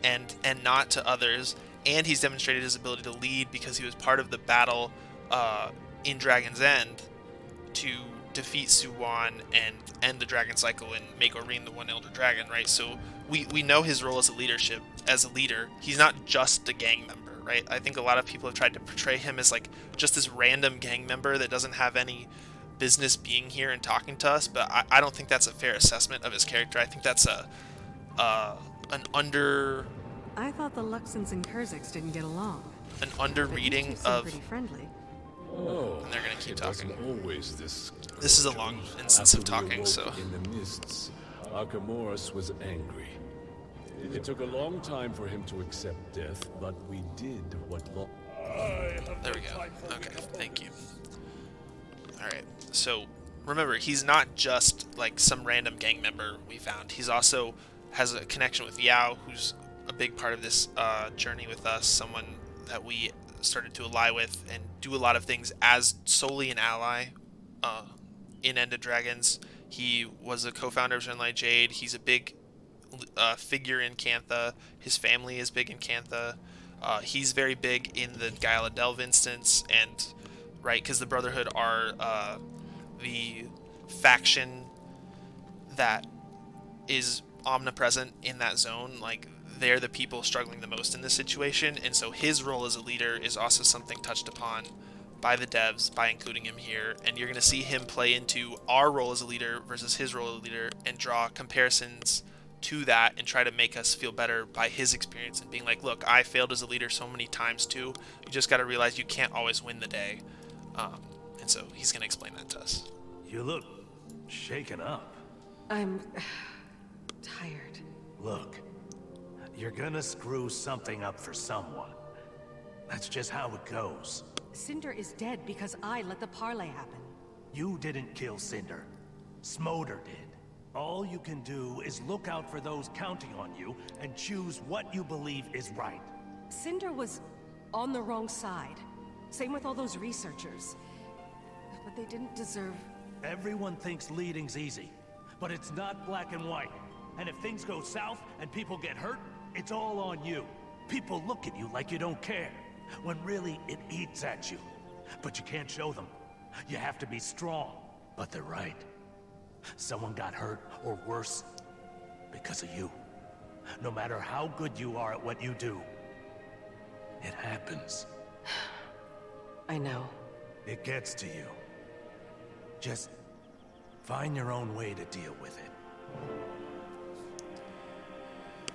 S1: and not to others, and he's demonstrated his ability to lead because he was part of the battle in Dragon's End to defeat Suwan and end the Dragon Cycle and make Oreen the One Elder Dragon, right? So we know his role as a leader. He's not just a gang member, right? I think a lot of people have tried to portray him as like just this random gang member that doesn't have any business being here and talking to us, but I don't think that's a fair assessment of his character. I think that's an
S2: I thought the Luxons and Kurziks didn't get along.
S1: An under-reading
S2: seem
S1: of...
S2: pretty friendly.
S16: Oh,
S1: and they're gonna keep
S16: it
S1: talking.
S16: wasn't always this.
S1: This is a long instance of
S16: After we
S1: talking,
S16: awoke
S1: so...
S16: in the mists, Archimedes was angry. It took a long time for him to accept death, but we did what
S1: There we go. Okay, thank you. Alright, so remember, he's not just like some random gang member we found. He's also has a connection with Yao, who's a big part of this journey with us, someone that we started to ally with and do a lot of things as solely an ally in End of Dragons. He was a co-founder of Zenlight Jade. He's a big figure in Cantha. His family is big in Cantha. He's very big in the Gala Delve instance, and right, because the Brotherhood are the faction that is omnipresent in that zone. Like, they're the people struggling the most in this situation, and so his role as a leader is also something touched upon by the devs by including him here, and you're going to see him play into our role as a leader versus his role as a leader and draw comparisons to that and try to make us feel better by his experience and being like, look, I failed as a leader so many times too. You just got to realize you can't always win the day. And so he's going to explain that to us.
S11: You look shaken up.
S2: I'm tired.
S11: Look, you're gonna screw something up for someone. That's just how it goes.
S2: Cinder is dead because I let the parlay happen.
S11: You didn't kill Cinder. Smolder did. All you can do is look out for those counting on you and choose what you believe is right.
S2: Cinder was on the wrong side. Same with all those researchers. But they didn't deserve...
S11: Everyone thinks leading's easy, but it's not black and white. And if things go south and people get hurt, it's all on you. People look at you like you don't care, when really it eats at you. But you can't show them. You have to be strong. But they're right. Someone got hurt, or worse, because of you. No matter how good you are at what you do, it happens.
S2: I know.
S11: It gets to you. Just find your own way to deal with it.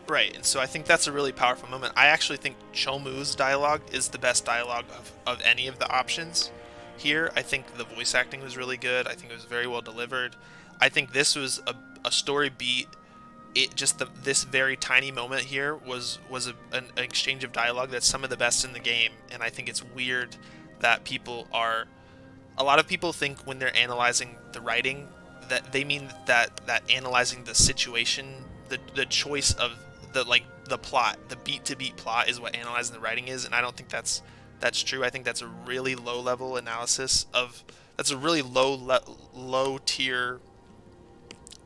S1: Right, and so I think that's a really powerful moment. I actually think Chomu's dialogue is the best dialogue of any of the options here. I think the voice acting was really good. I think it was very well delivered. I think this was a story beat. This very tiny moment here was an exchange of dialogue that's some of the best in the game, and I think it's weird that a lot of people think when they're analyzing the writing that they mean that analyzing the situation, the choice of the plot, the beat-to-beat plot is what analyzing the writing is, and I don't think that's true. I think that's a really low-level analysis that's a really low tier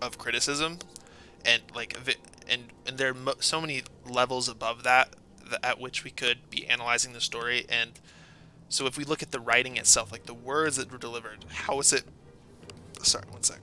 S1: of criticism, and and there are so many levels above that at which we could be analyzing the story. And so if we look at the writing itself, like the words that were delivered, how is it... Sorry, one sec.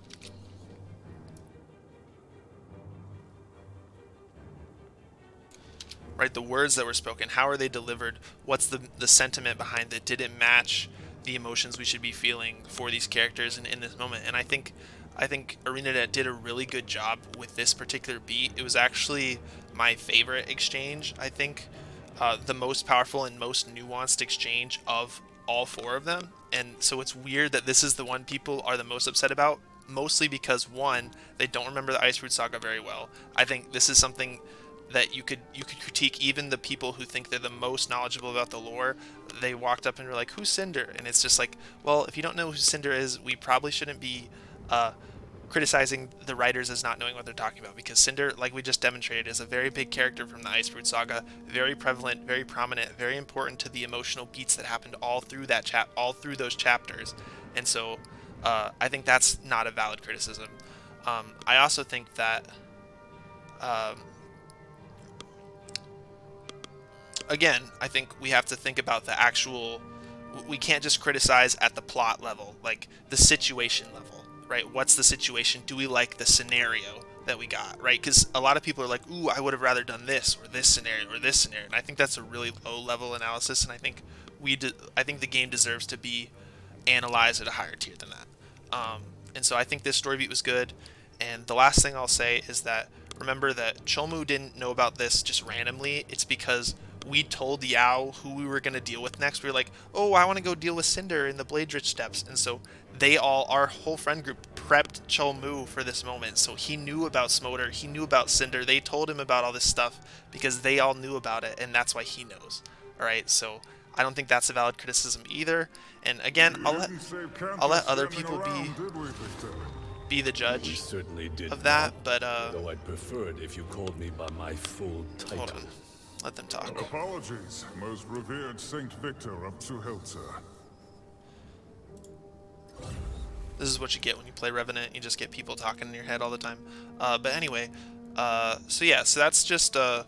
S1: Right, the words that were spoken, how are they delivered? What's the sentiment behind it? Did it match the emotions we should be feeling for these characters in this moment? And I think ArenaNet did a really good job with this particular beat. It was actually my favorite exchange, I think. The most powerful and most nuanced exchange of all four of them. And so it's weird that this is the one people are the most upset about, mostly because, one, they don't remember the Icebrood Saga very well. I think this is something that you could critique even the people who think they're the most knowledgeable about the lore. They walked up and were like, who's Cinder? And it's just like, well, if you don't know who Cinder is, we probably shouldn't be criticizing the writers as not knowing what they're talking about, because Cinder, like we just demonstrated, is a very big character from the Icebrood Saga, very prevalent, very prominent, very important to the emotional beats that happened all through those chapters. And so I think that's not a valid criticism. I also think that again, I think we have to think about the actual... We can't just criticize at the plot level, like the situation level, right? What's the situation? Do we like the scenario that we got, right? Because a lot of people are like, ooh, I would have rather done this or this scenario or this scenario. And I think that's a really low-level analysis, and I think I think the game deserves to be analyzed at a higher tier than that. And so I think this story beat was good. And the last thing I'll say is that remember that Cholmu didn't know about this just randomly. It's because we told Yao who we were going to deal with next. We were like, oh, I want to go deal with Cinder in the Bladridge Steppes. And so our whole friend group prepped Cholmu for this moment. So he knew about Smoter, he knew about Cinder. They told him about all this stuff because they all knew about it, and that's why he knows. Alright, so I don't think that's a valid criticism either. And again, I'll let other people be the judge of that, but
S16: though I'd prefer it if you called me by my full title.
S1: Hold on. Let them talk.
S3: Apologies, most revered Saint Victor of Tuhilta.
S1: This is what you get when you play Revenant. You just get people talking in your head all the time. But anyway, so yeah, so that's just I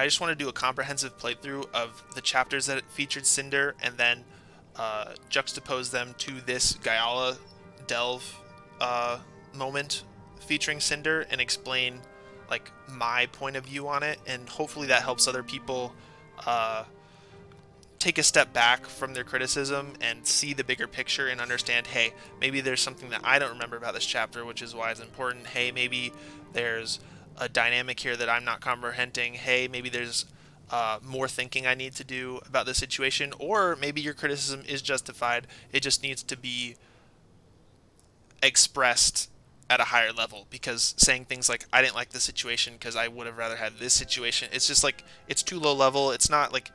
S1: just want to do a comprehensive playthrough of the chapters that featured Cinder, and then juxtapose them to this Guyala delve moment featuring Cinder, and explain like my point of view on it, and hopefully that helps other people take a step back from their criticism and see the bigger picture and understand, hey, maybe there's something that I don't remember about this chapter, which is why it's important. Hey, maybe there's a dynamic here that I'm not comprehending. Hey, maybe there's more thinking I need to do about the situation, or maybe your criticism is justified. It just needs to be expressed at a higher level, because saying things like, I didn't like the situation because I would have rather had this situation, it's just like, it's too low level. It's not like,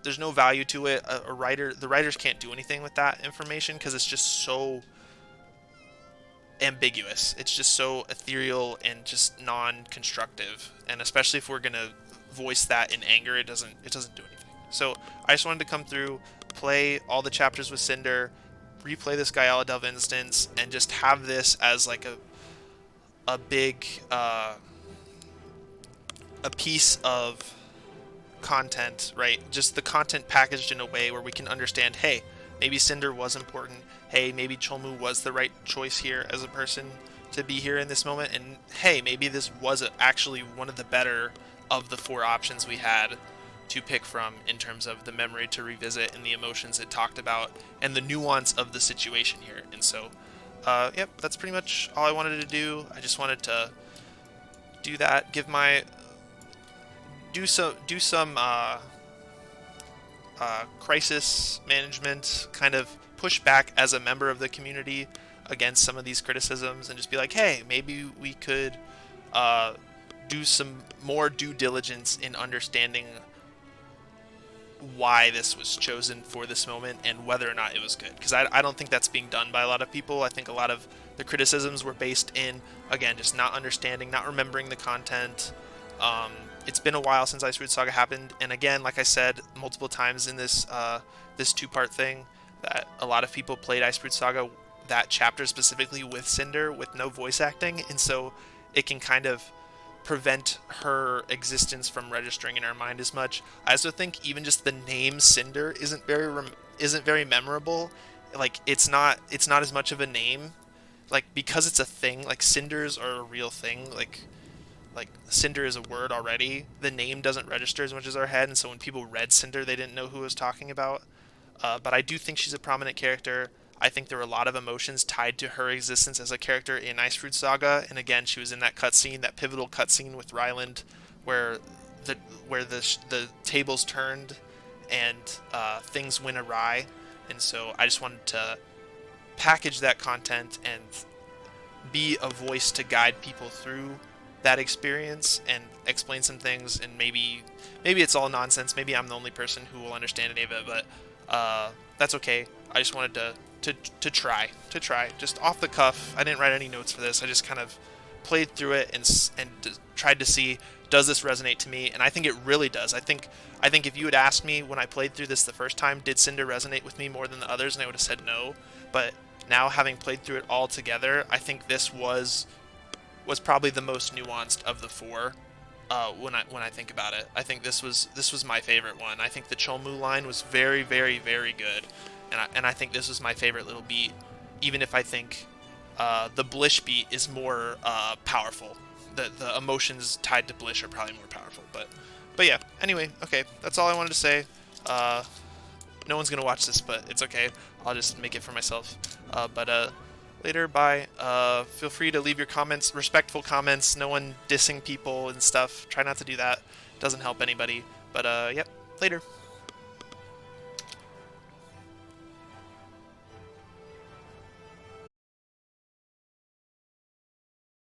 S1: there's no value to it. The writers can't do anything with that information because it's just so ambiguous. It's just so ethereal and just non-constructive, and especially if we're gonna voice that in anger, it doesn't do anything. So I just wanted to come through, play all the chapters with Cinder, replay this Guyala Delve instance, and just have this as like a big a piece of content, right? Just the content packaged in a way where we can understand, hey, maybe Cinder was important. Hey, maybe Cholmu was the right choice here as a person to be here in this moment. And hey, maybe this was actually one of the better of the 4 options we had to pick from in terms of the memory to revisit and the emotions it talked about and the nuance of the situation here. And so, yep, that's pretty much all I wanted to do. I just wanted to do that, give my do some crisis management, kind of push back as a member of the community against some of these criticisms, and just be like, hey, maybe we could do some more due diligence in understanding why this was chosen for this moment and whether or not it was good, because I don't think that's being done by a lot of people. I think a lot of the criticisms were based in, again, just not understanding, not remembering the content. It's been a while since Icebrood Saga happened, and again, like I said multiple times in this this 2-part thing, that a lot of people played Icebrood Saga, that chapter specifically, with Cinder, with no voice acting, and so it can kind of prevent her existence from registering in our mind as much. I also think even just the name Cinder isn't very memorable. Like, it's not as much of a name, like, because it's a thing. Like, cinders are a real thing. Like Cinder is a word already. The name doesn't register as much as our head, and so when people read Cinder, they didn't know who I was talking about. But I do think she's a prominent character. I think there were a lot of emotions tied to her existence as a character in Icebrood Saga, and again, she was in that cutscene, that pivotal cutscene with Ryland, where the tables turned and things went awry. And so I just wanted to package that content and be a voice to guide people through that experience and explain some things. And maybe it's all nonsense. Maybe I'm the only person who will understand any of it, but that's okay. I just wanted to try, just off the cuff. I didn't write any notes for this. I just kind of played through it and tried to see, does this resonate to me? And I think it really does. I think if you had asked me when I played through this the first time, did Cinder resonate with me more than the others, and I would have said no. But now, having played through it all together, I think this was probably the most nuanced of the 4. When I think about it, I think this was my favorite one. I think the Cholmu line was very, very, very good, and I think this was my favorite little beat, even if I think the Blish beat is more powerful. The emotions tied to Blish are probably more powerful. But yeah. Anyway, okay, that's all I wanted to say. No one's gonna watch this, but it's okay. I'll just make it for myself. But Later, bye. Feel free to leave your comments, respectful comments, no one dissing people and stuff. Try not to do that. Doesn't help anybody. But, yep, later.